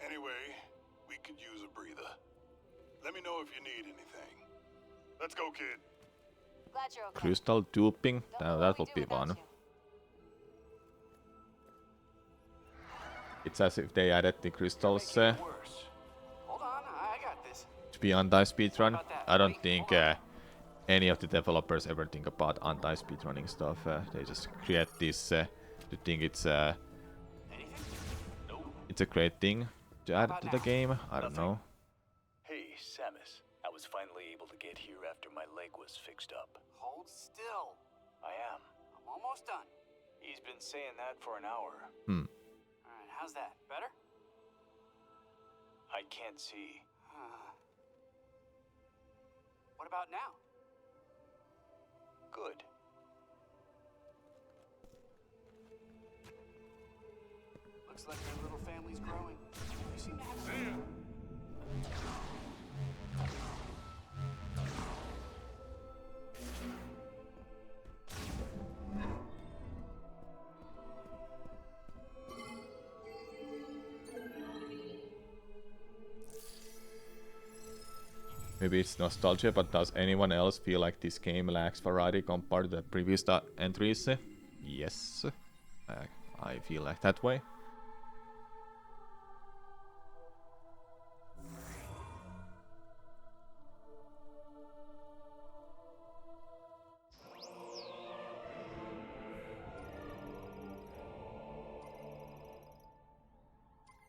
Anyway, we could use a breather. Let me know if you need anything. Let's go, kid. Glad you're okay. Crystal duping? Don't know That what would we'd be do without fun. you. It's as if they added the crystals Hold on, I got this. to be anti-speedrun. I don't think any of the developers ever think about anti-speedrunning stuff. They just create this to think it's Anything? Nope. it's a great thing to add to the game. I don't know. Hey, Samus. I was finally able to get here after my leg was fixed up. Hold still. I am. I'm almost done. He's been saying that for an hour. Alright, how's that? Better? I can't see. What about now? Good. Looks like their little family's growing. You seem to have Maybe it's nostalgia, but does anyone else feel like this game lacks variety compared to the previous entries? Yes. I feel like that way.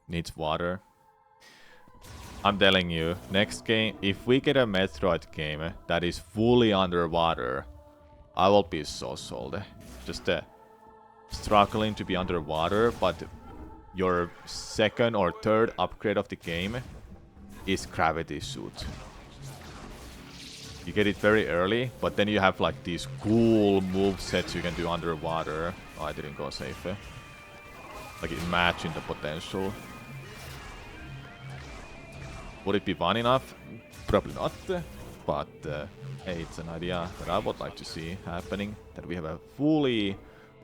Needs water. I'm telling you, next game, if we get a Metroid game that is fully underwater, I will be so sold. Just struggling to be underwater, but your second or third upgrade of the game is gravity suit. You get it very early, but then you have like these cool movesets you can do underwater. Oh, I didn't go safe. Like imagine the potential. Would it be fun enough? Probably not. but hey, it's an idea that I would like to see happening. That we have a fully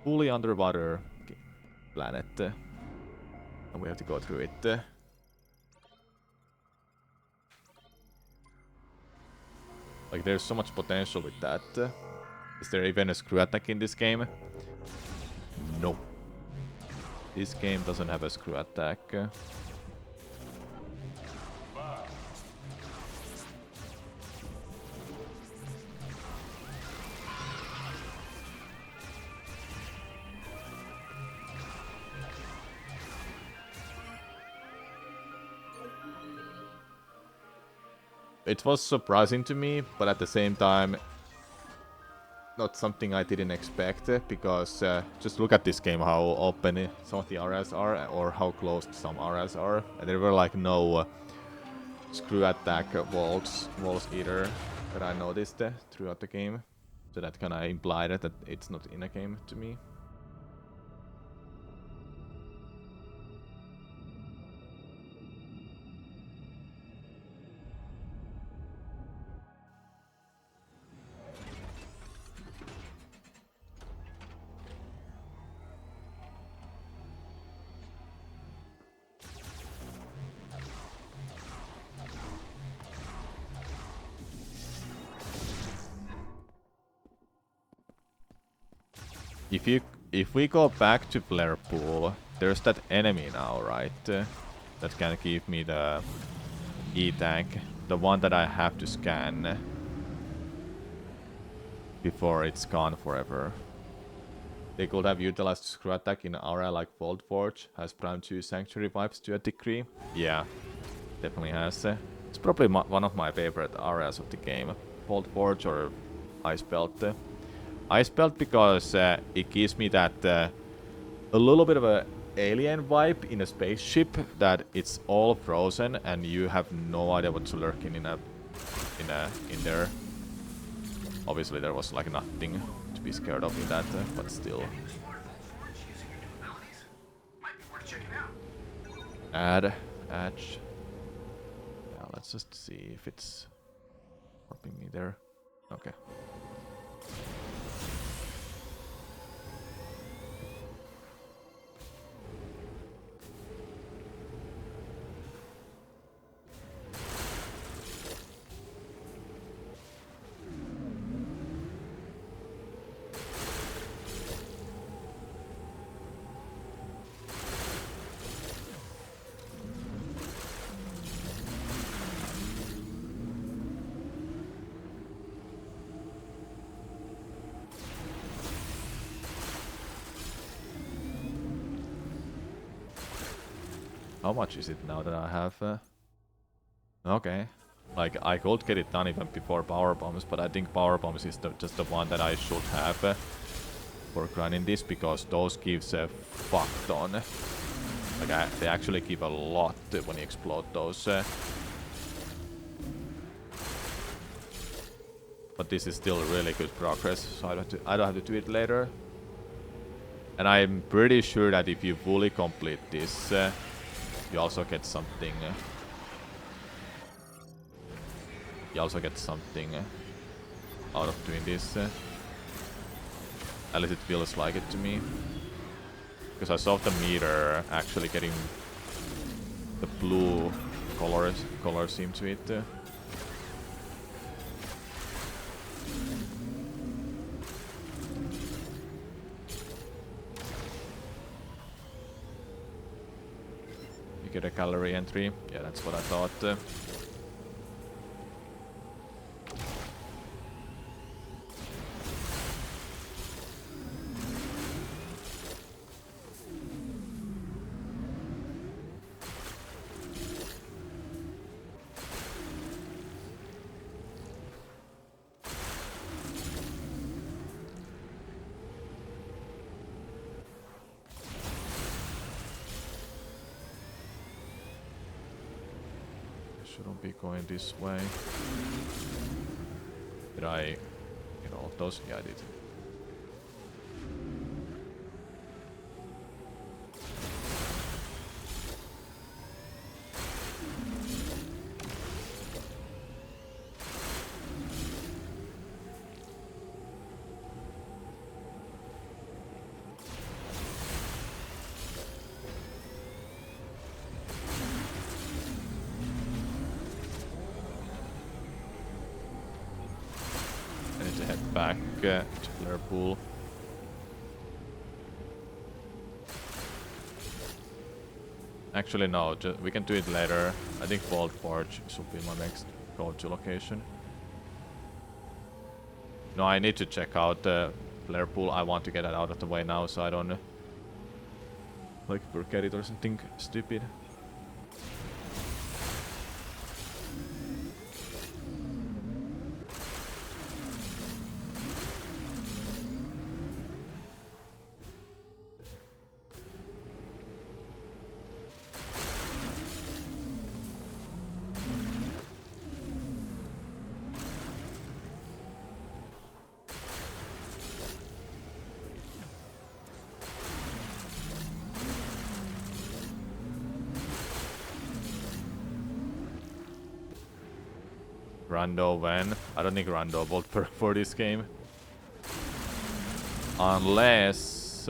underwater planet, and we have to go through it. Like, there's so much potential with that. Is there even a screw attack in this game? No. This game doesn't have a screw attack. It was surprising to me, but at the same time, not something I didn't expect, because just look at this game, how open some of the areas are, or how closed some areas are. And there were like no screw attack walls either that I noticed throughout the game. So that kind of implied that it's not in a game to me. If we go back to player pool, there's that enemy now, right? That can give me the E-tank, the one that I have to scan before it's gone forever. They could have utilized screw attack in an area like Vault Forge. Has Prime 2 Sanctuary vibes to a degree. Yeah, definitely has. It's probably one of my favorite areas of the game. Vault Forge or Ice Belt. Ice Belt because it gives me that a little bit of a alien vibe in a spaceship, that it's all frozen and you have no idea what's lurking in there. Obviously there was like nothing to be scared of in that, but still. Add. Yeah, let's just see if it's warping me there. Okay. How much is it now that I have? Okay. Like, I could get it done even before Power Bombs, but I think Power Bombs is just the one that I should have for grinding this, because those gives a fuck ton. Like, they actually give a lot when you explode those. But this is still really good progress, so I don't have to do it later. And I'm pretty sure that if you fully complete this, you also get something. You also get something out of doing this. At least it feels like it to me. Because I saw the meter actually getting the blue colors into it. You get a gallery entry. Yeah, that's what I thought. Shouldn't be going this way. Did I get all of those? Yeah, I did. back to player pool. Actually, no, we can do it later. I think Vault Forge should be my next go-to location. No, I need to check out the player pool. I want to get it out of the way now, so I don't like forget it or something stupid. Rando when? I don't think Rando vote for this game. Unless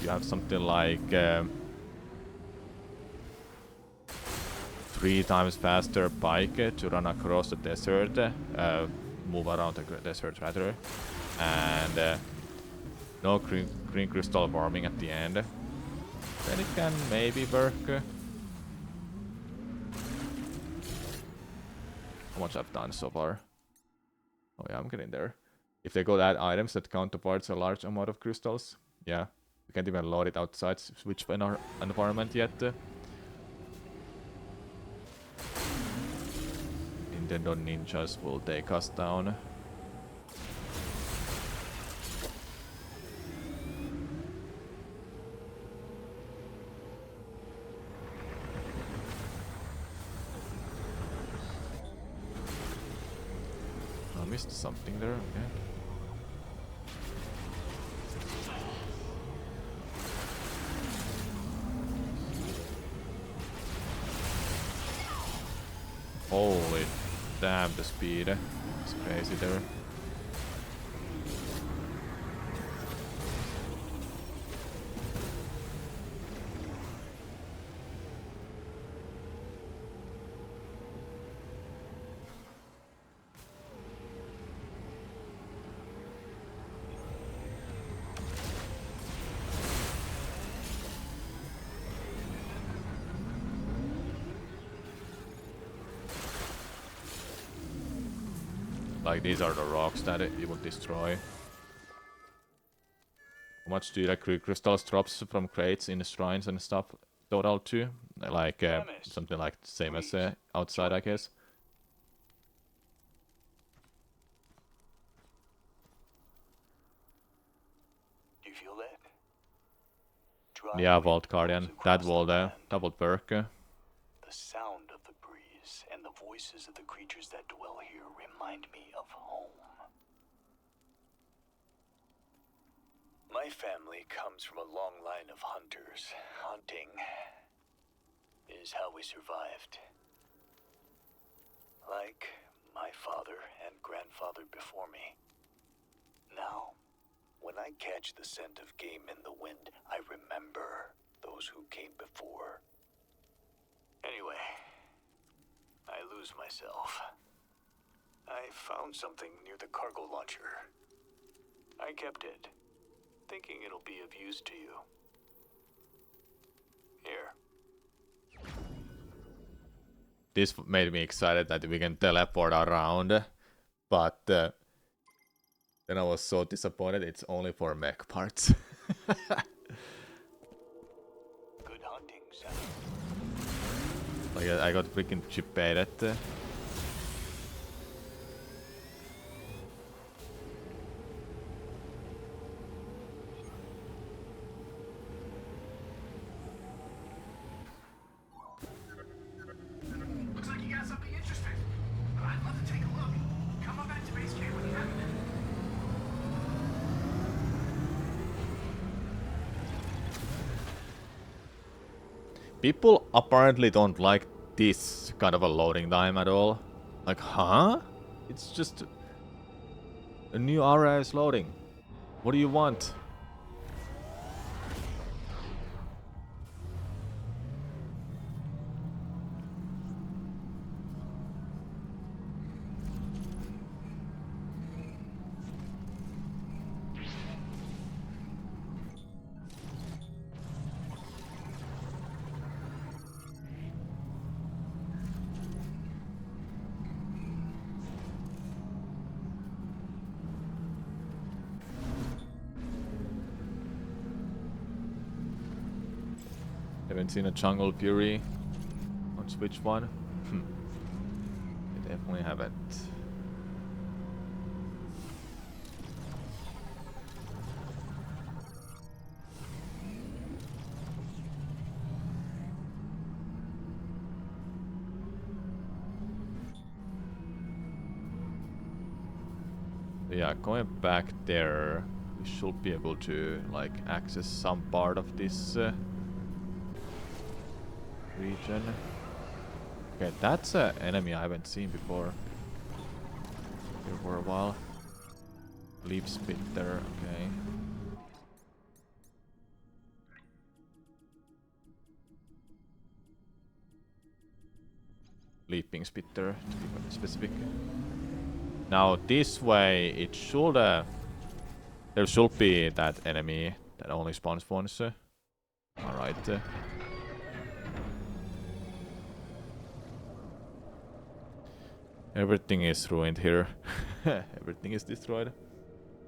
you have something like 3 times faster bike to run across the desert, move around the desert rather, and no green crystal farming at the end. Then it can maybe work. How much I've done so far? Oh yeah, I'm getting there. If they go to add items that counterparts a large amount of crystals, yeah, we can't even load it outside Switch in our environment yet. Nintendo ninjas will take us down. I missed something there, okay. Holy damn, the speed. It's crazy there. Like, these are the rocks that it will destroy. How much do you like crystals drops from crates in the shrines and stuff total too? Like something like same as outside, I guess. Do you feel that? Yeah, Vault Guardian. That will double perk. The sound of the breeze and the voices of the creatures that dwell here remind me of home. My family comes from a long line of hunters. Hunting is how we survived. Like my father and grandfather before me. Now, when I catch the scent of game in the wind, I remember those who came before. Anyway, I lose myself. I found something near the cargo launcher. I kept it, thinking it'll be of use to you. Here. This made me excited that we can teleport around, but then I was so disappointed it's only for mech parts. Good hunting, Sam. Like, I got freaking chip baited. Looks like you got something interesting. I'd love to take a look. Come on back to base camp when you have a minute. People apparently don't like this kind of a loading time at all. Like, huh? It's just a new area is loading. What do you want? Haven't seen a Jungle Fury on Switch 1. I definitely haven't. Yeah, going back there, we should be able to like access some part of this region. Okay, that's an enemy I haven't seen before here for a while. Leap Spitter, okay. Leaping Spitter, to be specific. Now this way, it should there should be that enemy that only spawns once. Alright. Everything is ruined here. Everything is destroyed.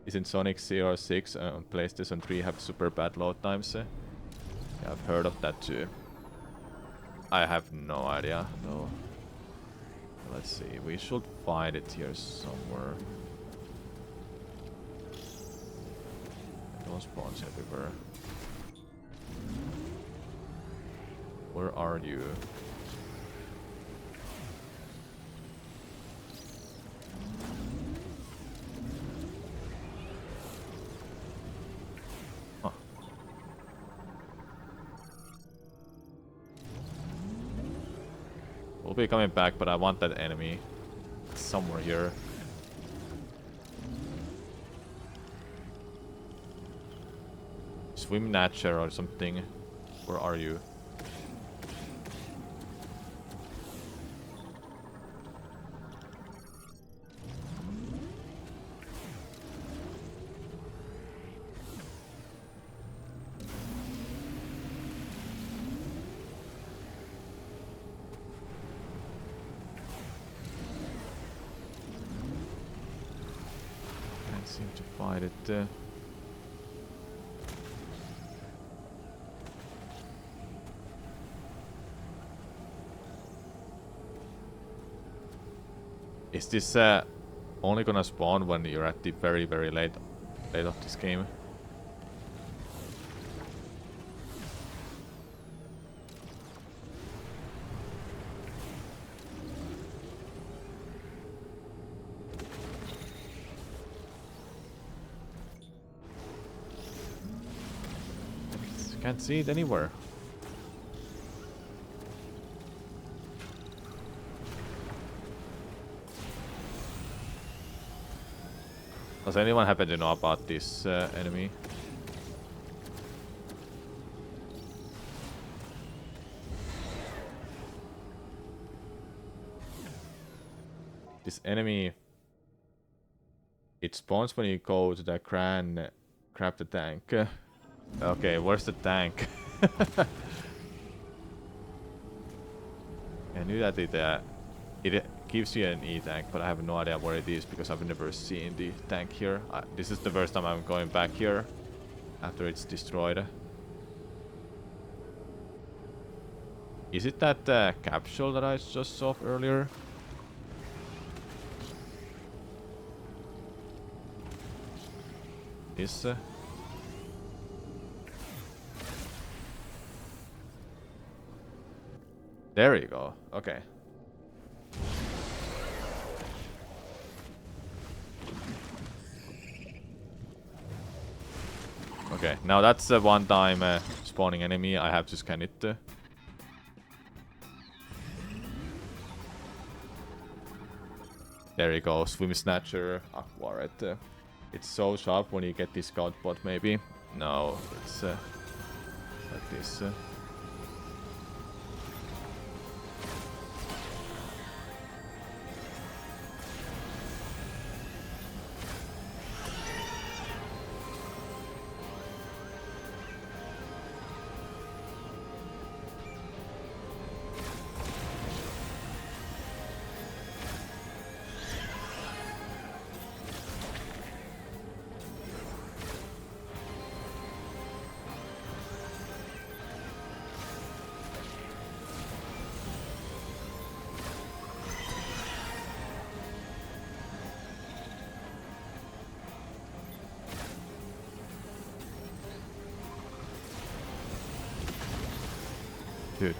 Isn't Sonic CR6 on PlayStation 3 have super bad load times? Yeah, I've heard of that too. I have no idea though. Let's see, we should find it here somewhere. Don't spawn everywhere. Where are you? Huh. We'll be coming back, but I want that enemy somewhere here. Swim Natcher or something. Where are you? Can't seem to find it. Is this only gonna spawn when you're at the very late of this game? Can't see it anywhere. Does anyone happen to know about this enemy? This enemy, it spawns when you go to the grab the tank. Okay, where's the tank? I knew that it gives you an E-tank, but I have no idea where it is because I've never seen the tank here. This is the first time I'm going back here after it's destroyed. Is it that capsule that I just saw earlier? This? There you go. Okay. Okay, now that's a one-time spawning enemy. I have to scan it. There you go, Swim Snatcher, Aqua, right? It's so sharp when you get this scout bot, maybe. No, it's like this. Dude.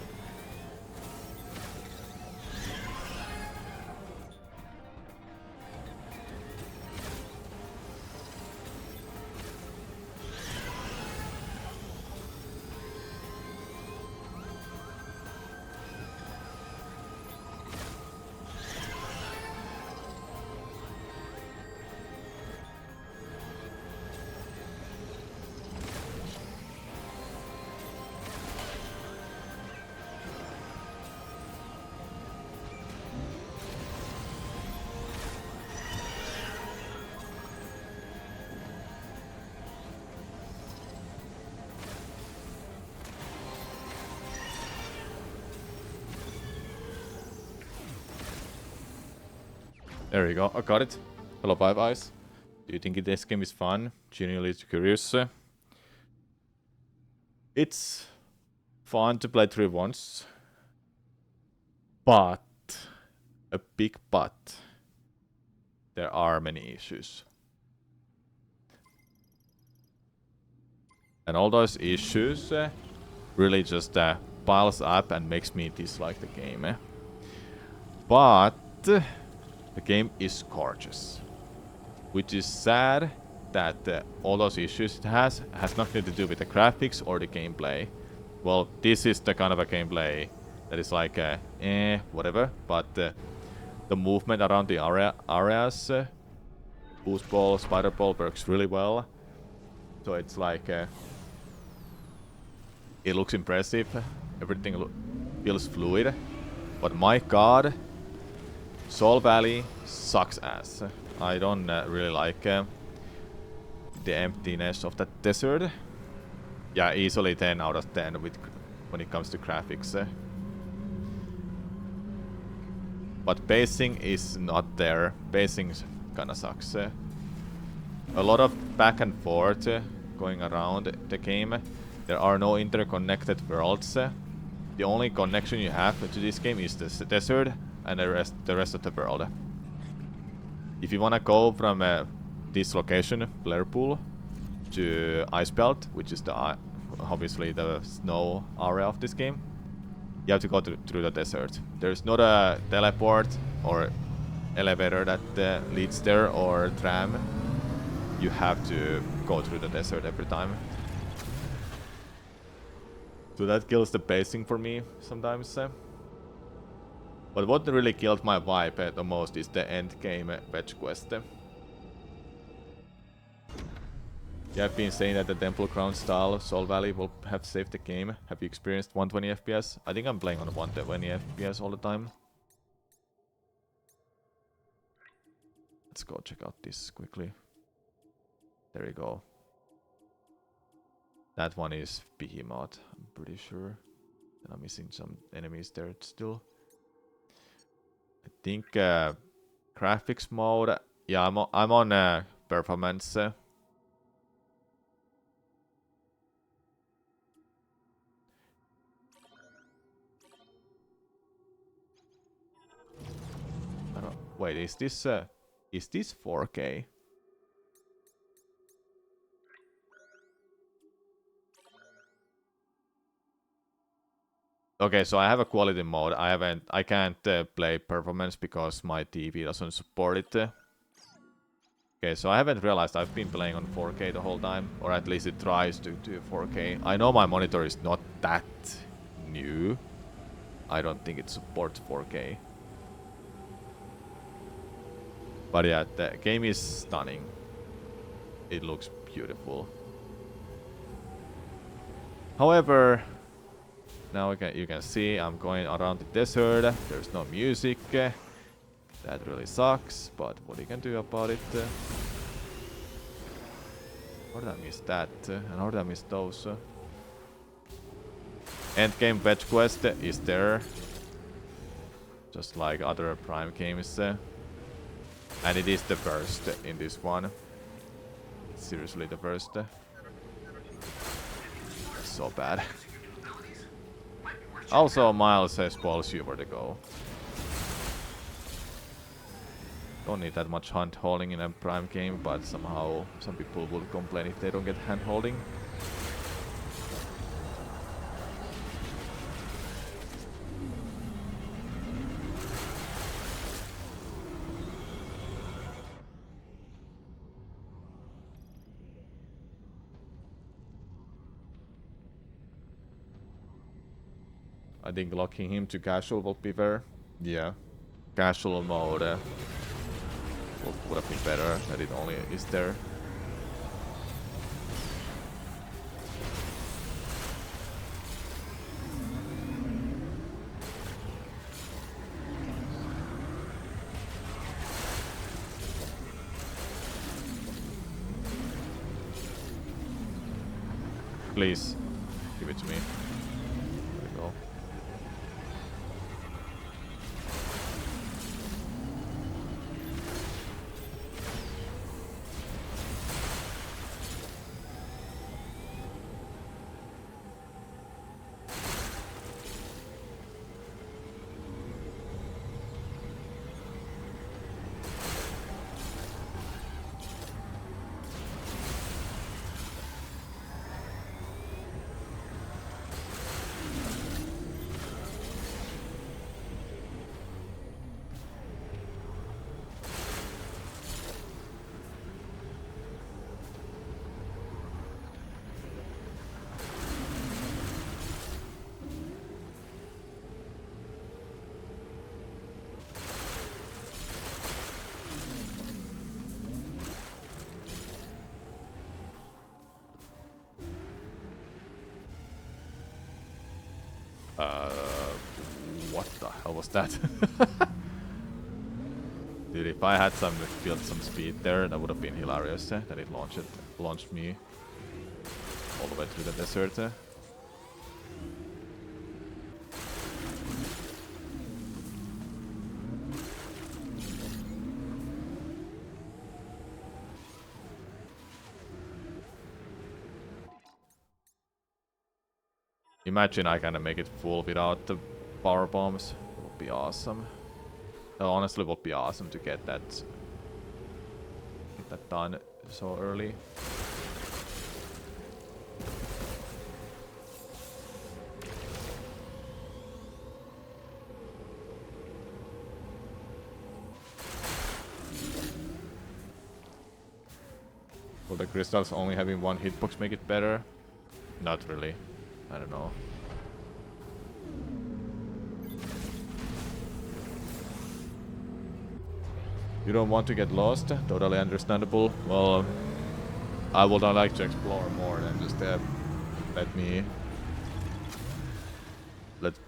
There you go, I got it. Hello, Five Eyes. Do you think this game is fun? Genuinely curious. It's fun to play through once. But, a big but, there are many issues. And all those issues really just piles up and makes me dislike the game. But the game is gorgeous, which is sad that all those issues it has nothing to do with the graphics or the gameplay. Well, this is the kind of a gameplay that is like whatever, but the movement around the areas, boost ball, spider ball works really well. So it's like it looks impressive, everything feels fluid, but my god, Soul Valley sucks ass. I don't really like the emptiness of that desert. Yeah, easily 10 out of 10 when it comes to graphics. But pacing is not there. Pacing kinda sucks. A lot of back and forth going around the game. There are no interconnected worlds. The only connection you have to this game is the desert and the rest of the world. If you wanna go from this location, Blairpool, to Icebelt, which is obviously the snow area of this game, you have to go through the desert. There's not a teleport or elevator that leads there or tram. You have to go through the desert every time. So that kills the pacing for me sometimes. But what really killed my vibe the most is the end game fetch quest. You have been saying that the Temple Crown style Soul Valley will have saved the game. Have you experienced 120 FPS? I think I'm playing on 120 FPS all the time. Let's go check out this quickly. There you go. That one is Behemoth, I'm pretty sure. And I'm missing some enemies there still. I think graphics mode. Yeah, I'm on performance. Wait, is this 4K? Okay, so I have a quality mode. I can't play performance because my TV doesn't support it. Okay, so I haven't realized I've been playing on 4K the whole time, or at least it tries to do 4K. I know my monitor is not that new. I don't think it supports 4K. But yeah, the game is stunning. It looks beautiful. However, now you can see I'm going around the desert. There's no music. That really sucks, but what you can do about it? How did I miss that? And how did I miss those? Endgame fetch quest is there. Just like other Prime games. And it is the first in this one. Seriously, the first. So bad. Also, Miles spoils you where to go. Don't need that much hand holding in a Prime game, but somehow some people will complain if they don't get hand holding. I think locking him to casual would be better. Yeah. Casual mode would have been better that it only is there. Please, give it to me. There we go. What the hell was that? Dude, if I had built some speed there, that would have been hilarious. That it launched me all the way through the desert. Imagine I can make it full without the power bombs. It would be awesome. Honestly, it would be awesome to get that done so early. Will the crystals only having one hitbox make it better? Not really. I don't know. You don't want to get lost? Totally understandable. Well, I would like to explore more than just let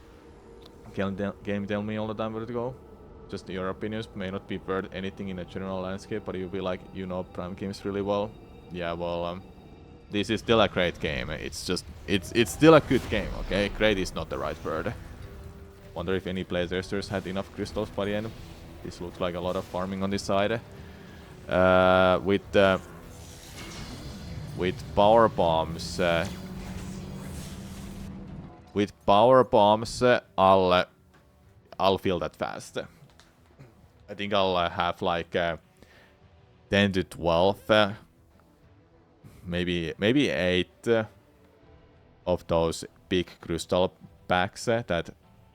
game tell me all the time where to go. Just your opinions may not be worth anything in a general landscape, but you'll be like, you know Prime games really well. Yeah, well, this is still a great game. It's still a good game, okay? Great is not the right word. Wonder if any playtesters had enough crystals by the end. This looks like a lot of farming on this side. With power bombs, I'll feel that fast. I think I'll have like 10 to 12, maybe 8 of those big crystal packs that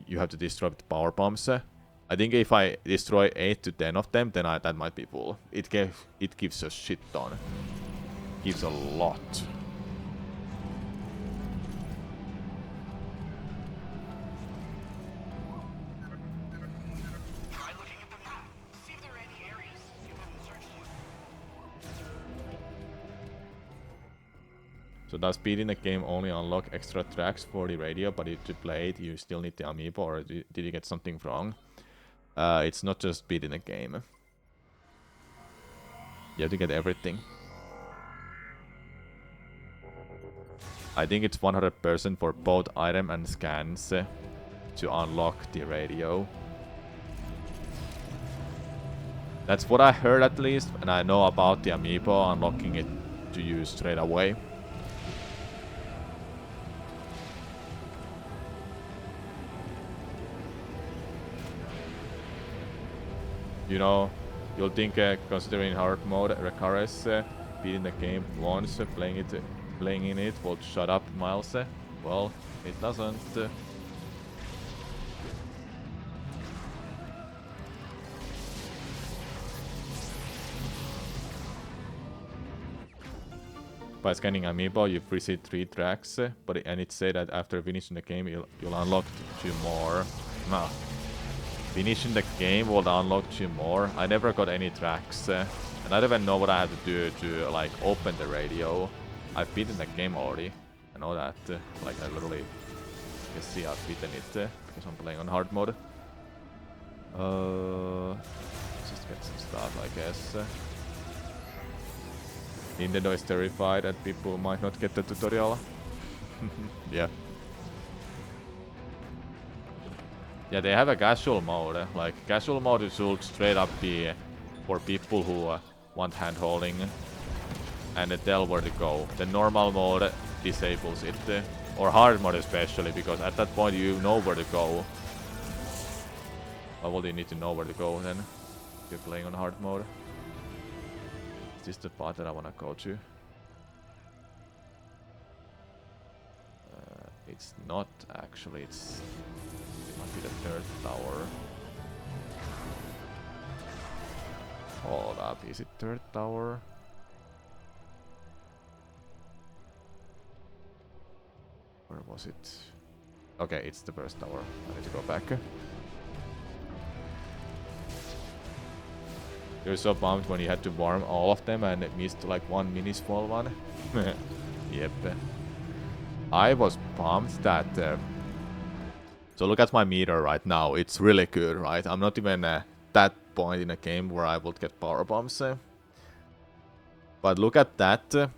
you have to destroy with power bombs. I think if I destroy 8 to 10 of them, then that might be full. It gives a shit ton. Gives a lot. Try looking at the map. See if there are any areas you haven't searched yet. So does beating the game only unlock extra tracks for the radio, but to play it you still need the amiibo, or did you get something wrong? It's not just beating the game. You have to get everything. I think it's 100% for both item and scans to unlock the radio. That's what I heard at least, and I know about the amiibo unlocking it to use straight away. You know, you'll think considering hard mode recurrence, beating the game once, playing in it will shut up Miles. Well, it doesn't. By scanning Amiibo, you've received 3 tracks, and it said that after finishing the game, you'll unlock 2 more. No. Finishing the game will unlock 2 more. I never got any tracks, and I don't even know what I have to do to like open the radio. I've beaten the game already. I know that. Like I literally can see I've beaten it because I'm playing on hard mode. Just get some stuff, I guess. Nintendo is terrified that people might not get the tutorial. Yeah. Yeah, they have a casual mode. Like, casual mode should straight up be for people who want hand-holding and tell where to go. The normal mode disables it. Or hard mode especially, because at that point you know where to go. Why would you need to know where to go then? If you're playing on hard mode. Is this the part that I want to go to? It's not actually, it might be the 3rd tower. Hold up, is it 3rd tower? Where was it? Okay, it's the 1st tower. I need to go back. You're so bummed when you had to warm all of them and missed like one mini small one. Yep. I was bummed that... So look at my meter right now. It's really good, right? I'm not even at that point in a game where I would get power bombs. But look at that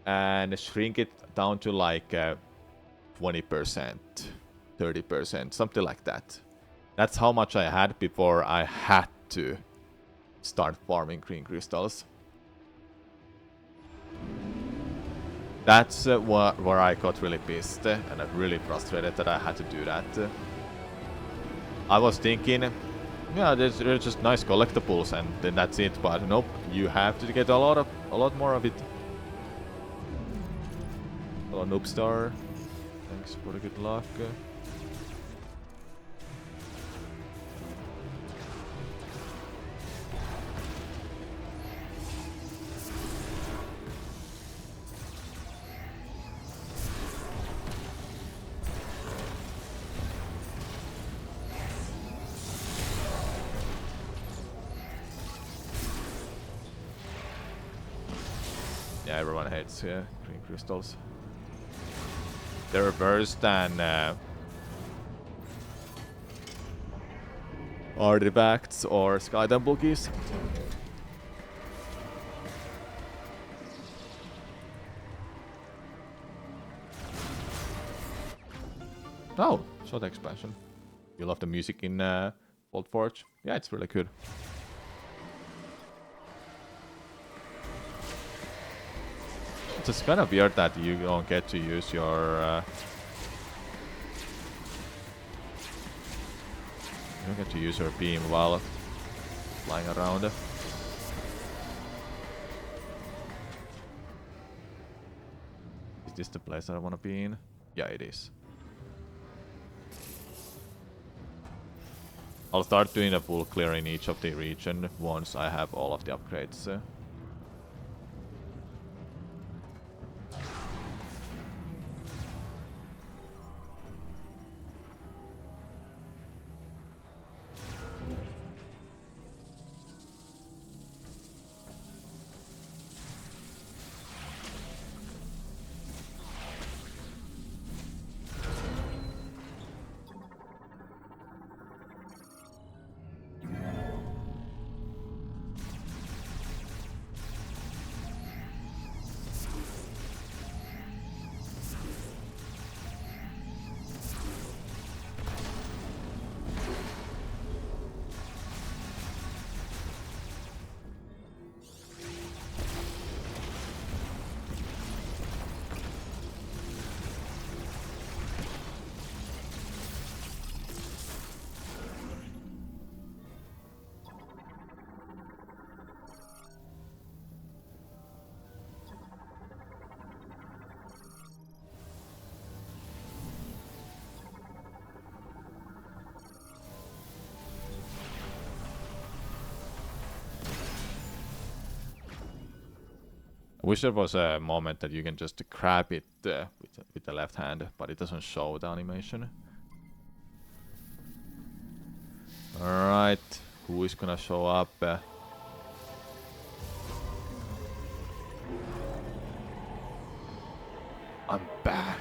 and shrink it down to like 20%, 30%, something like that. That's how much I had before I had to start farming green crystals. That's where I got really pissed and I'm really frustrated that I had to do that. I was thinking, yeah, they're just nice collectibles and then that's it, but nope, you have to get a lot more of it. Hello, Noobstar. Thanks for the good luck. Yeah, everyone hates green crystals. They're worse than artifacts or Skydim bookies. Oh, short expansion. You love the music in Old Forge? Yeah, it's really good. It's just kind of weird that you don't get to use your... you don't get to use your beam while flying around. Is this the place that I want to be in? Yeah, it is. I'll start doing a full clear in each of the region once I have all of the upgrades. I wish there was a moment that you can just grab it with the left hand, but it doesn't show the animation. Alright, who is gonna show up? I'm back.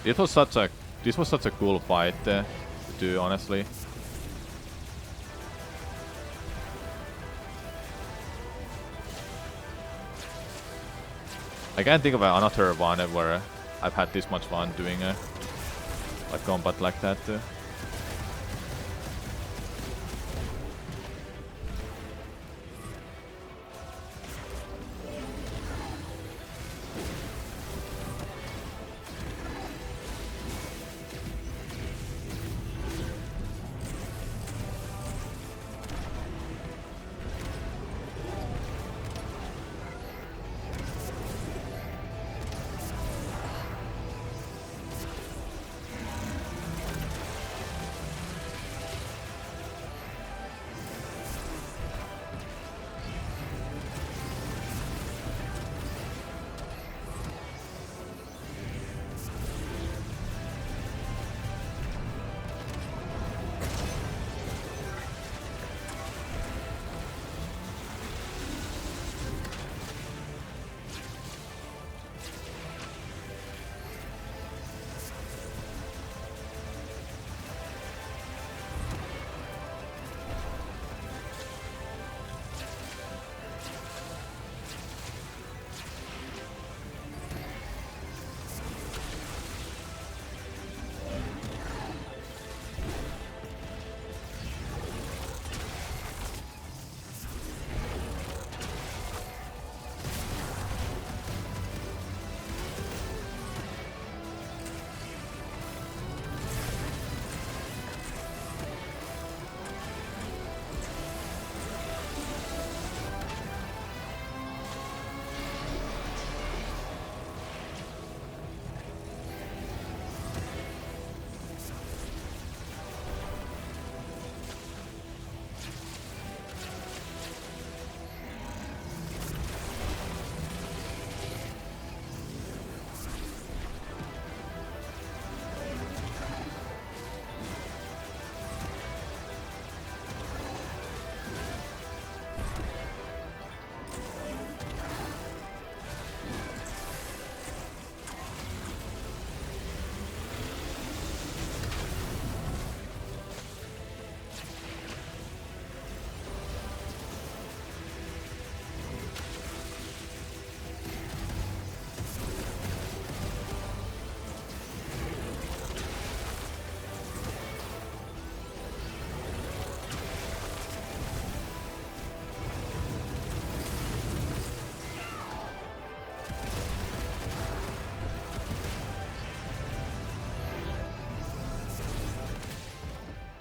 This was such a cool fight to do, honestly. I can't think of another one where I've had this much fun doing a combat like that.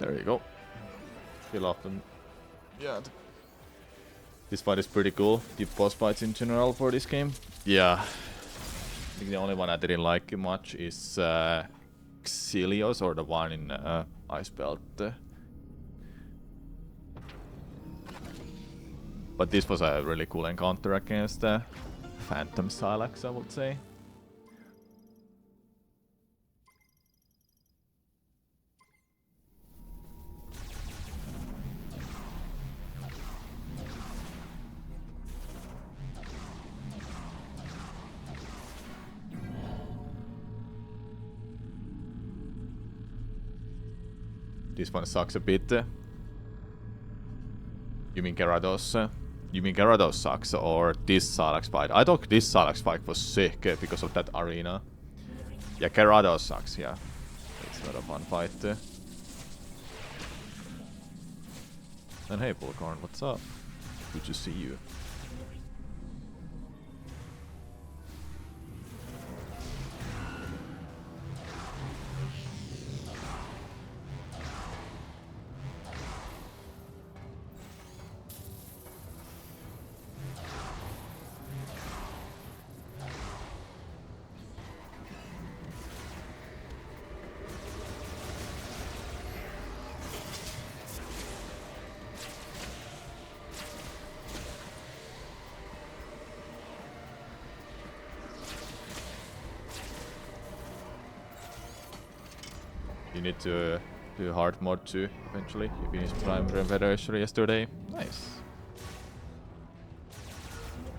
There you go. Kill off them. Yeah. This fight is pretty cool. The boss fights in general for this game. Yeah. I think the only one I didn't like much is Xilios, or the one in Ice Belt. But this was a really cool encounter against Phantom Silex, I would say. This one sucks a bit. You mean Gyarados? You mean Gyarados sucks, or this Salax fight? I thought this Salax fight was sick because of that arena. Yeah, Gyarados sucks, yeah. It's not a fun fight. And hey, Volkarn, what's up? Good to see you. You need to do hard mode too, eventually. You finished Prime Federation yesterday. Nice.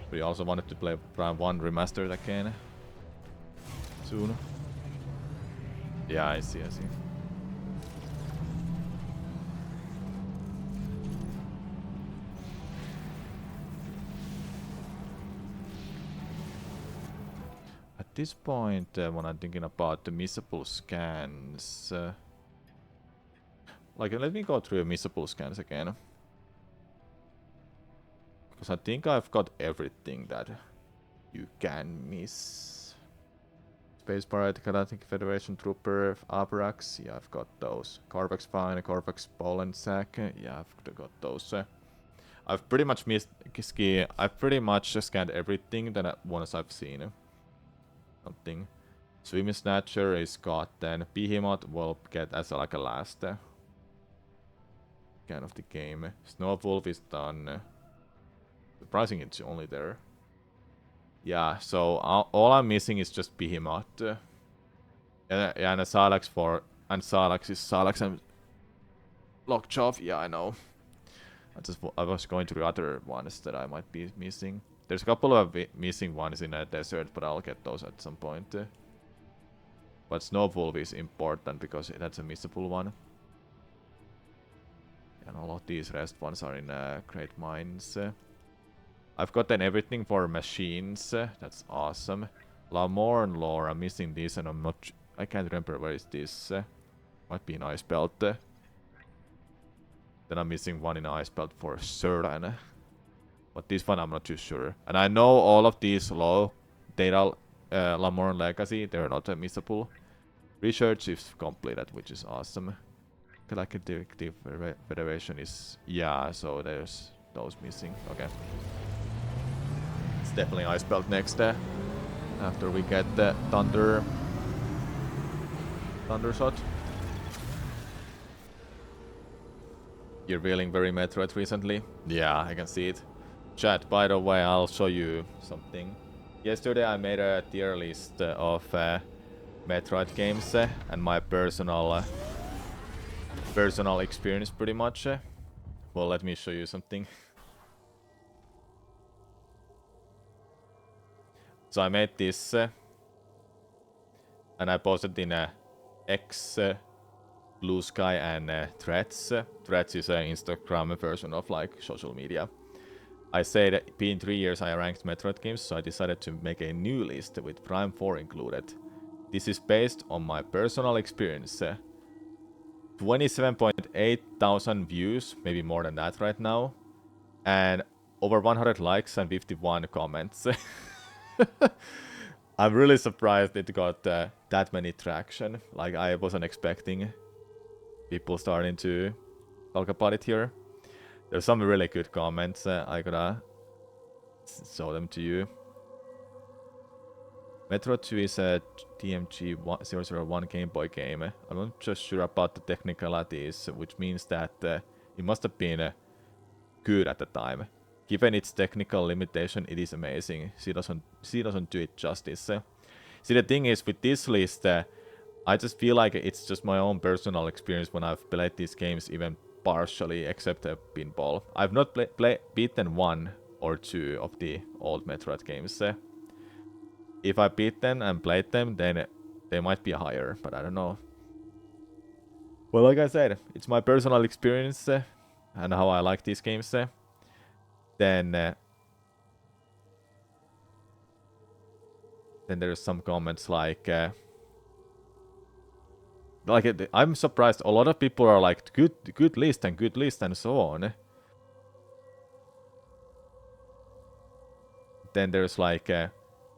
We also wanted to play Prime 1 Remastered again. Soon. Yeah, I see. At this point, when I'm thinking about the missable scans... let me go through missable scans again. Because I think I've got everything that you can miss. Space Pirate, Galactic Federation Trooper, Abrax, yeah, I've got those. Carvax Fine, Carvax Ball and Sack, yeah, I've got those. I've pretty much missed ski. I've pretty much scanned everything that once I've seen something. Swim Snatcher is got, then Behemoth will get as like a last kind of the game. Snowwolf is done. Surprising it's only there. Yeah, so all I'm missing is just Behemoth. And a Salax for... And Salax is Salax and Lockjaw. Yeah, I know. I was going through other ones that I might be missing. There's a couple of missing ones in a desert, but I'll get those at some point. But Snowwolf is important because that's a missable one. And all of these rest ones are in Great Minds. I've gotten everything for machines. That's awesome. Lamore and Lore, I'm missing this and I'm not... I can't remember where is this. Might be an Ice Belt. Then I'm missing one in Ice Belt for certain. But this one I'm not too sure. And I know all of these low data Lamore and Legacy, they're not missable. Research is completed, which is awesome. Galactic Federation is... Yeah, so there's those missing. Okay. It's definitely Ice Belt next. After we get the Thunder Shot. You're feeling very Metroid recently? Yeah, I can see it. Chat, by the way, I'll show you something. Yesterday I made a tier list of Metroid games and my personal experience pretty much. Well, let me show you something. So I made this and I posted in X, Blue Sky and Threads. Threads is an Instagram version of like social media. I said in 3 years I ranked Metroid games, so I decided to make a new list with Prime 4 included. This is based on my personal experience. 27.8 thousand views, maybe more than that right now. And over 100 likes and 51 comments. I'm really surprised it got that many traction. Like, I wasn't expecting people starting to talk about it here. There's some really good comments. I gotta show them to you. Metroid 2 is a TMG 001 Game Boy game. I'm not just sure about the technicalities, which means that it must have been good at the time. Given its technical limitation, it is amazing. She doesn't do it justice. See, the thing is, with this list, I just feel like it's just my own personal experience when I've played these games, even partially, except Pinball. I've not beaten 1 or 2 of the old Metroid games. If I beat them and played them, then they might be higher, but I don't know. Well, like I said, it's my personal experience and how I like these games. Then there's some comments like I'm surprised a lot of people are like good list and so on. then there's like,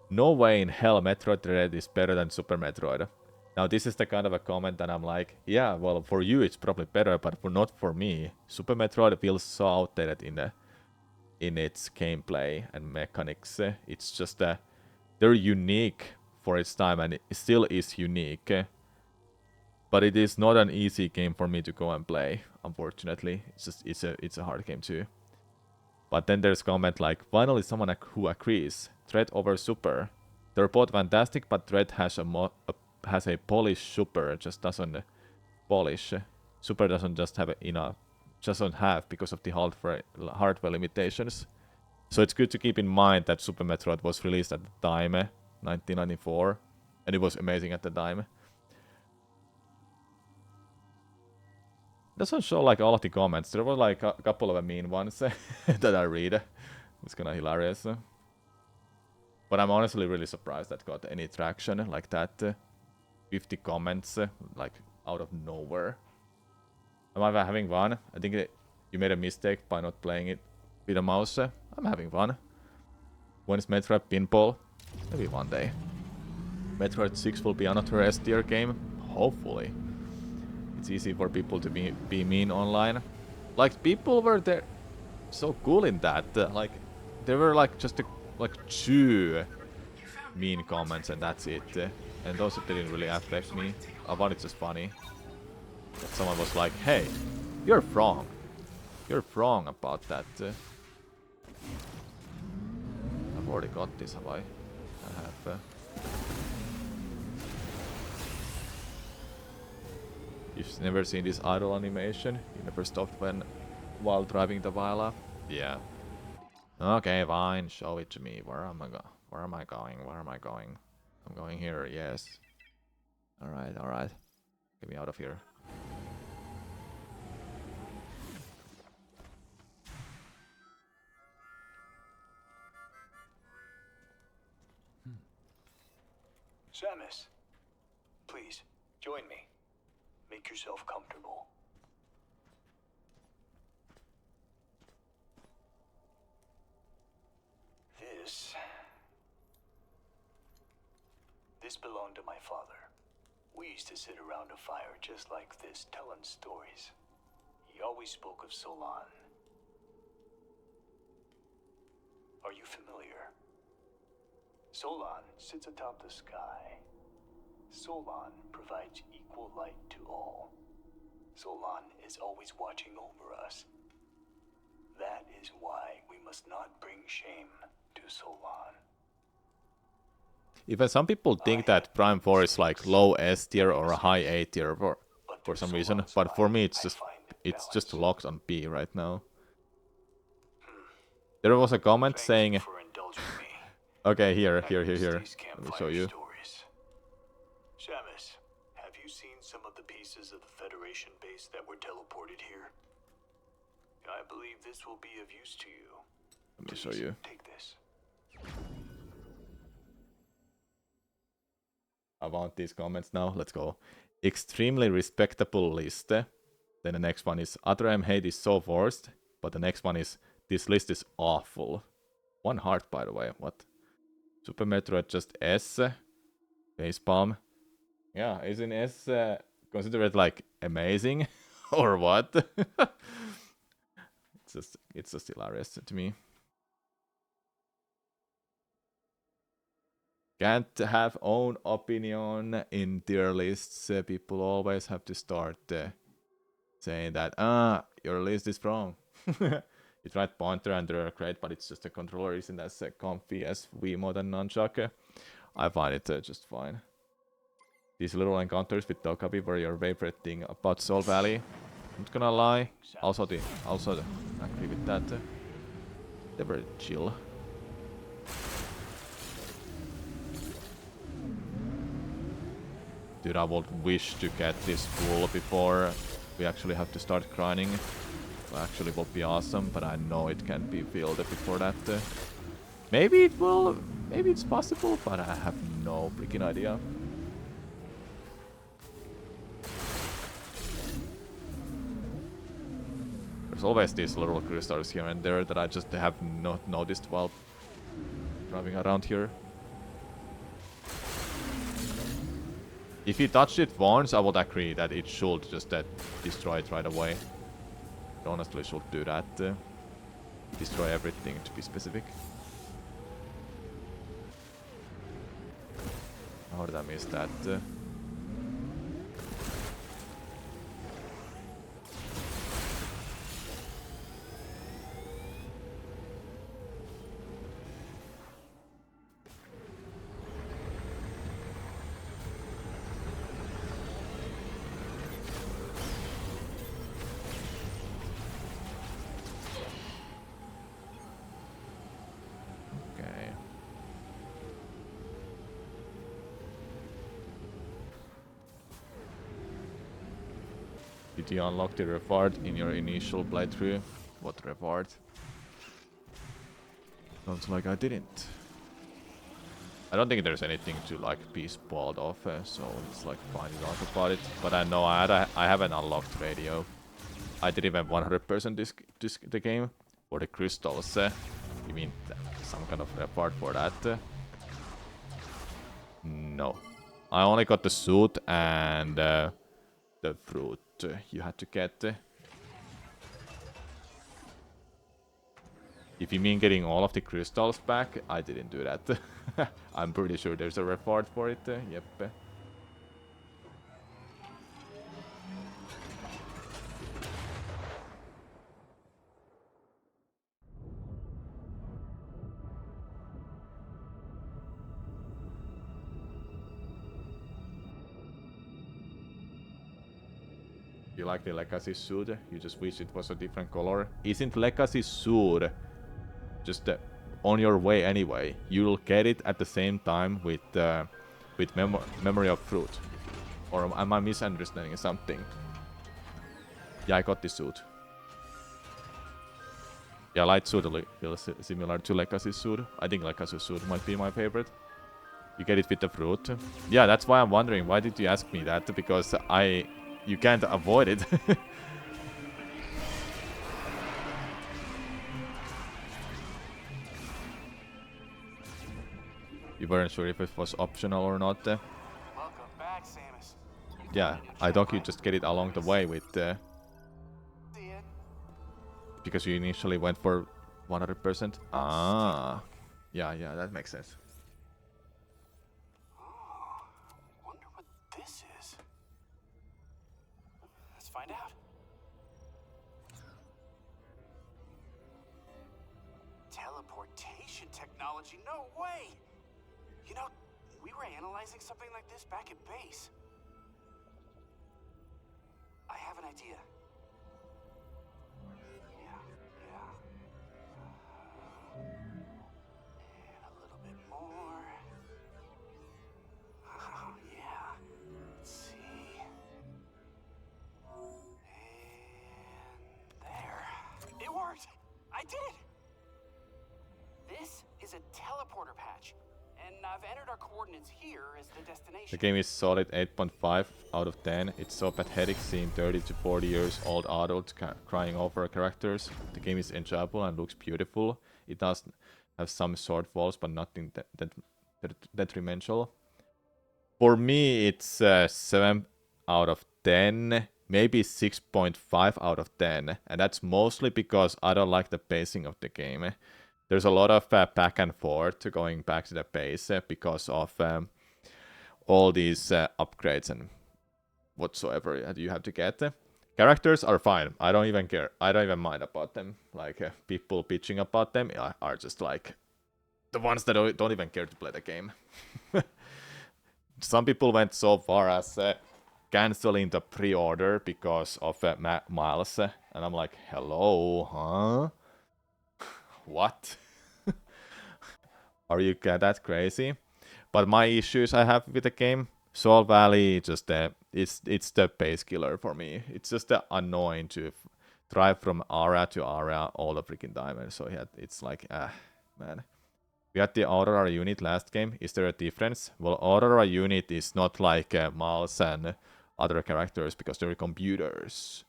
no way in hell Metroid Dread is better than Super Metroid. Now this is the kind of a comment that I'm like, yeah, well, for you it's probably better, but not for me. Super Metroid feels so outdated in its gameplay and mechanics. It's just they're unique for its time, and it still is unique. But it is not an easy game for me to go and play, unfortunately. It's a hard game too. But then there's comment like, finally someone who agrees. Dread over Super. They're both fantastic, but Dread has a polish Super, just doesn't polish. Super doesn't just have enough, doesn't have because of the hardware limitations. So it's good to keep in mind that Super Metroid was released at the time, 1994, and it was amazing at the time. Doesn't show like all of the comments. There were like a couple of mean ones that I read. It's kind of hilarious. But I'm honestly really surprised that got any traction like that. 50 comments like out of nowhere. Am I having fun? I think you made a mistake by not playing it with a mouse. I'm having fun. When is Metroid Pinball? Maybe one day. Metroid 6 will be another S tier game. Hopefully. It's easy for people to be mean online. Like, people were there so cool in that. Like, there were like just like 2 mean comments and that's it. And those didn't really affect me. I found it just funny. That someone was like, hey, you're wrong. You're wrong about that. I've already got this, have I? I have. You've never seen this idle animation? You never stopped while driving the Viola? Yeah. Okay, fine. Show it to me. Where am I going? Where am I going? Where am I going? I'm going here. Yes. All right. All right. Get me out of here. Samus, please, join me. Make yourself comfortable. This belonged to my father. We used to sit around a fire just like this, telling stories. He always spoke of Solon. Are you familiar? Solon sits atop the sky. Solon provides equal light to all. Solon is always watching over us. That is why we must not bring shame to Solon. Even some people think that Prime 4 is like low S tier or a high A tier for some reason, but for me it's just locked on B right now. There was a comment saying, okay, here. Let me show you. Samus, have you seen some of the pieces of the Federation base that were teleported here? I believe this will be of use to you. Let me show you. Take this. I want these comments now. Let's go. Extremely respectable list. Then the next one is Other hate is so forced. But the next one is this list is awful. 1 heart, by the way. What? Super Metroid just S. Facepalm. Yeah, isn't S considered like amazing or what? It's just hilarious to me. Can't have own opinion in tier lists. People always have to start saying that, your list is wrong. You tried Pointer and they're great, but it's just the controller isn't as comfy as Wiimote and Nunchuck. I find it just fine. These little encounters with Tokabi were your favorite thing about Soul Valley. I'm not gonna lie. Also agree with that. They were chill. Dude, I would wish to get this full before we actually have to start grinding. It actually will be awesome, but I know it can't be filled before that. Maybe it will, maybe it's possible, but I have no freaking idea. There's always these little crystals here and there that I just have not noticed while driving around here. If you touched it once, I would agree that it should just destroy it right away. It honestly should do that. Destroy everything, to be specific. How did I miss that? Did you unlock the reward in your initial playthrough? What reward? Sounds like I didn't. I don't think there's anything to like be spoiled of, so it's like fine to talk about it. But I know I haven't unlocked radio. I didn't even 100% the game for the crystals. You mean some kind of reward for that? No. I only got the suit and the fruit you had to get. If you mean getting all of the crystals back, I didn't do that. I'm pretty sure there's a reward for it. Yep. You like the legacy suit? You just wish it was a different color? Isn't legacy suit just on your way anyway? You'll get it at the same time with memory of fruit. Or am I misunderstanding something? Yeah, I got this suit. Yeah, light suit feels similar to legacy suit. I think legacy suit might be my favorite. You get it with the fruit. Yeah, that's why I'm wondering. Why did you ask me that? Because you can't avoid it. You weren't sure if it was optional or not. Welcome back, Samus. Yeah, I thought you just get it along the way with... because you initially went for 100%. Ah. Yeah, that makes sense. Wonder what this is. Let's find out. Teleportation technology? No way! You know, we were analyzing something like this back at base. I have an idea. Yeah. And a little bit more. Oh, yeah. Let's see. And there. It worked! I did it! This is a teleporter patch. And I've entered our coordinates here as the destination. The game is solid 8.5 out of 10. It's so pathetic seeing 30 to 40 years old adults crying over characters. The game is enjoyable and looks beautiful. It does have some shortfalls, but nothing detrimental. For me, it's 7 out of 10. Maybe 6.5 out of 10. And that's mostly because I don't like the pacing of the game. There's a lot of back and forth going back to the base because of all these upgrades and whatsoever that you have to get. Characters are fine. I don't even care. I don't even mind about them. Like people bitching about them are just like the ones that don't even care to play the game. Some people went so far as canceling the pre-order because of Miles, and I'm like, hello, huh? What? Are you that crazy? But my issues I have with the game, Soul Valley, just it's the base killer for me. It's just annoying to drive from area to area all the freaking time. And so yeah, it's like, man. We had the Aurora unit last game. Is there a difference? Well, Aurora unit is not like Miles and other characters because they're computers.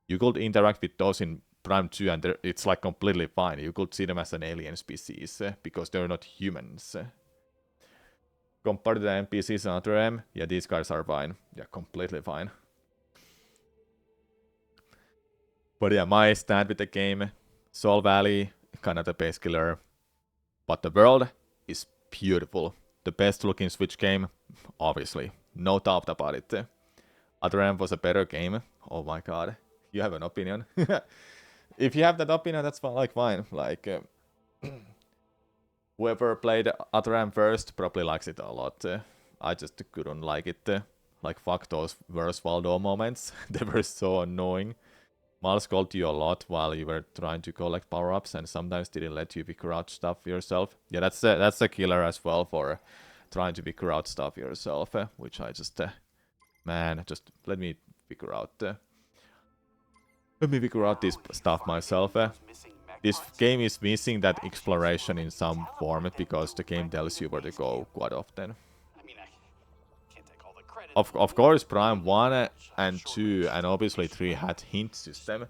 You could interact with those in Prime 2 and it's like completely fine. You could see them as an alien species because they're not humans. Compared to the NPCs and other M, yeah, these guys are fine. Yeah, completely fine. But yeah, my stand with the game, Soul Valley, kind of the base killer. But the world is beautiful. The best looking Switch game, obviously. No doubt about it. Other M was a better game. Oh my god. You have an opinion? If you have that opinion, that's fine. Like, whoever played Other M first probably likes it a lot. I just couldn't like it. Like, fuck those Where's Waldo moments. They were so annoying. Miles called you a lot while you were trying to collect power-ups and sometimes didn't let you figure out stuff yourself. Yeah, that's a killer as well for trying to figure out stuff yourself, which I just... man, just let me figure out... let me figure out this stuff myself. This game is missing that exploration in some form because the game tells you where to go quite often. Of course, Prime 1 and 2 and obviously 3 had hint system,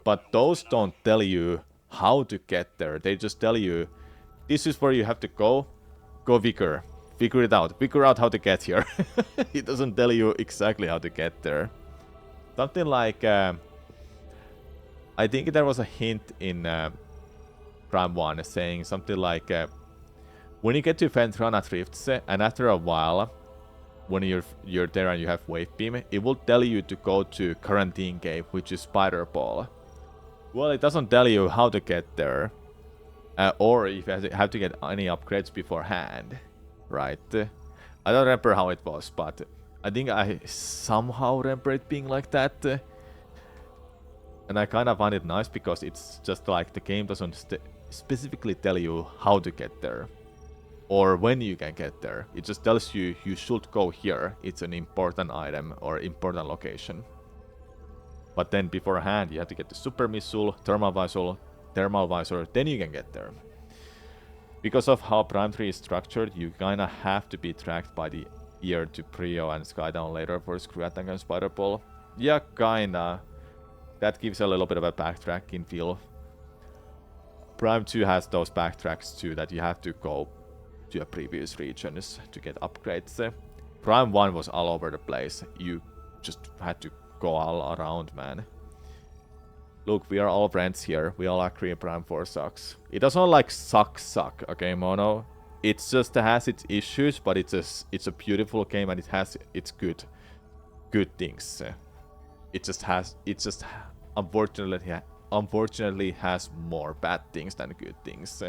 but those don't tell you how to get there. They just tell you, this is where you have to go figure it out. Figure out how to get here. It doesn't tell you exactly how to get there. Something like, I think there was a hint in Prime 1 saying something like, when you get to Ventrana Drifts, and after a while, when you're there and you have Wave Beam, it will tell you to go to Quarantine Cave, which is Spider Ball. Well, it doesn't tell you how to get there, or if you have to get any upgrades beforehand, right? I don't remember how it was, but I think I somehow remember it being like that. And I kind of find it nice because it's just like the game doesn't specifically tell you how to get there. Or when you can get there. It just tells you you should go here. It's an important item or important location. But then beforehand you have to get the super missile, thermal visor, then you can get there. Because of how Prime 3 is structured, you kinda have to be tracked by the ear to Prio and Skydown later for Screw Attack and Spider Ball. Yeah, kinda. That gives a little bit of a backtracking feel. Prime 2 has those backtracks too, that you have to go to a previous regions to get upgrades. Prime 1 was all over the place. You just had to go all around, man. Look, we are all friends here. We all agree Prime 4 sucks. It doesn't like suck, okay, Mono? It just has its issues, but it's a beautiful game and it has its good things. It just unfortunately has more bad things than good things.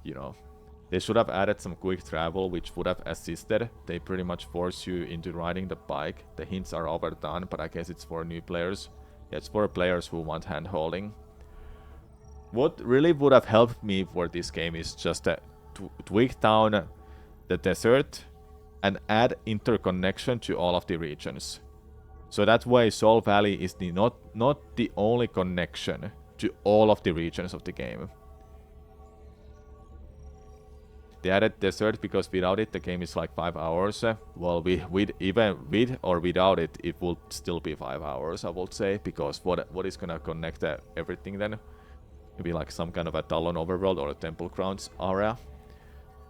You know, they should have added some quick travel, which would have assisted. They pretty much force you into riding the bike. The hints are overdone, but I guess it's for new players. Yeah, it's for players who want hand-holding. What really would have helped me for this game is just to tweak down the desert and add interconnection to all of the regions. So that way Soul Valley is not the only connection to all of the regions of the game. They added desert because without it the game is like 5 hours. Well, even with or without it, it would still be 5 hours, I would say, because what is gonna connect everything then? Maybe like some kind of a Talon overworld or a Temple Grounds area.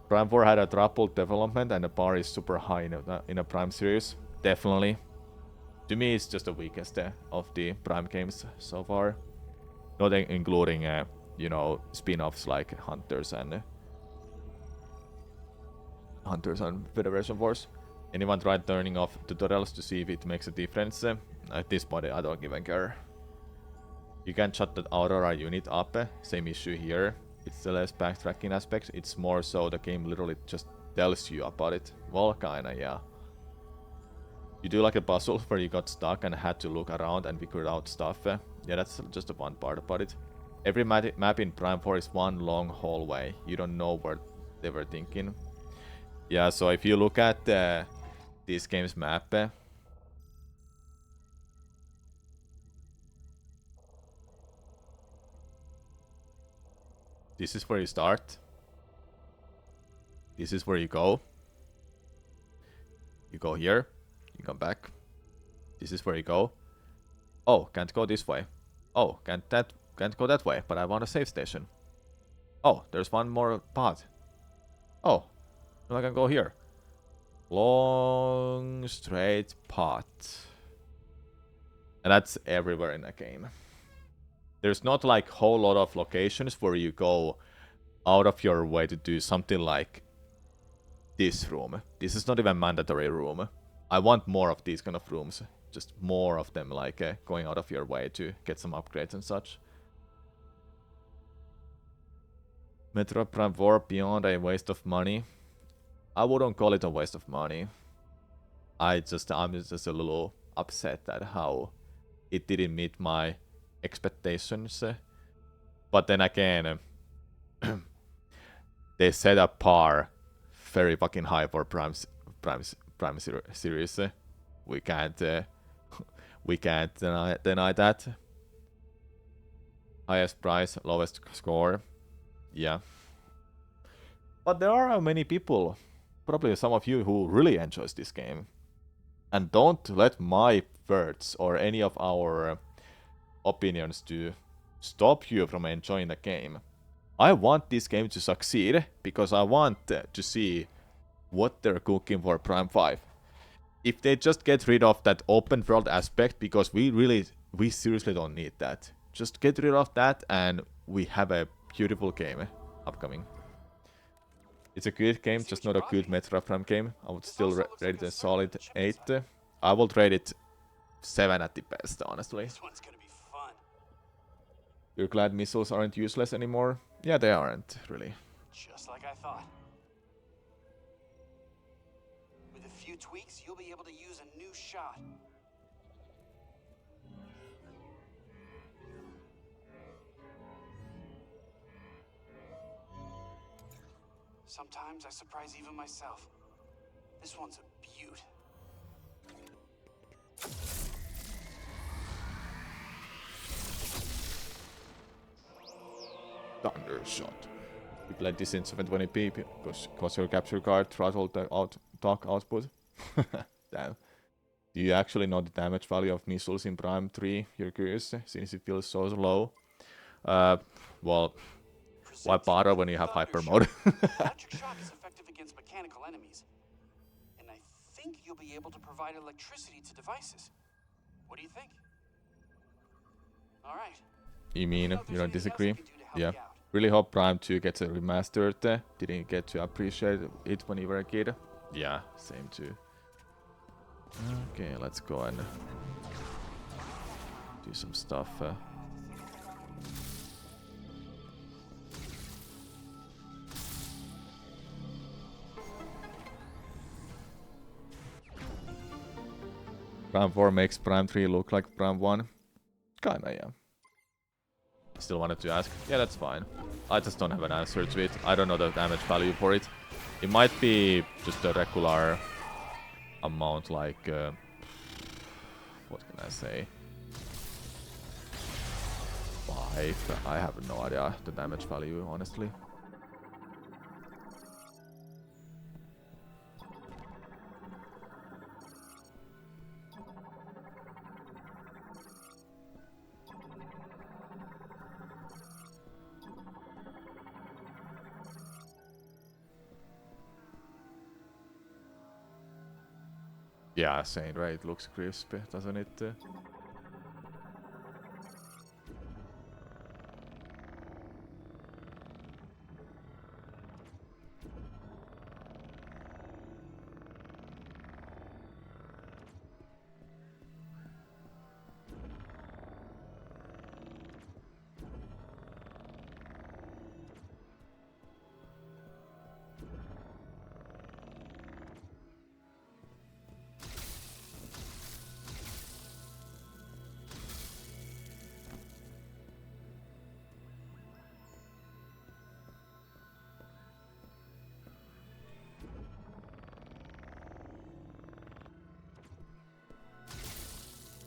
Prime 4 had a triple development and the bar is super high in a Prime series. Definitely. To me, it's just the weakest of the Prime games so far. Not including, you know, spin-offs like Hunters and Federation Force. Anyone tried turning off tutorials to see if it makes a difference? At this point, I don't even care. You can shut the Aurora unit up. Same issue here. It's the less backtracking aspect. It's more so the game literally just tells you about it. Well, kinda, yeah. You do like a puzzle where you got stuck and had to look around and figure out stuff. Yeah, that's just the one part about it. Every map in Prime 4 is one long hallway. You don't know what they were thinking. Yeah, so if you look at this game's map, this is where you start. This is where you go. You go here. You come back. This is where you go. Oh, can't go this way. Oh, can't go that way, but I want a save station. Oh, there's one more path. Oh, now I can go here. Long straight path. And that's everywhere in the game. There's not like whole lot of locations where you go out of your way to do something like this room. This is not even mandatory room. I want more of these kind of rooms. Just more of them, like going out of your way to get some upgrades and such. Metroid Prime 4 beyond a waste of money. I wouldn't call it a waste of money. I'm just a little upset at how it didn't meet my expectations. But then again, they set a bar very fucking high for Prime series. We can't we can't deny that. Highest price, lowest score. Yeah. But there are many people, probably some of you, who really enjoys this game. And don't let my words or any of our opinions to stop you from enjoying the game. I want this game to succeed because I want to see what they're cooking for Prime 5. If they just get rid of that open world aspect, because we seriously don't need that. Just get rid of that and we have a beautiful game upcoming. It's a good game, just not a good Metroid Prime game. I would still rate it a solid 8. I will rate it 7 at the best, honestly. This one's gonna be fun. You're glad missiles aren't useless anymore? Yeah, they aren't, really. Just like I thought. With a few tweaks, you'll be able to use a new shot. Sometimes I surprise even myself. This one's a beaut. Thundershot. You played this in 720p because your capture card throttled the talk output. Damn. Do you actually know the damage value of missiles in Prime 3? You're curious, since it feels so low. Well, why bother when you have hyper mode? Electric shock is effective against mechanical enemies. And I think you'll be able to provide electricity to devices. What do you think? Alright. You mean you don't disagree? Do to help Yeah. you out. Really hope Prime 2 gets a remastered. Didn't get to appreciate it when you were a kid. Yeah, same too. Okay, let's go and do some stuff. Prime 4 makes Prime 3 look like Prime 1. Kinda, yeah. Still wanted to ask. Yeah, that's fine. I just don't have an answer to it. I don't know the damage value for it. It might be just a regular amount, like... what can I say? 5. I have no idea the damage value, honestly. Yeah, same, right? It looks crisp, doesn't it?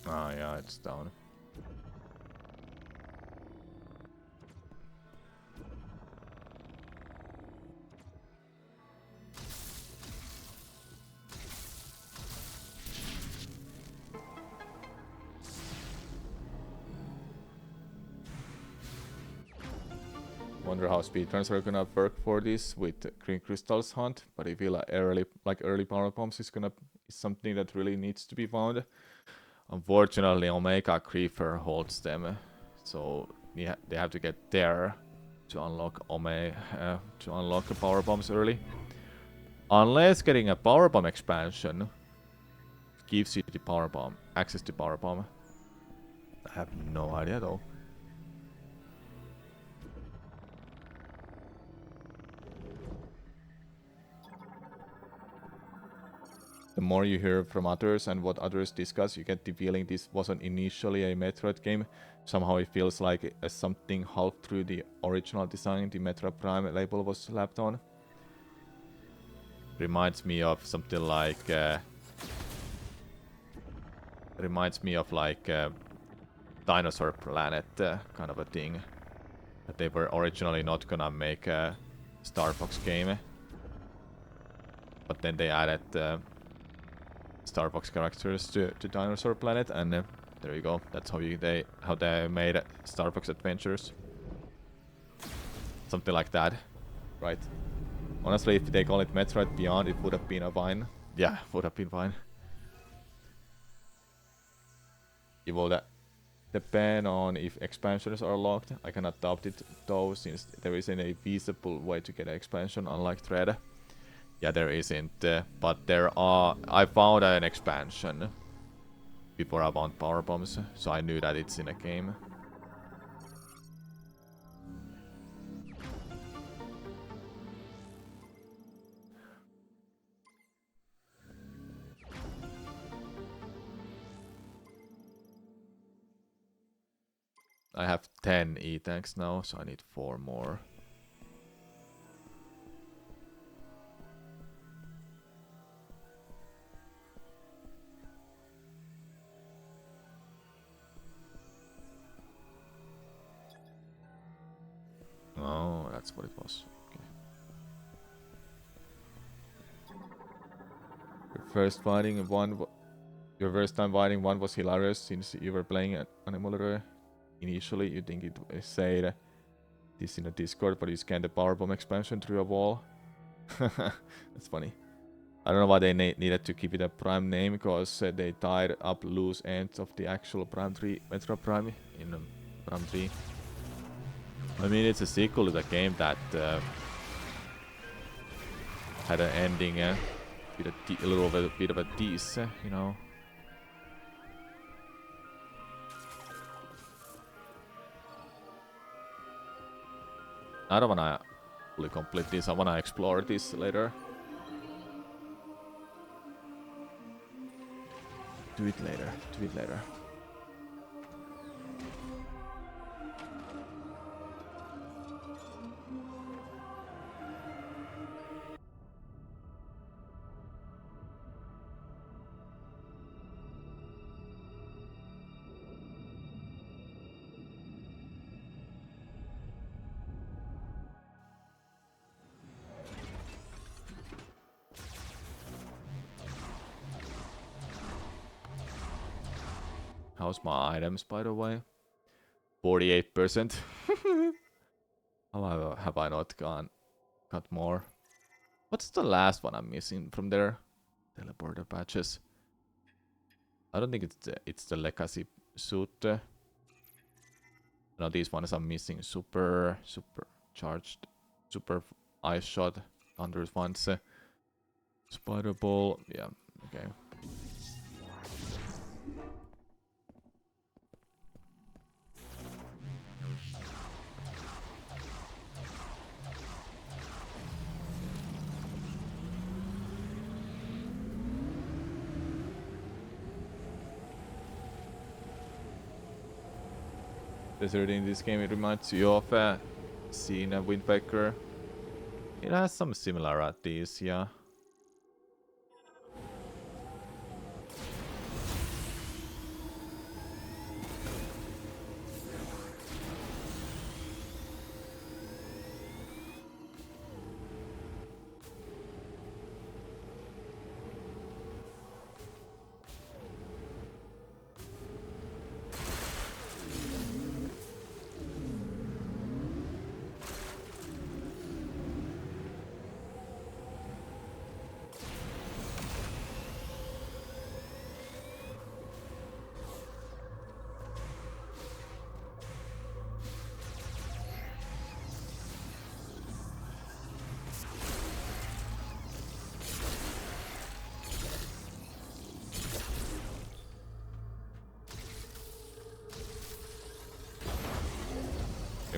Ah, yeah, it's down. wonder how speedruns are gonna work for this with green crystals hunt, but I feel like early power bombs is something that really needs to be found. Unfortunately, Omega Creeper holds them, so yeah, they have to get there to unlock the power bombs early. Unless getting a power bomb expansion gives you the power bomb access to power bomb. I have no idea though. The more you hear from others and what others discuss, you get the feeling this wasn't initially a Metroid game. Somehow it feels like something half through the original design the Metroid Prime label was slapped on. Reminds me of something like Dinosaur Planet kind of a thing. That they were originally not gonna make a Star Fox game, but then they added Star Fox characters to Dinosaur Planet, and there you go. That's how they made Star Fox Adventures. Something like that, right? Honestly, if they call it Metroid Beyond, it would have been fine. Yeah, would have been fine. It will depend on if expansions are locked. I cannot doubt it though, since there isn't a feasible way to get an expansion, unlike Thread. Yeah, there isn't, but there are. I found an expansion before I found power bombs, so I knew that it's in a game. I have 10 E-tanks now, so I need 4 more. Oh, that's what it was. Okay. Your first time fighting one was hilarious since you were playing an emulator. Initially, you think it said this in a Discord, but you scanned the powerbomb expansion through a wall. That's funny. I don't know why they needed to keep it a Prime name, because they tied up loose ends of the actual Prime 3 Metro Prime in Prime 3. I mean, it's a sequel to the game that had an ending with a little bit of a tease, you know. I don't wanna fully complete this. I wanna explore this later. Do it later. Do it later. How's my items, by the way? 48%. How have I not got more? What's the last one I'm missing from there? Teleporter patches. I don't think it's the legacy suit. No, these ones I'm missing. Super charged, super ice shot, thunder ones. Spider ball. Yeah. Okay. Desert in this game, it reminds you of seeing a Wind Waker. It has some similarities, yeah.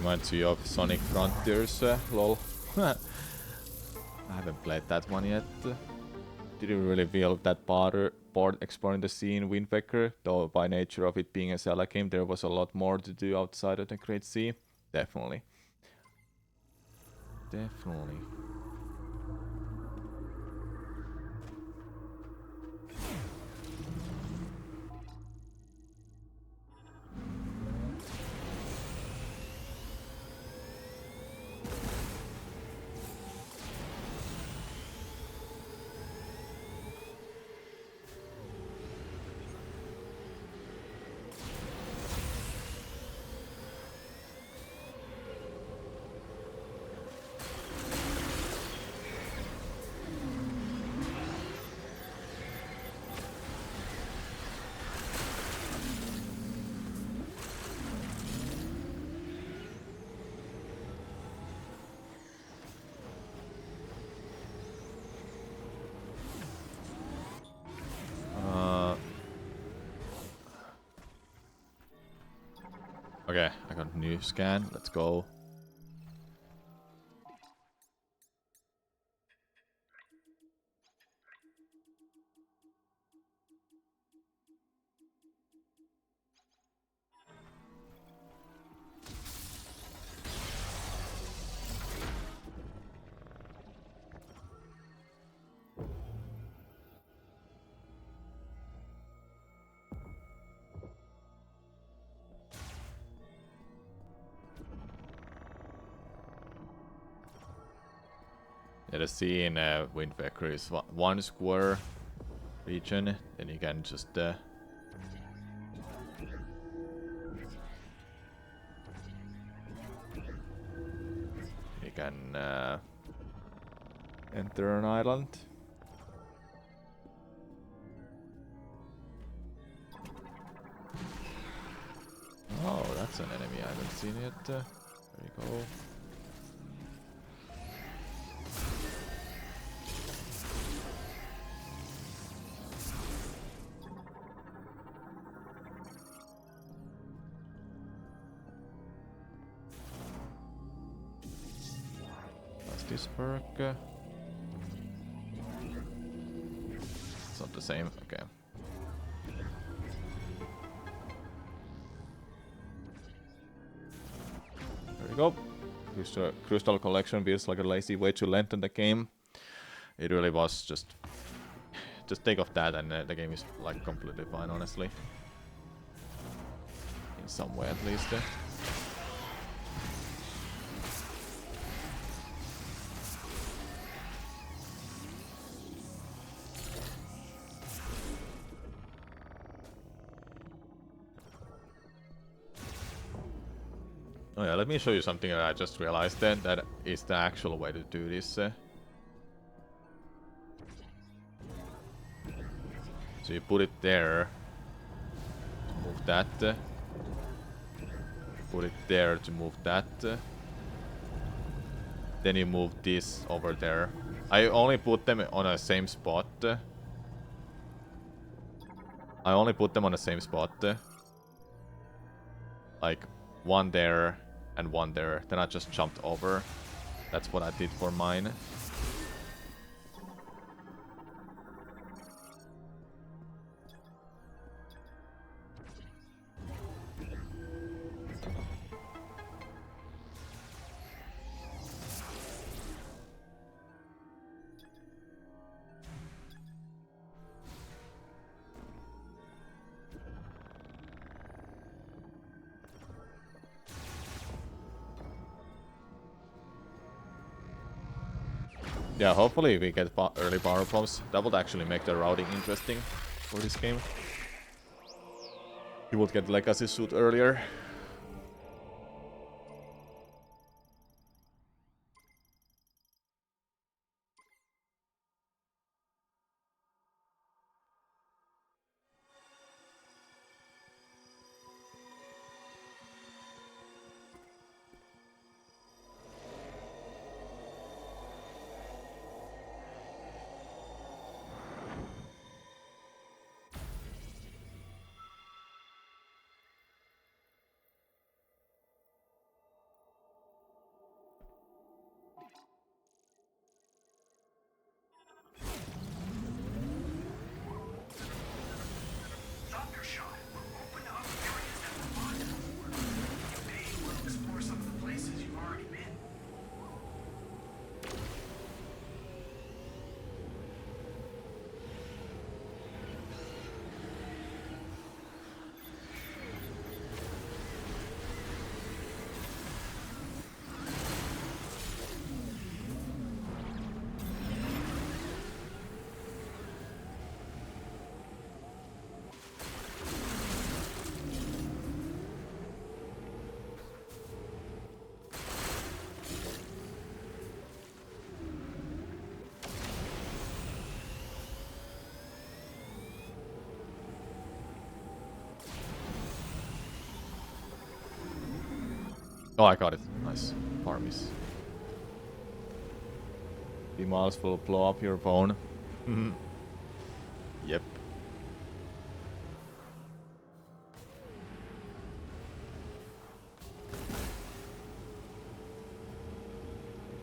Reminds you of Sonic Frontiers, lol. I haven't played that one yet. Didn't really feel that bored exploring the sea in Wind Waker, though by nature of it being a Zelda game, there was a lot more to do outside of the Great Sea. Definitely. Definitely. Okay, I got a new scan. Let's go. Yeah, the sea in Wind Waker is one square region, then you can just you can enter an island. Oh, that's an enemy I haven't seen yet. There you go. What's this perk? It's not the same. Okay. There we go. Crystal collection feels like a lazy way to lengthen the game. It really was just take off that and the game is like completely fine, honestly. In some way at least. Oh yeah, let me show you something that I just realized then. That is the actual way to do this. So you put it there. Move that. Put it there to move that. Then you move this over there. I only put them on the same spot. I only put them on the same spot. Like one there and one there. Then I just jumped over. That's what I did for mine. Yeah, hopefully we get early power bombs. That would actually make the routing interesting for this game. You would get Legacy Suit earlier. Oh, I got it. Nice. Farmies. The miles will blow up your phone. Yep.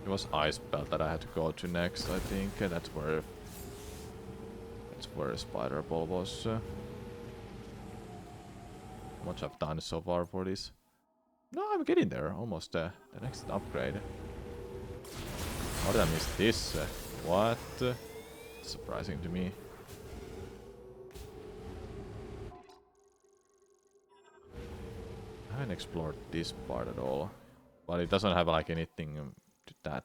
It was Ice Belt that I had to go to next, I think. That's where Spider Ball was. How much I've done so far for this? No, I'm getting there. Almost the next upgrade. How did I miss this? What? Surprising to me. I haven't explored this part at all. But it doesn't have like anything to that.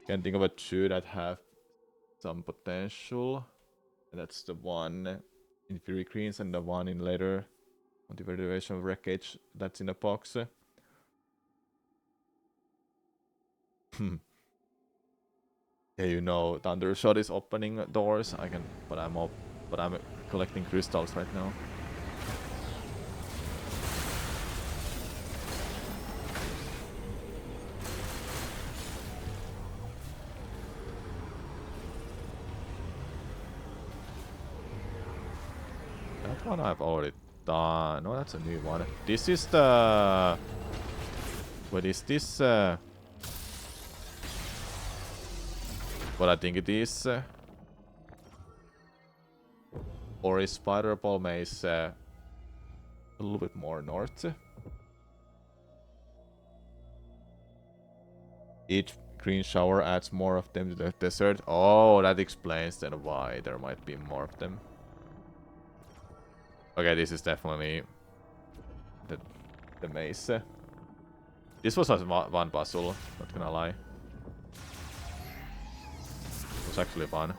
Can think of a two that have some potential. And that's the one in Fury Greens and the one in later Multiversion of Wreckage that's in the box. Yeah, you know, Thundershot is opening doors. I can, but I'm collecting crystals right now. That one I've already done. No, that's a new one. This is the. What is this? What I think it is. Or is Spider Ball Maze a little bit more north? Each green shower adds more of them to the desert. Oh, that explains then why there might be more of them. Okay, this is definitely the maze. This was one puzzle, not gonna lie. It was actually fun.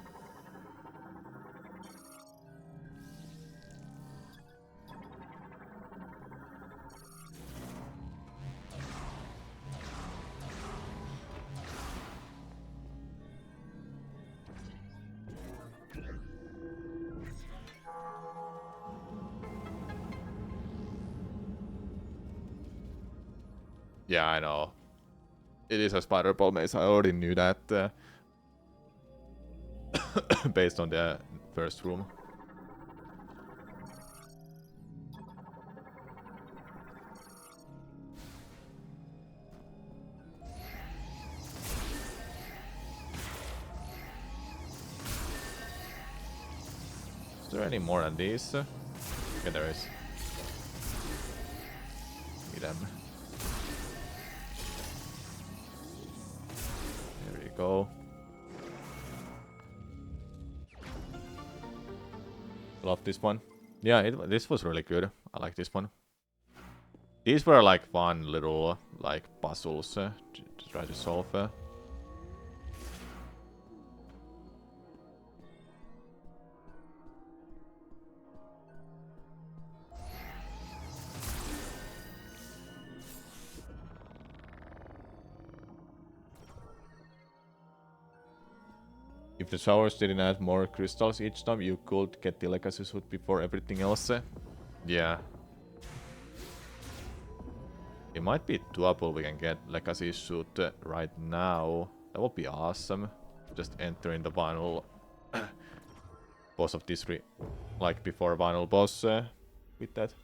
Yeah, I know. It is a Spider Ball maze. I already knew that based on the first room. Is there any more than these? Yeah, there is. Need them. There we go. Love this one. Yeah, this was really good. I like this one. These were like fun little like puzzles to try to solve. If the showers didn't add more crystals each time, you could get the legacy suit before everything else. Yeah. It might be doable we can get legacy suit right now. That would be awesome. Just entering the final boss of this like before final boss with that.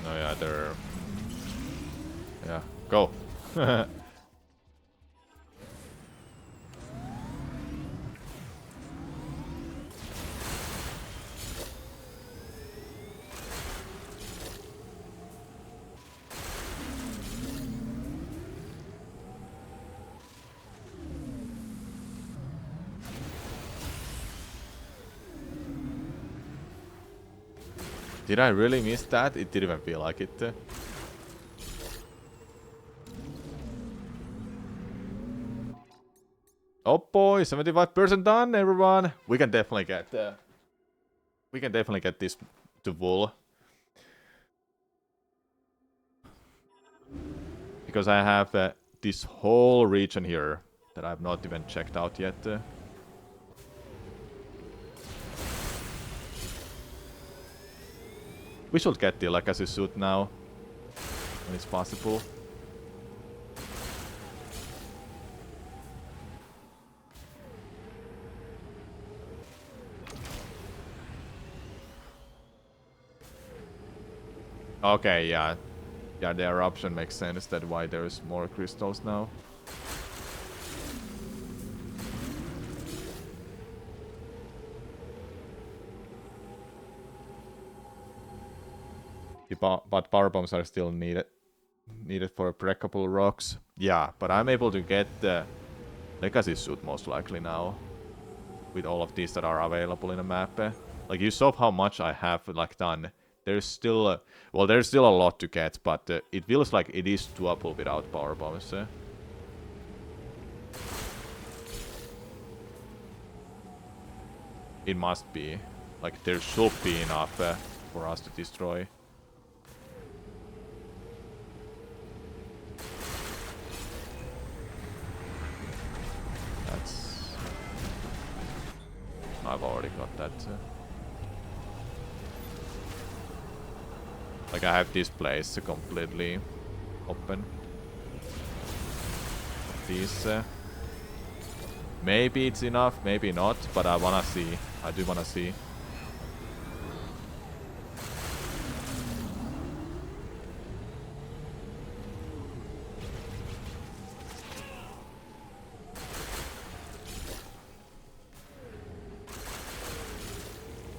No, yeah, they're... Yeah, go! Did I really miss that? It didn't even feel like it. Oh boy, 75% done, everyone. We can definitely get this to wool. Because I have this whole region here that I've not even checked out yet. We should get the legacy suit now, when it's possible. Okay, yeah. Yeah, the eruption makes sense, that's why there's more crystals now. But power bombs are still needed for breakable rocks. Yeah, but I'm able to get the legacy suit most likely now. With all of these that are available in the map. Like, you saw how much I have like done. There's still well, there's still a lot to get, but it feels like it is doable without power bombs. It must be. Like, there should be enough for us to destroy. That's... I've already got that. Like, I have this place completely open. These... maybe it's enough, maybe not, but I wanna see. I do wanna see.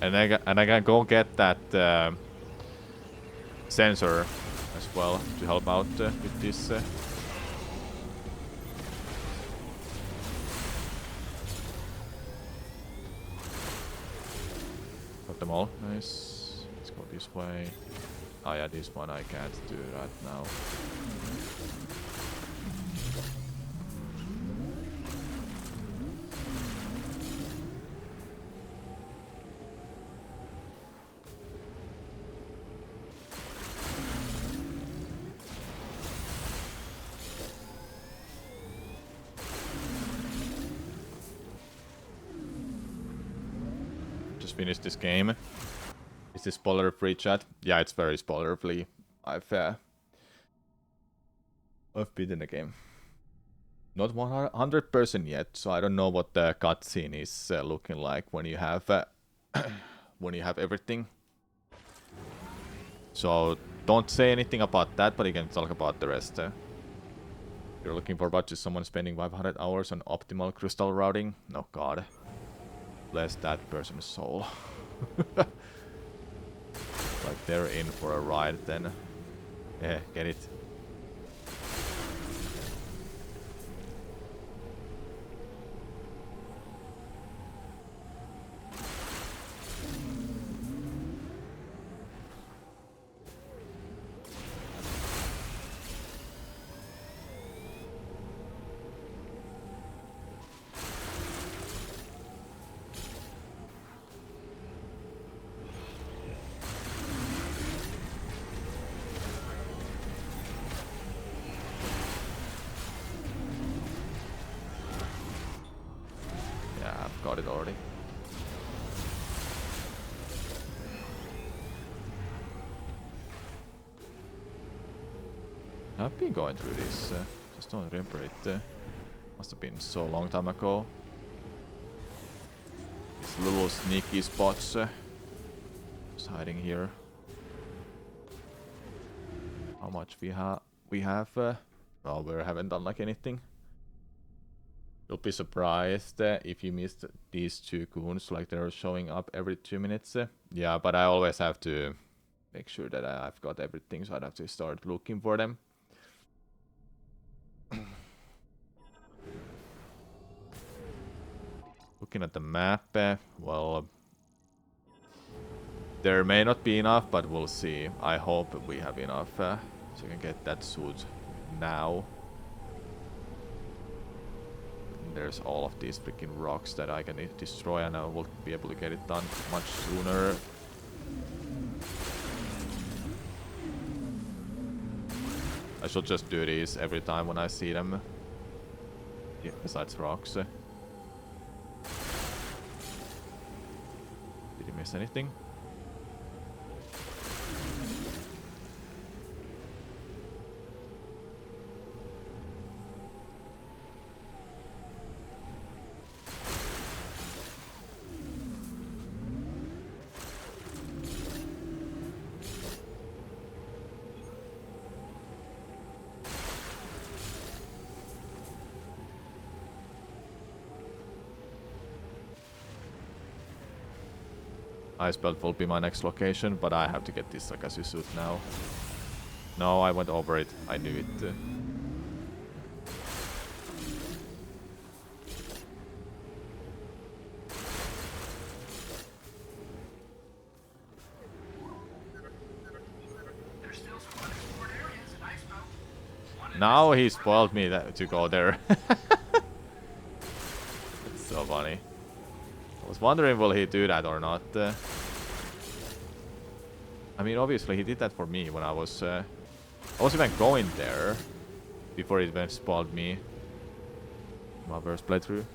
And I can go get that sensor as well to help out with this. Got them all. Nice. Let's go this way. Oh yeah, this one I can't do right now. Finish this game. Is this spoiler free, chat? Yeah, it's very spoiler free. I've beaten the game. Not 100% yet, so I don't know what the cutscene is looking like when you have when you have everything. So don't say anything about that, but you can talk about the rest. You're looking forward to someone spending 500 hours on optimal crystal routing? No, God. Bless that person's soul. Like, they're in for a ride then. Yeah, get it. Got it already. I've been going through this, just don't remember it. Must have been so long time ago. These little sneaky spots just hiding here. How much we have? Well, we haven't done like anything. You'll be surprised if you missed these two goons, like they're showing up every 2 minutes. Yeah, but I always have to make sure that I've got everything, so I'd have to start looking for them. Looking at the map, well, there may not be enough, but we'll see. I hope we have enough, so we can get that suit now. there's all of these freaking rocks that I can destroy, and I will be able to get it done much sooner. I should just do these every time when I see them. Yeah, besides rocks. Did you miss anything? Ice belt will be my next location, but I have to get this Sakasu suit now. No, I went over it. I knew it. Now he spoiled me to go there. It's so funny. I was wondering will he do that or not. I mean, obviously he did that for me when I was even going there before it even spoiled me. My first playthrough.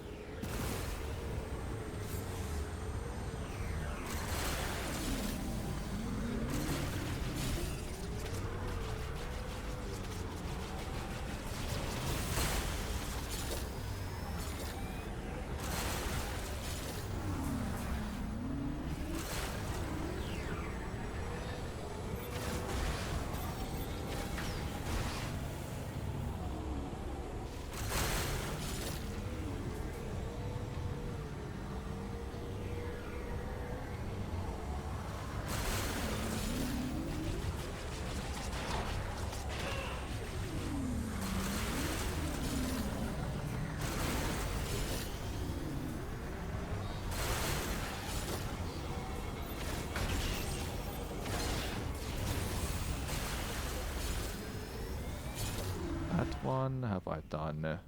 That one have I done?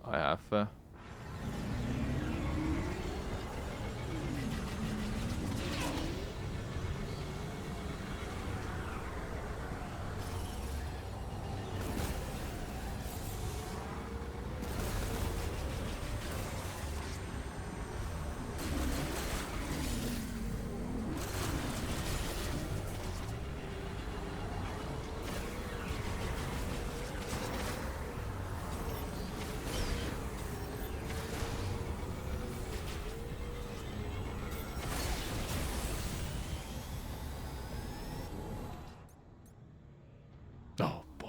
I have. Oh boy.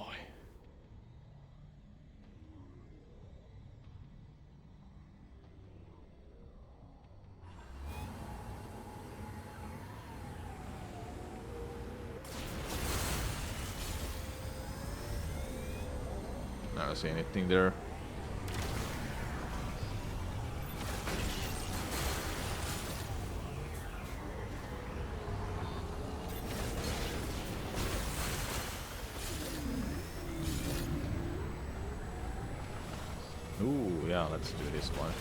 I don't see anything there. Ooh, yeah, let's do this one.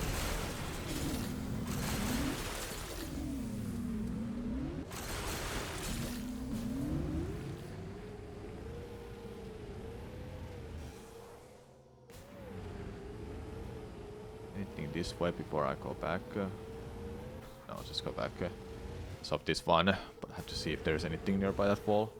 Anything this way before I go back? No, I'll just go back. Stop this one, but I have to see if there's anything nearby that wall.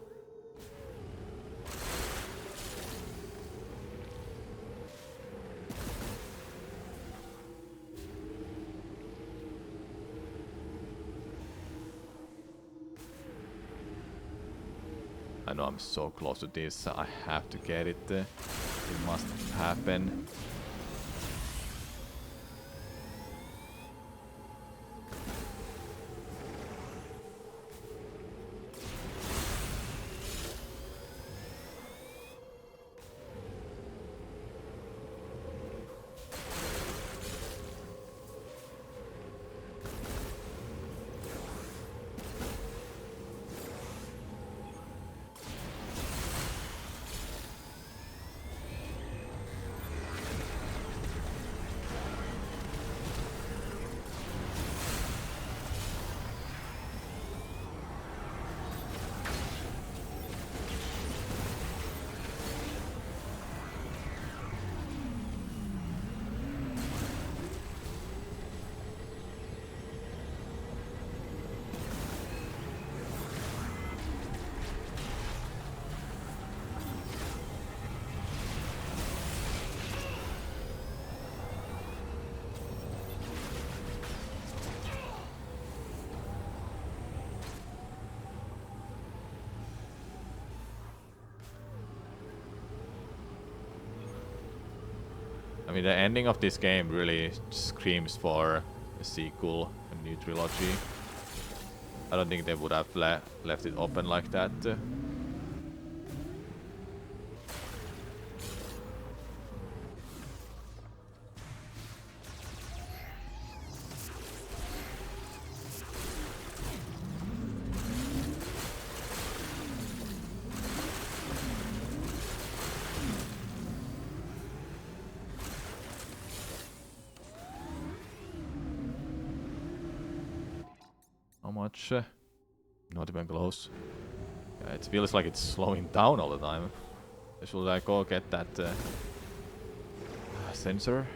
I know I'm so close to this, I have to get it. It must happen. I mean, the ending of this game really screams for a sequel, a new trilogy. I don't think they would have left it open like that. How much? Not even close. Yeah, it feels like it's slowing down all the time. Should I go get that sensor?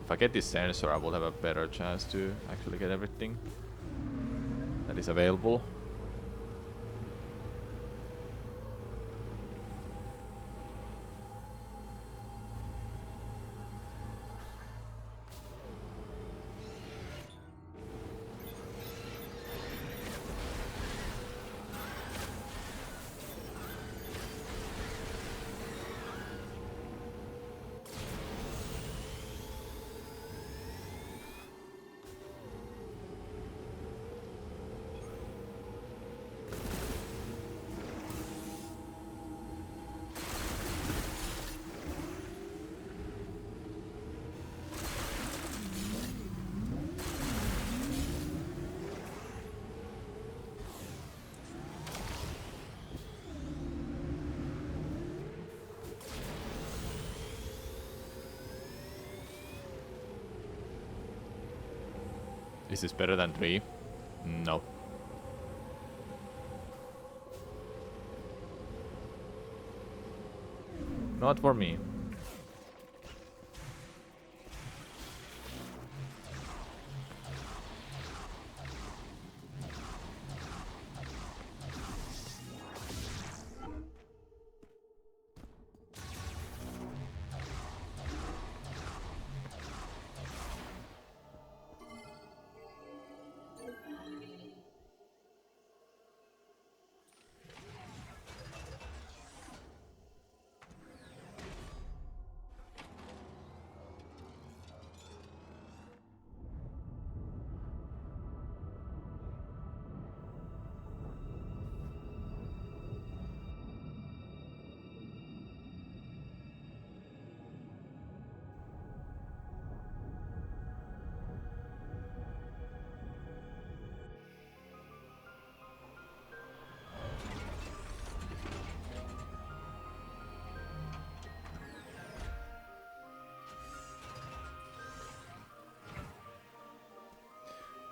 If I get this sensor, I will have a better chance to actually get everything that is available. Is this better than 3? No. Not for me.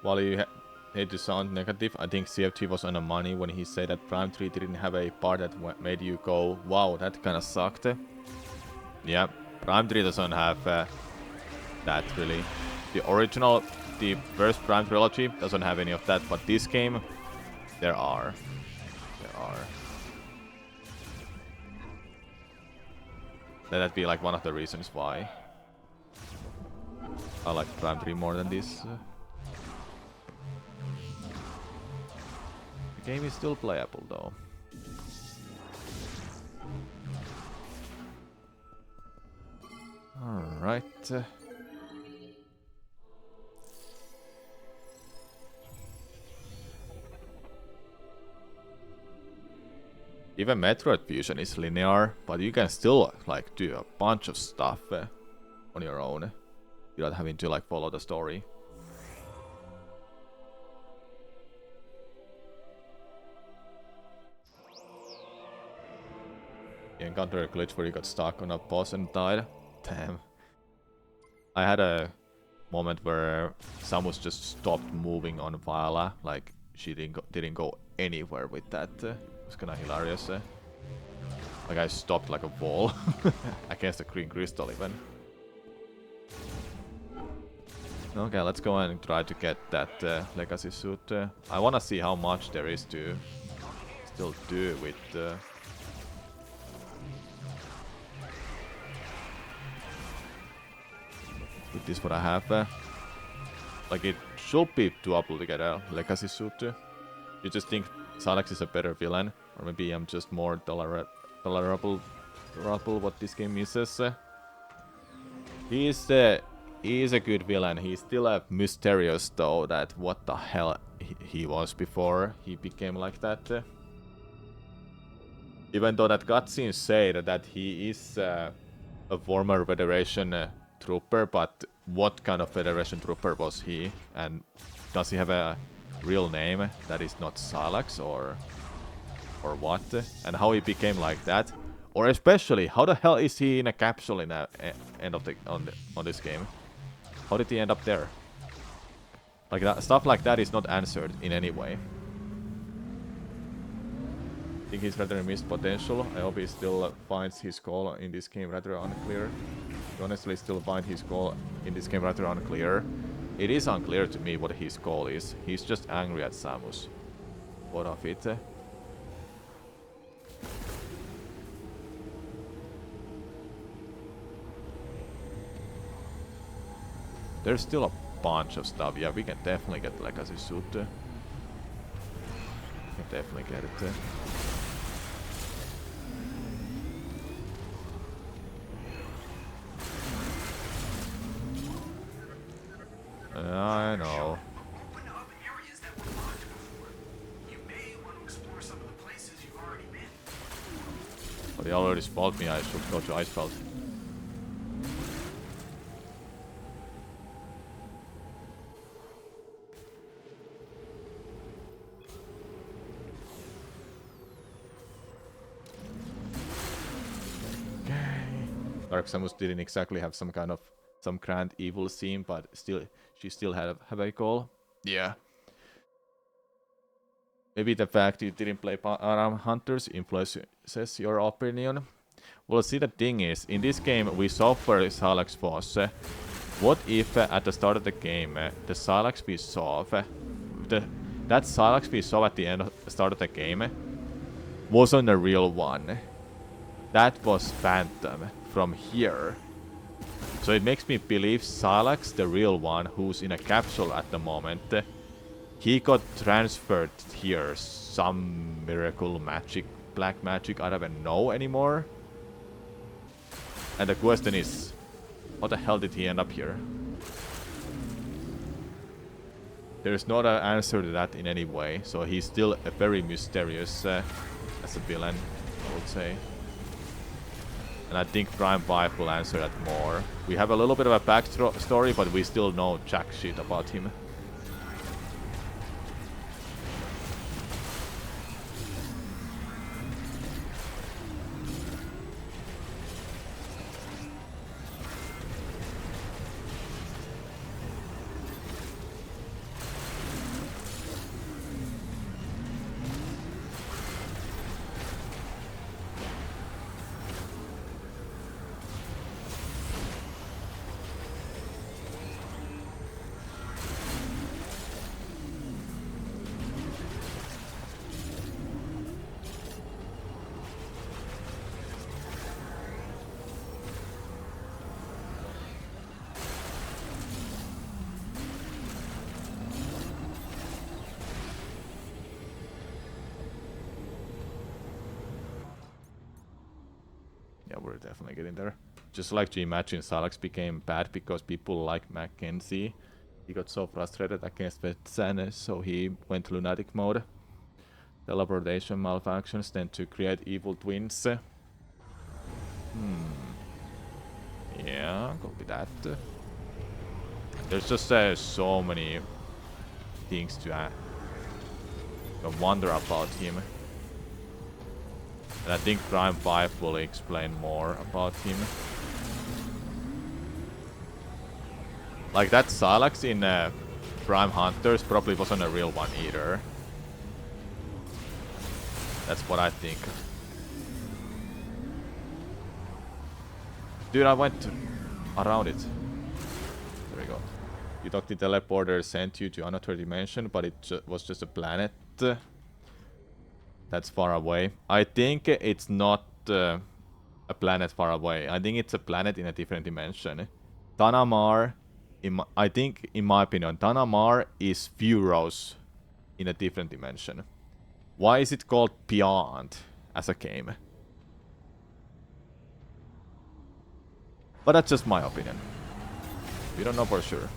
While you hate to sound negative, I think CFT was on the money when he said that Prime 3 didn't have a part that made you go, wow, that kinda sucked. Yeah, Prime 3 doesn't have that really. The original, the first Prime trilogy doesn't have any of that, but this game, there are. There are. Let that be like one of the reasons why I like Prime 3 more than this. The game is still playable though. Alright. Even Metroid Fusion is linear, but you can still like do a bunch of stuff on your own without having to like follow the story. You encountered a glitch where you got stuck on a boss and died. Damn. I had a moment where Samus just stopped moving on Viola, like she didn't go anywhere with that. It was kinda hilarious. Like I stopped like a wall against a green crystal even. Okay, let's go and try to get that legacy suit. I wanna see how much there is to still do with this what I have. Like it should be doable to get a legacy suit. You just think Silex is a better villain, or maybe I'm just more tolerable trouble what this game misses. He is a good villain. He's still mysterious though, that what the hell he was before he became like that. Even though that cutscene said that he is a former Federation trooper, but what kind of Federation trooper was he? And does he have a real name that is not Salax or what? And how he became like that? Or especially, how the hell is he in a capsule in the end of on this game? How did he end up there? Like that, stuff like that is not answered in any way. I think he's rather missed potential. I hope he still finds his goal in this game rather unclear. I honestly still find his goal in this game rather unclear. It is unclear to me what his goal is. He's just angry at Samus. What of it? There's still a bunch of stuff. Yeah, we can definitely get Legacy Suit. We can definitely get it. I know. But he already spotted me. I should go to Icefeld. Dark Samus didn't exactly have some grand evil scene, but she still had a goal. Yeah. Maybe the fact you didn't play Aram Hunters influences your opinion. Well, see, the thing is, in this game we saw where Salax was. What if at the start of the game, the Salax we saw, that Salax we saw at the start of the game, wasn't a real one. That was Phantom from here. So it makes me believe Salax, the real one, who's in a capsule at the moment, he got transferred here. Some miracle magic, black magic, I don't even know anymore. And the question is, how the hell did he end up here? There's not an answer to that in any way, so he's still a very mysterious as a villain, I would say. And I think Prime 5 will answer that more. We have a little bit of a backstory, but we still know jack shit about him. Yeah, we're definitely getting there. Just like to imagine Salax became bad because people like Mackenzie. He got so frustrated against Vetsan, so he went to lunatic mode. Teleportation malfunctions tend to create evil twins. Yeah, could be that. There's just so many things to wonder about him. And I think Prime 5 will explain more about him. Like that Salax in Prime Hunters probably wasn't a real one either. That's what I think. Dude, I went around it. There we go. You thought the teleporter sent you to another dimension, but it was just a planet. That's far away. I think it's not a planet far away. I think it's a planet in a different dimension. Tanamar, I think, in my opinion, Tanamar is Furos in a different dimension. Why is it called Beyond as a game? But that's just my opinion. We don't know for sure.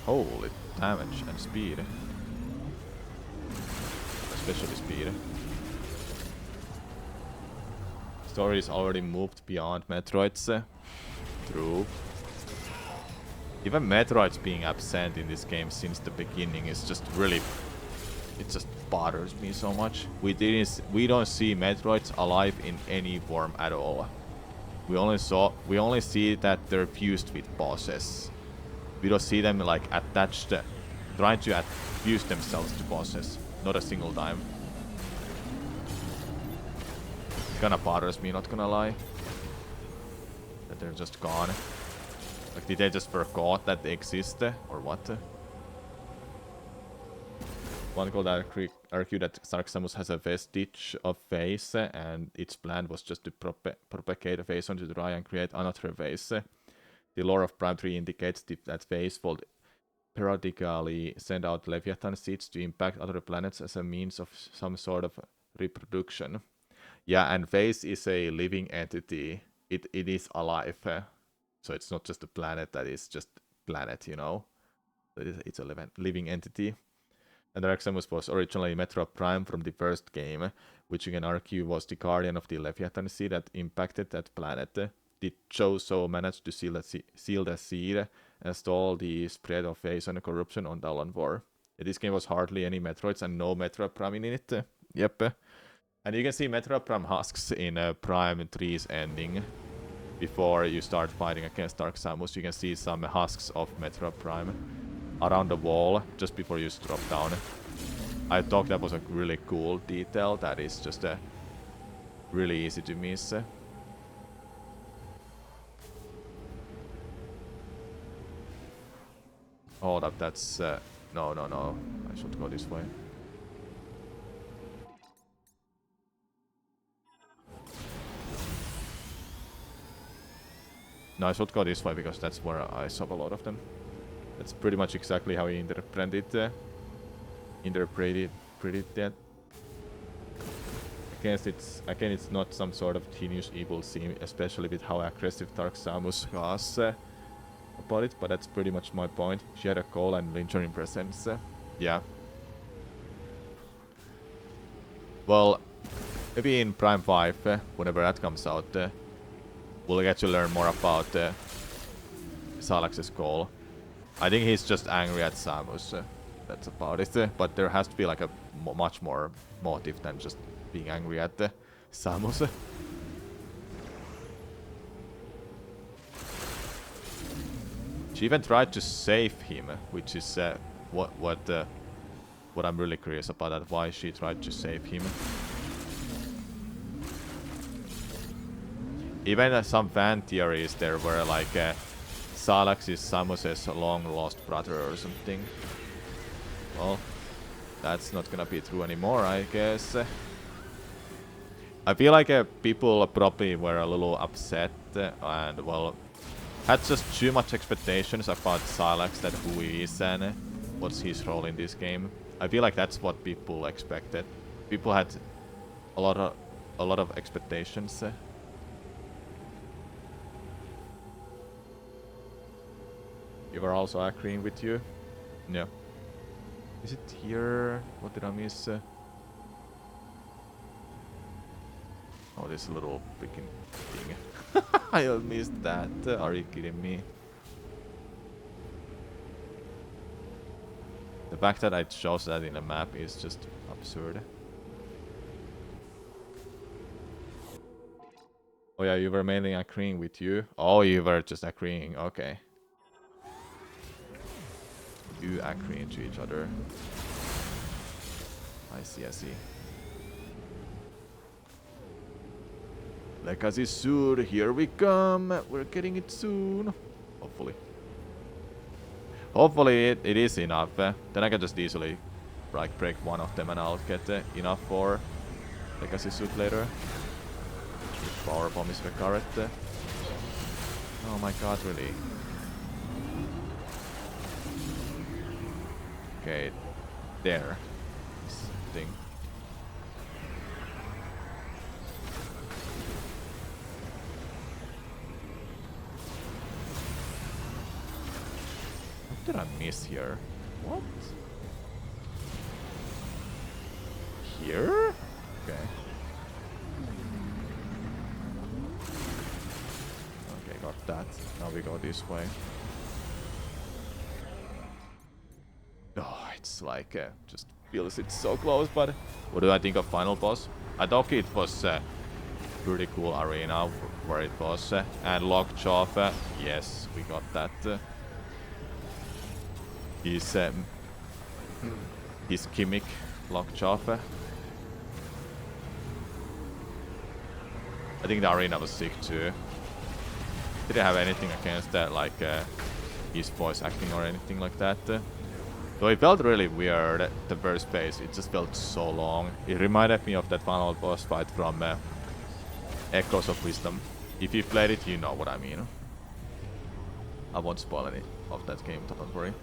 Holy damage and speed. Especially speed. Story is already moved beyond Metroid's. True. Even Metroid's being absent in this game since the beginning is just really... It just bothers me so much. We don't see Metroids alive in any form at all. We only see that they're fused with bosses. We don't see them like attached, trying to fuse themselves to bosses. Not a single time. Kinda bothers me, not gonna lie. That they're just gone. Like, did they just forgot that they exist? Or what? One could argue that Dark Samus has a vestige of face, and its plan was just to propagate a face onto the Rye and create another face. The lore of Prime 3 indicates that face will periodically send out Leviathan seeds to impact other planets as a means of some sort of reproduction. Yeah, and face is a living entity. It is alive. So it's not just a planet that is just planet, you know. It's a living entity. And Dark Samus was originally Metroid Prime from the first game, which you can argue was the guardian of the Leviathan seed that impacted that planet. Did Chozo manage to seal the seed and stall the spread of phase and corruption on Dalan 4? This game was hardly any Metroids and no Metroid Prime in it. Yep. And you can see Metroid Prime husks in Prime 3's ending. Before you start fighting against Dark Samus, you can see some husks of Metroid Prime around the wall just before you drop down. I thought that was a really cool detail that is just really easy to miss. Hold up, that's... no. I should go this way. No, I should go this way because that's where I saw a lot of them. That's pretty much exactly how he interpreted that. Again, it's not some sort of genius evil scene, especially with how aggressive Dark Samus was about it, but that's pretty much my point. She had a call and lingering presence. Yeah. Well, maybe in Prime 5, whenever that comes out, we'll get to learn more about Salax's call. I think he's just angry at Samus. That's about it. But there has to be like a much more motive than just being angry at Samus. She even tried to save him, which is what I'm really curious about. That why she tried to save him. Even some fan theories there were like Salax is Samus's long-lost brother or something. Well, that's not gonna be true anymore, I guess. I feel like people probably were a little upset and, well, had just too much expectations about Salax, that who he is and what's his role in this game. I feel like that's what people expected. People had a lot of expectations. You were also agreeing with you? Yeah. Is it here? What did I miss? Oh, this little freaking thing. I missed that. Are you kidding me? The fact that it shows that in a map is just absurd. Oh yeah, you were mainly agreeing with you. Oh, you were just agreeing. Okay. You agreeing to each other. I see. Legacy Sword, here we come. We're getting it soon. Hopefully. Hopefully it is enough. Then I can just easily like break one of them and I'll get enough for Legacy Suit later. If Power Bomb is correct. Oh my god, really? Okay, there. This thing. What did I miss here? What? Here? Okay. Okay, got that. Now we go this way. Oh, it's like, just feels it's so close, but what do I think of final boss? I thought it was pretty cool arena where it was. And Lockjaw, yes, we got that. His gimmick, Lockjaw. I think the arena was sick too. Didn't have anything against that, like his voice acting or anything like that. Though it felt really weird at the first phase, it just felt so long. It reminded me of that final boss fight from Echoes of Wisdom. If you played it, you know what I mean. I won't spoil any of that game, don't worry.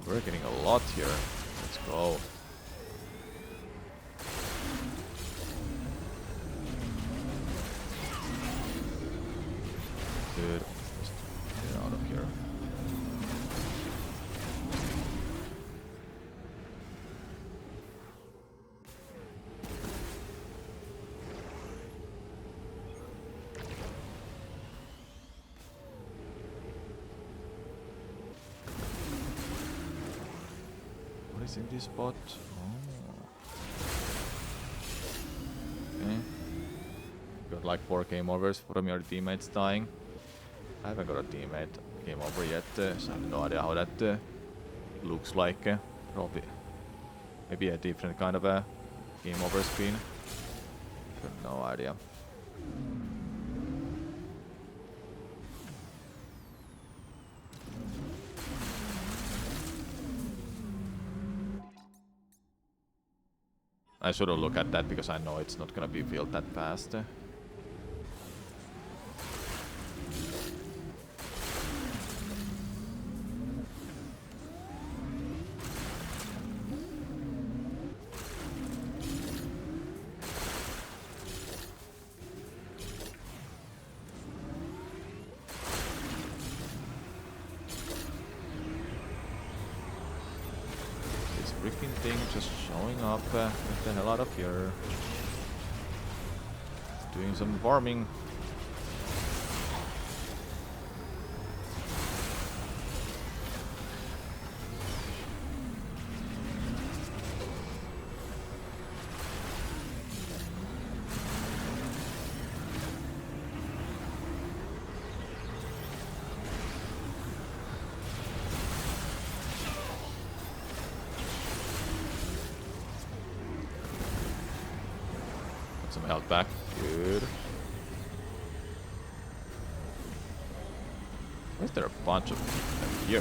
We're getting a lot here. Let's go. Dude, just get out of here. In this spot. Oh. Okay. Got like 4 game overs from your teammates dying. I haven't got a teammate game over yet, so I have no idea how that looks like. Probably maybe a different kind of a game over screen. Got no idea. I shouldn't look at that because I know it's not gonna be filled that fast. Freaking thing just showing up. Get the hell out of here. Doing some farming. Some health back. Good. Why is there a bunch of them here?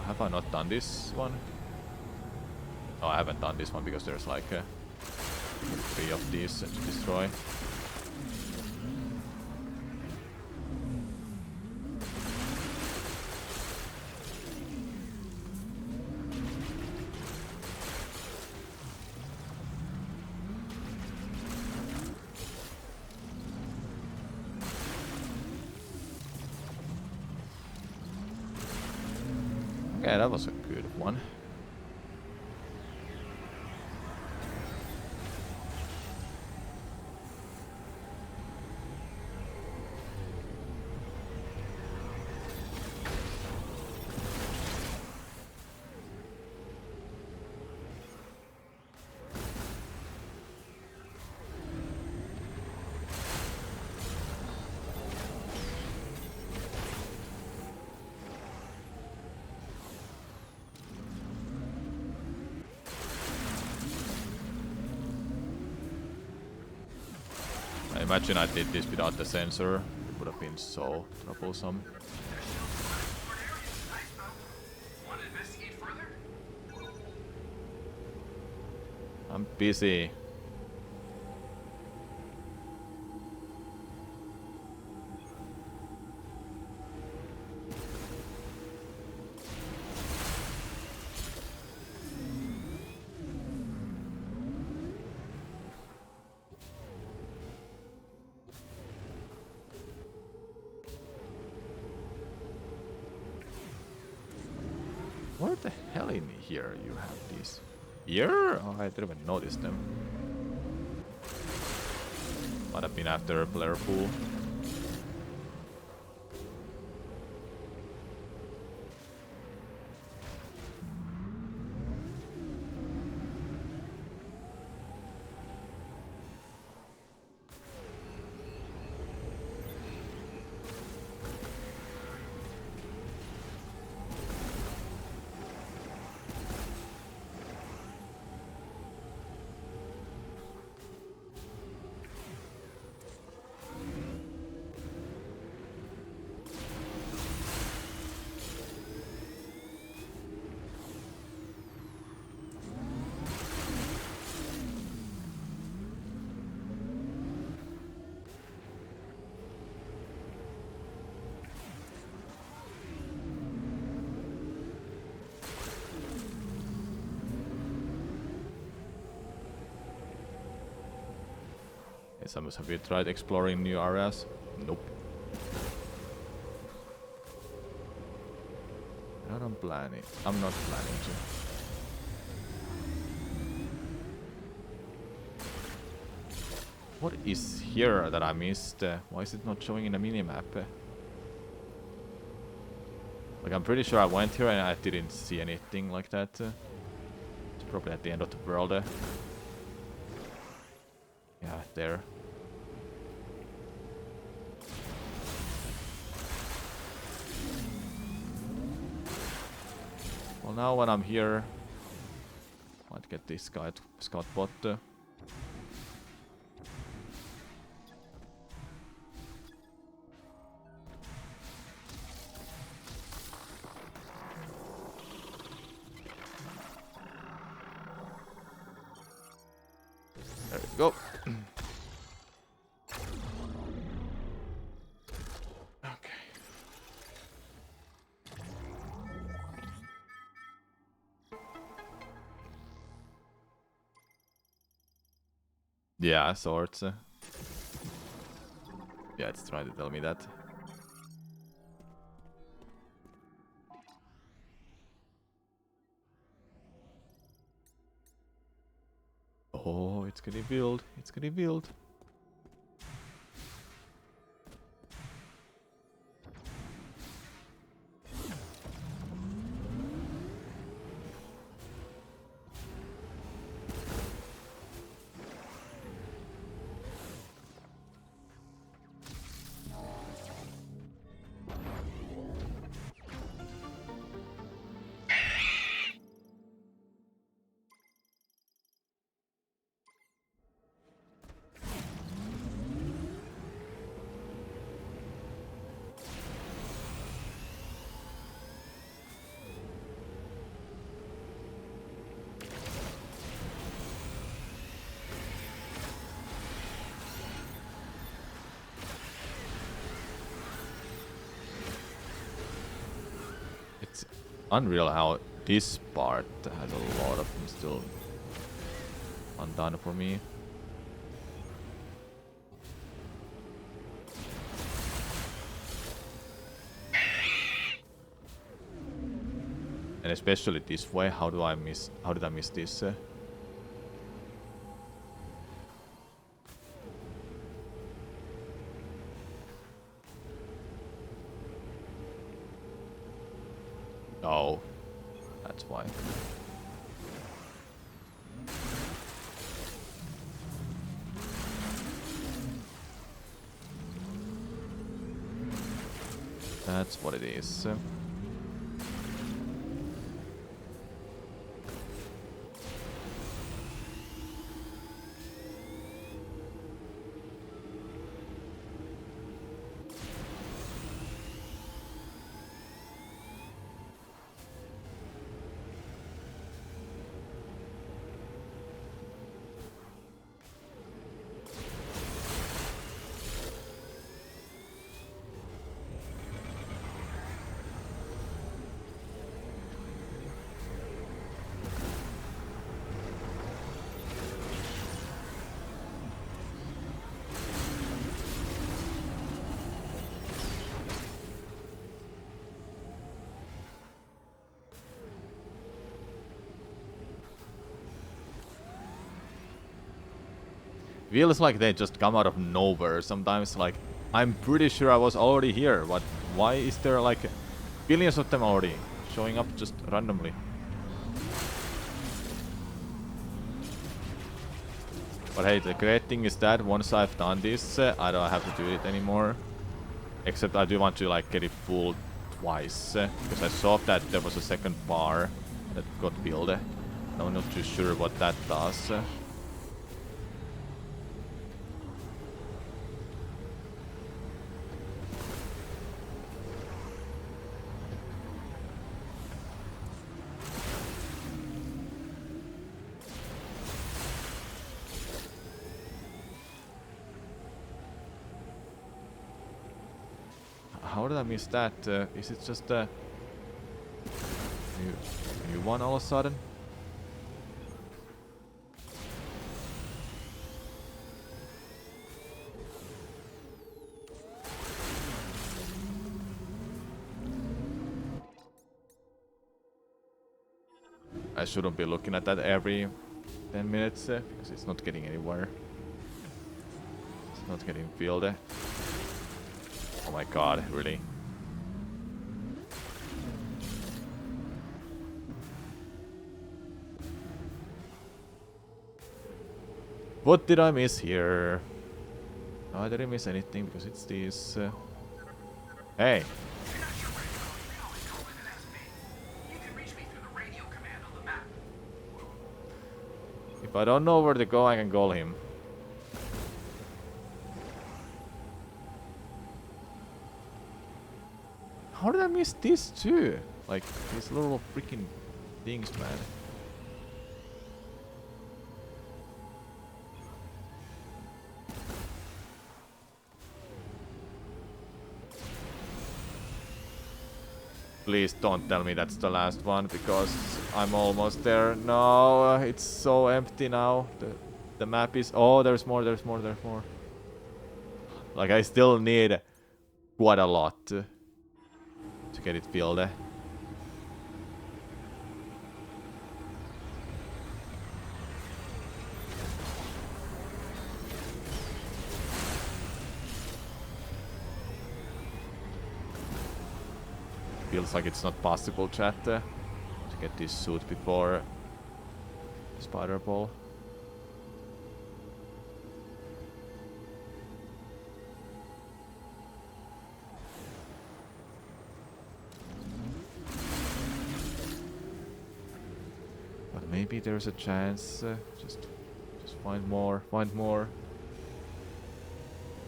Have I not done this one? Oh, I haven't done this one because there's like 3 of these to destroy. Okay, that was a good one. Imagine I did this without the sensor. It would have been so troublesome. I'm busy. What the hell in here you have these? Here? Oh, I didn't even notice them. Might have been after a player pool. Samus, have you tried exploring new areas? Nope. I'm planning. I'm not planning to. What is here that I missed? Why is it not showing in the minimap? Like, I'm pretty sure I went here and I didn't see anything like that. It's probably at the end of the world. Yeah, there. Well, now when I'm here, might get this scout bot. There we go. Okay. Yeah, sorts. Yeah, it's trying to tell me that. Oh, it's getting build. It's getting build. It's unreal how this part has a lot of them still undone for me. And especially this way, how did I miss this? Oh, that's why. That's what it is. feels like they just come out of nowhere sometimes. Like, I'm pretty sure I was already here, but why is there like billions of them already showing up just randomly? But hey, the great thing is that once I've done this, I don't have to do it anymore. Except I do want to like get it full twice, because I saw that there was a second bar that got built. I'm not too sure what that does. How did I miss that? Is it just a new one all of a sudden? I shouldn't be looking at that every 10 minutes because it's not getting anywhere. It's not getting filled. Oh my god, really? What did I miss here? No, I didn't miss anything because it's this. Hey! If I don't know where to go, I can call him. How did I miss this too? Like, these little freaking things, man. Please don't tell me that's the last one, because I'm almost there. No, it's so empty now. The map is... Oh, there's more, there's more, there's more. Like, I still need quite a lot to get it filled. Feels like it's not possible, chat, to get this suit before Spider Ball. But maybe there's a chance. Just find more, find more.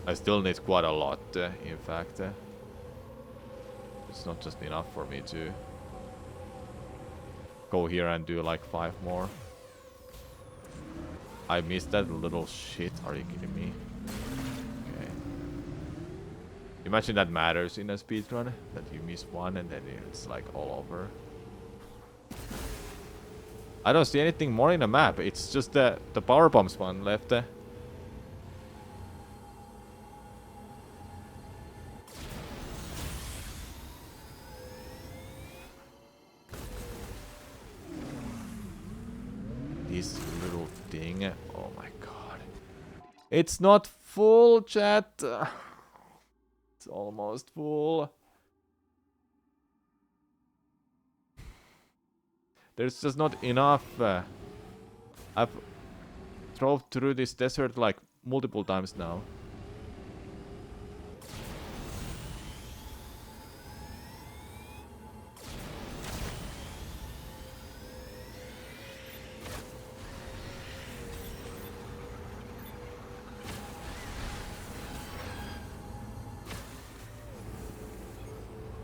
I still need quite a lot, in fact. It's not just enough for me to go here and do like 5 more. I missed that little shit. Are you kidding me? Okay. Imagine that matters in a speedrun, that you miss one and then it's like all over. I don't see anything more in the map. It's just the power bombs one left. This little thing. Oh my god. It's not full, chat. It's almost full. There's just not enough. I've drove through this desert like multiple times now.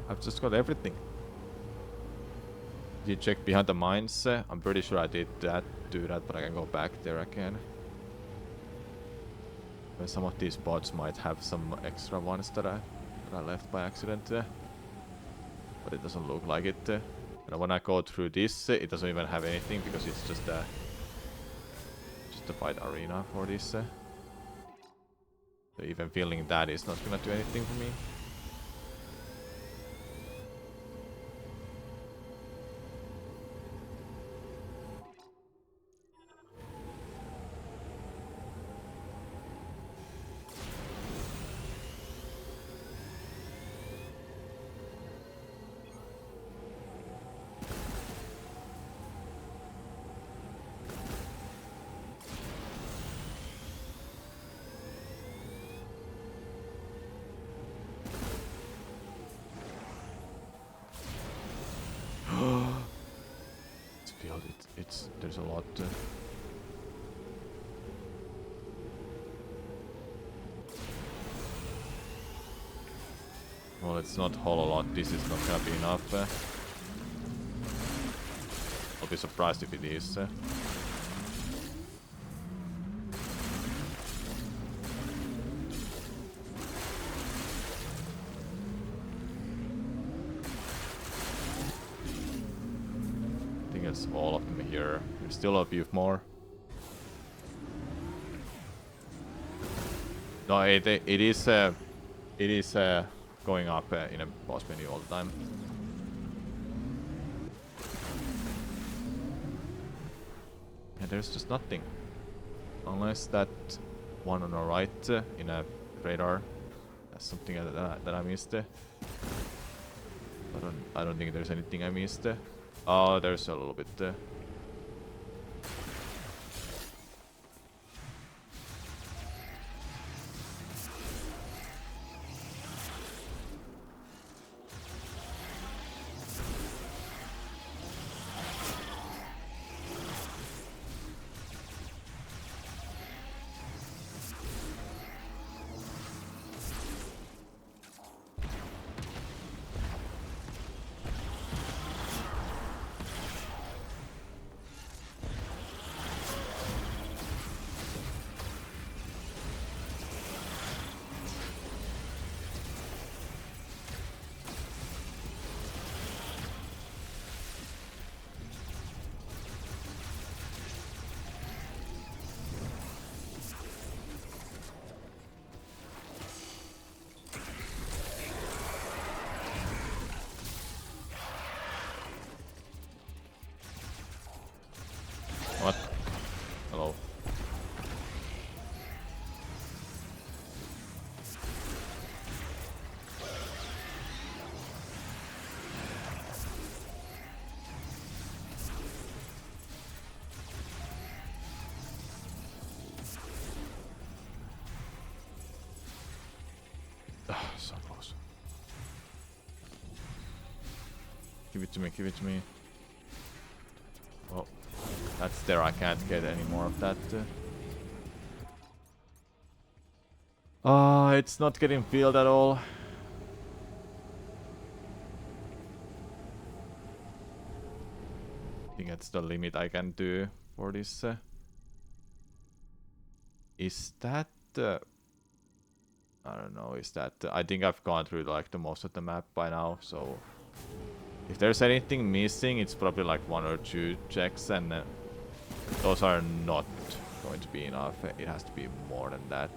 I've just got everything. Did you check behind the mines? I'm pretty sure I did do that, but I can go back there again. But some of these spots might have some extra ones that I left by accident. But it doesn't look like it. And when I go through this, it doesn't even have anything because it's just a fight arena for this. So even feeling that is not gonna do anything for me. still, there's a lot. Well, it's not whole a lot. This is not gonna be enough. I'll be surprised if it is. I think it's all of them here. There's still a few more. No, it is going up in a boss menu all the time. And there's just nothing. Unless that one on the right in a radar. That's something that I missed. I don't think there's anything I missed. Oh, there's a little bit. What? Hello. So close. Give it to me, give it to me. Oh, that's there, I can't get any more of that. It's not getting filled at all. I think that's the limit I can do for this. Is that... I don't know, is that... I think I've gone through like the most of the map by now, so... If there's anything missing, it's probably like 1 or 2 checks, and those are not going to be enough. It has to be more than that.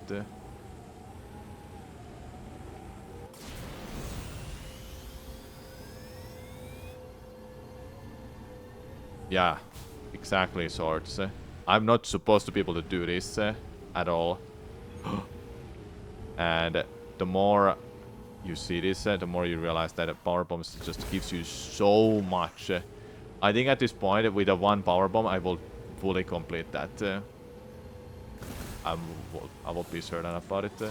Yeah, exactly, swords. I'm not supposed to be able to do this at all. And the more you see this, the more you realize that a power bomb just gives you so much. I think at this point, with a 1 power bomb, I will fully complete that. I will be certain about it.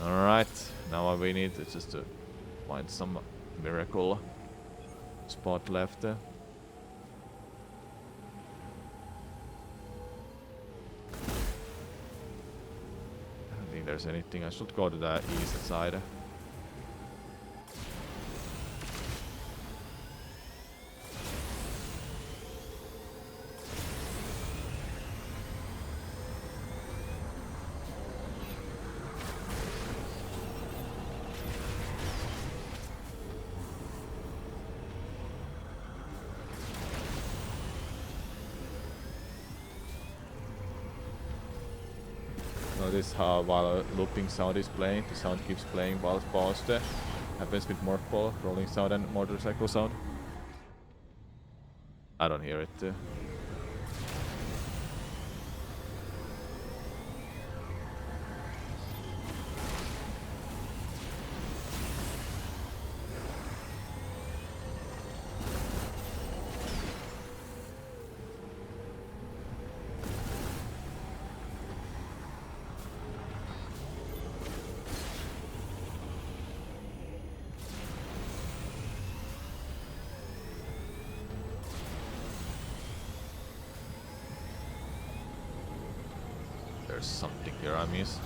Alright, now what we need is just to find some miracle spot left. There's anything. I should go to the east side. Notice how while a looping sound is playing, the sound keeps playing while it's paused. Happens with morph ball, rolling sound and motorcycle sound. I don't hear it. there's something here I missed.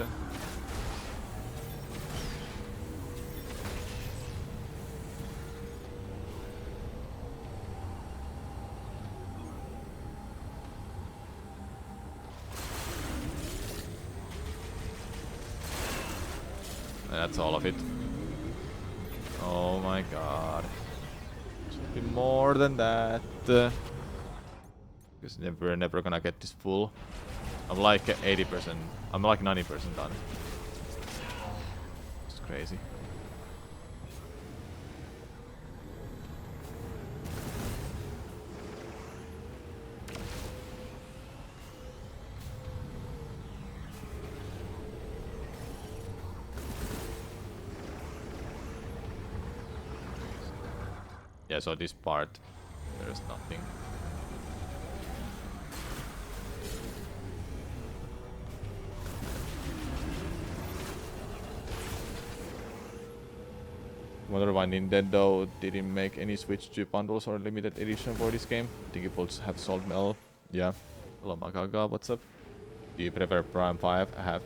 That's all of it. Oh my god. Should be more than that. Because we're never gonna get this full. I'm like 80%. I'm like 90% done. It's crazy. Yeah, so this part, there's nothing. Wonder why Nintendo didn't make any Switch 2 bundles or limited edition for this game. I think it would have sold well. Yeah. Hello Magaga, what's up? Do you prefer Prime 5? I have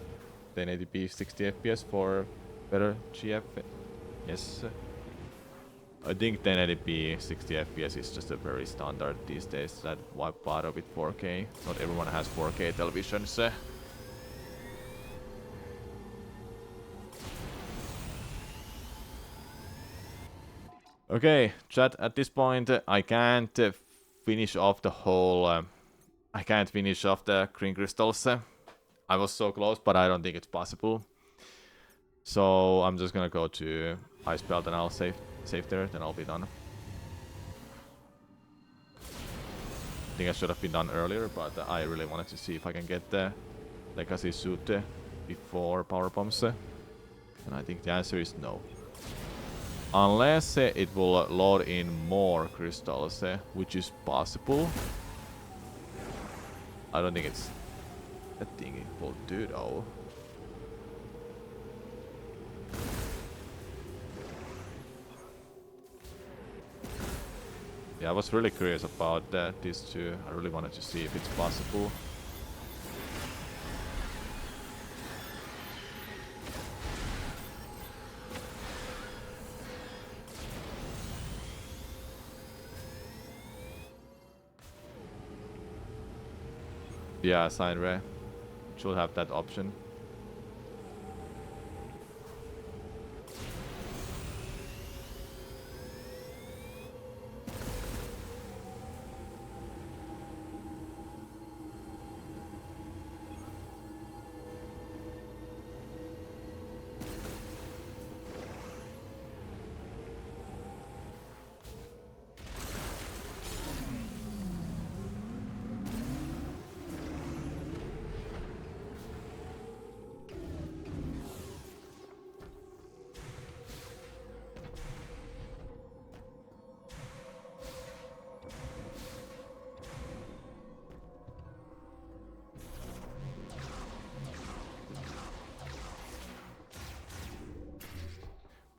1080p 60 FPS for better GF? Yes. I think 1080p 60 FPS is just a very standard these days. That why bother with 4K? Not everyone has 4K televisions. Okay, chat. At this point, I can't finish off the whole. I can't finish off the green crystals. I was so close, but I don't think it's possible. So I'm just gonna go to Ice Belt and I'll save there. Then I'll be done. I think I should have been done earlier, but I really wanted to see if I can get the Legacy suit before Power Bombs. And I think the answer is no. Unless it will load in more crystals, which is possible. I don't think it's a thing it will do though. Yeah, I was really curious about these two. I really wanted to see if it's possible. Yeah, Sign Ray should have that option.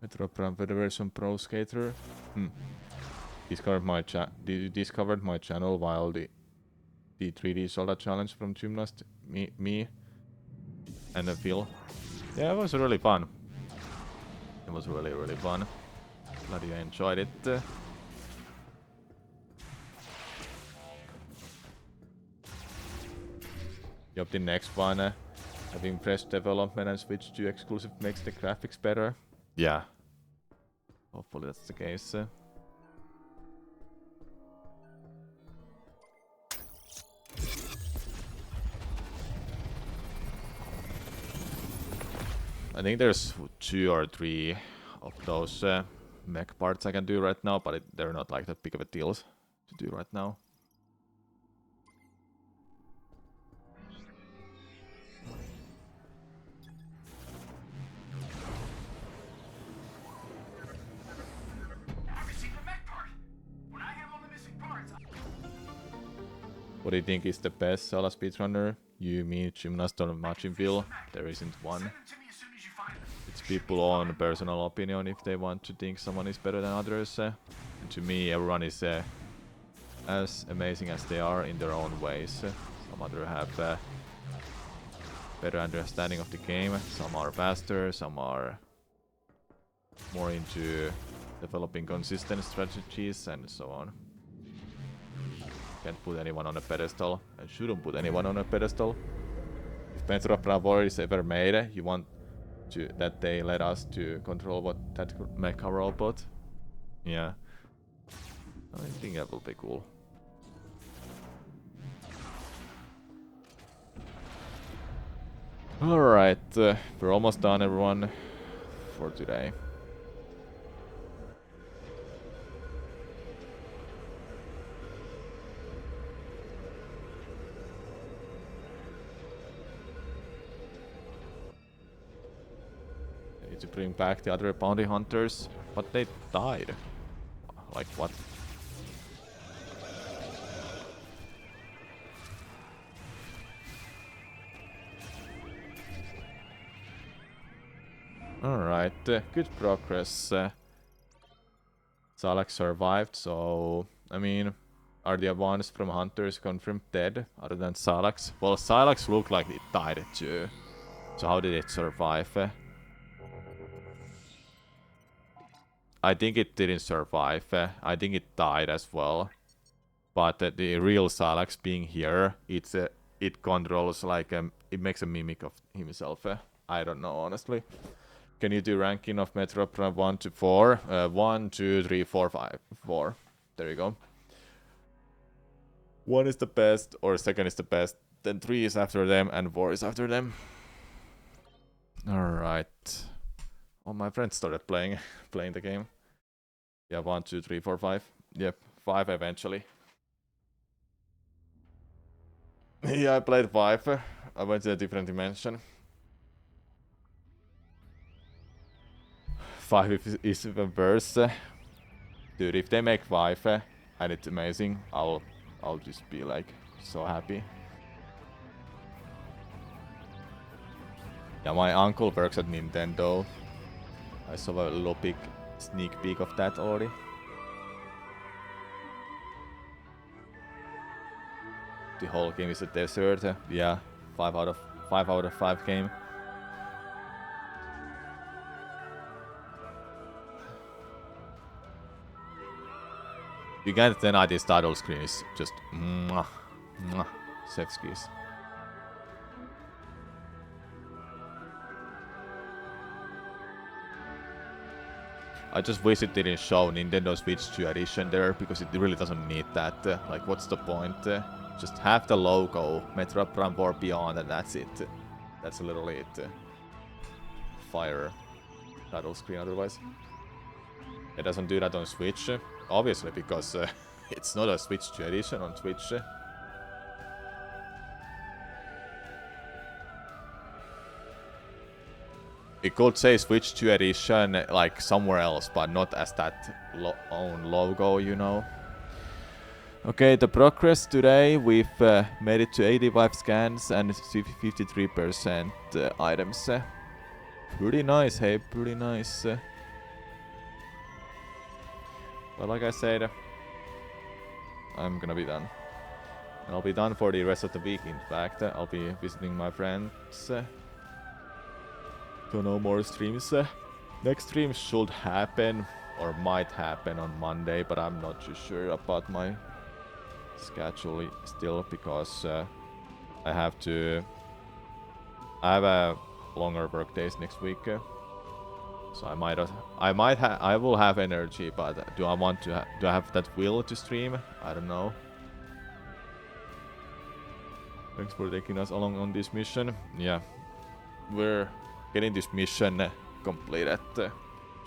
Metroid Prime Federation Pro Skater. Discovered my channel while the 3D Zelda challenge from Gymnast, me and Phil. Yeah, it was really fun. It was really, really fun. Glad you enjoyed it. Yup, the next one, having fresh development and Switch 2 exclusive makes the graphics better. Yeah. Hopefully that's the case. I think there's 2 or 3 of those mech parts I can do right now, but they're not like that big of a deal to do right now. What do you think is the best Zelda speedrunner? You, me, Gymnast, or Machinville? There isn't one. It's people's own personal opinion if they want to think someone is better than others. And to me, everyone is as amazing as they are in their own ways. Some other have better understanding of the game. Some are faster, some are more into developing consistent strategies and so on. Can't put anyone on a pedestal. I shouldn't put anyone on a pedestal. If Metroid Prime 4 is ever made, you want to that they let us to control what that mecha robot. Yeah. I think that will be cool. Alright, we're almost done everyone for today. To bring back the other bounty hunters, but they died. Like what? Alright, good progress. Salax survived, so I mean, are the ones from Hunters confirmed dead other than Salax? Well, Salax looked like it died too. So how did it survive? I think it didn't survive. I think it died as well. But the real Salax being here, it controls like it makes a mimic of himself. I don't know honestly. Can you do ranking of Metroid Prime 1 to 4? 1, 2, 3, 4, 5. 4. There you go. 1 is the best, or 2nd is the best. Then 3 is after them, and 4 is after them. Alright. Oh, my friend started playing the game. Yeah, 1, 2, 3, 4, 5. Yep, 5 eventually. Yeah, I played 5. I went to a different dimension. 5 is even worse. Dude, if they make 5 and it's amazing, I'll just be like so happy. Yeah, my uncle works at Nintendo. I saw a little sneak peek of that already. The whole game is a desert. Yeah, 5 out of 5 game. You can't deny this title screen is just mwah, mwah, Sevskis. I just wish it didn't show Nintendo Switch 2 edition there, because it really doesn't need that. Like, what's the point? Just have the logo, Metroid Prime 4 Beyond, and that's it. That's literally it. Fire title screen otherwise. It doesn't do that on Switch, obviously, because it's not a Switch 2 edition on Switch. It could say Switch 2 edition like somewhere else, but not as that own logo, you know. Okay, the progress today, we've made it to 85 scans and 53% items. Pretty nice, hey, pretty nice. But like I said, I'm gonna be done. And I'll be done for the rest of the week, in fact. I'll be visiting my friends. So no more streams. Next stream should happen, or might happen on Monday, but I'm not too sure about my schedule still, because I have a longer work days next week. So I will have energy, but do I want to do I have that will to stream? I don't know. Thanks for taking us along on this mission. Yeah, we're getting this mission completed.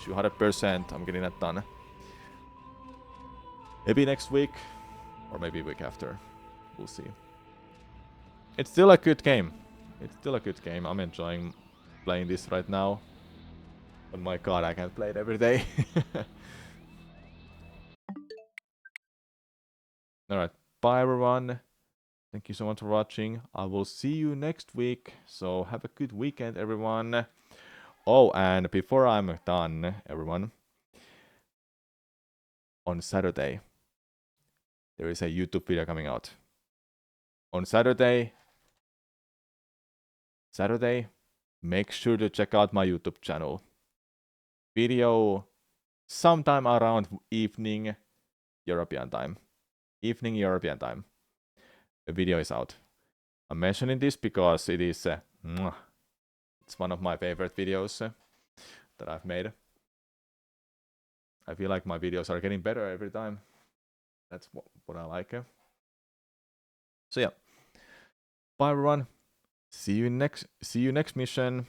200%. I'm getting that done. Maybe next week, or maybe week after. We'll see. It's still a good game. It's still a good game. I'm enjoying playing this right now. But my god, I can't play it every day. Alright, bye everyone. Thank you so much for watching. I will see you next week. So have a good weekend, everyone. Oh, and before I'm done, everyone, on Saturday, there is a YouTube video coming out. On Saturday, Saturday, make sure to check out my YouTube channel. Video sometime around evening European time. Evening European time. A video is out. I'm mentioning this because it is it's one of my favorite videos that I've made. I feel like my videos are getting better every time. That's what I like. So yeah. Bye everyone. See you next mission.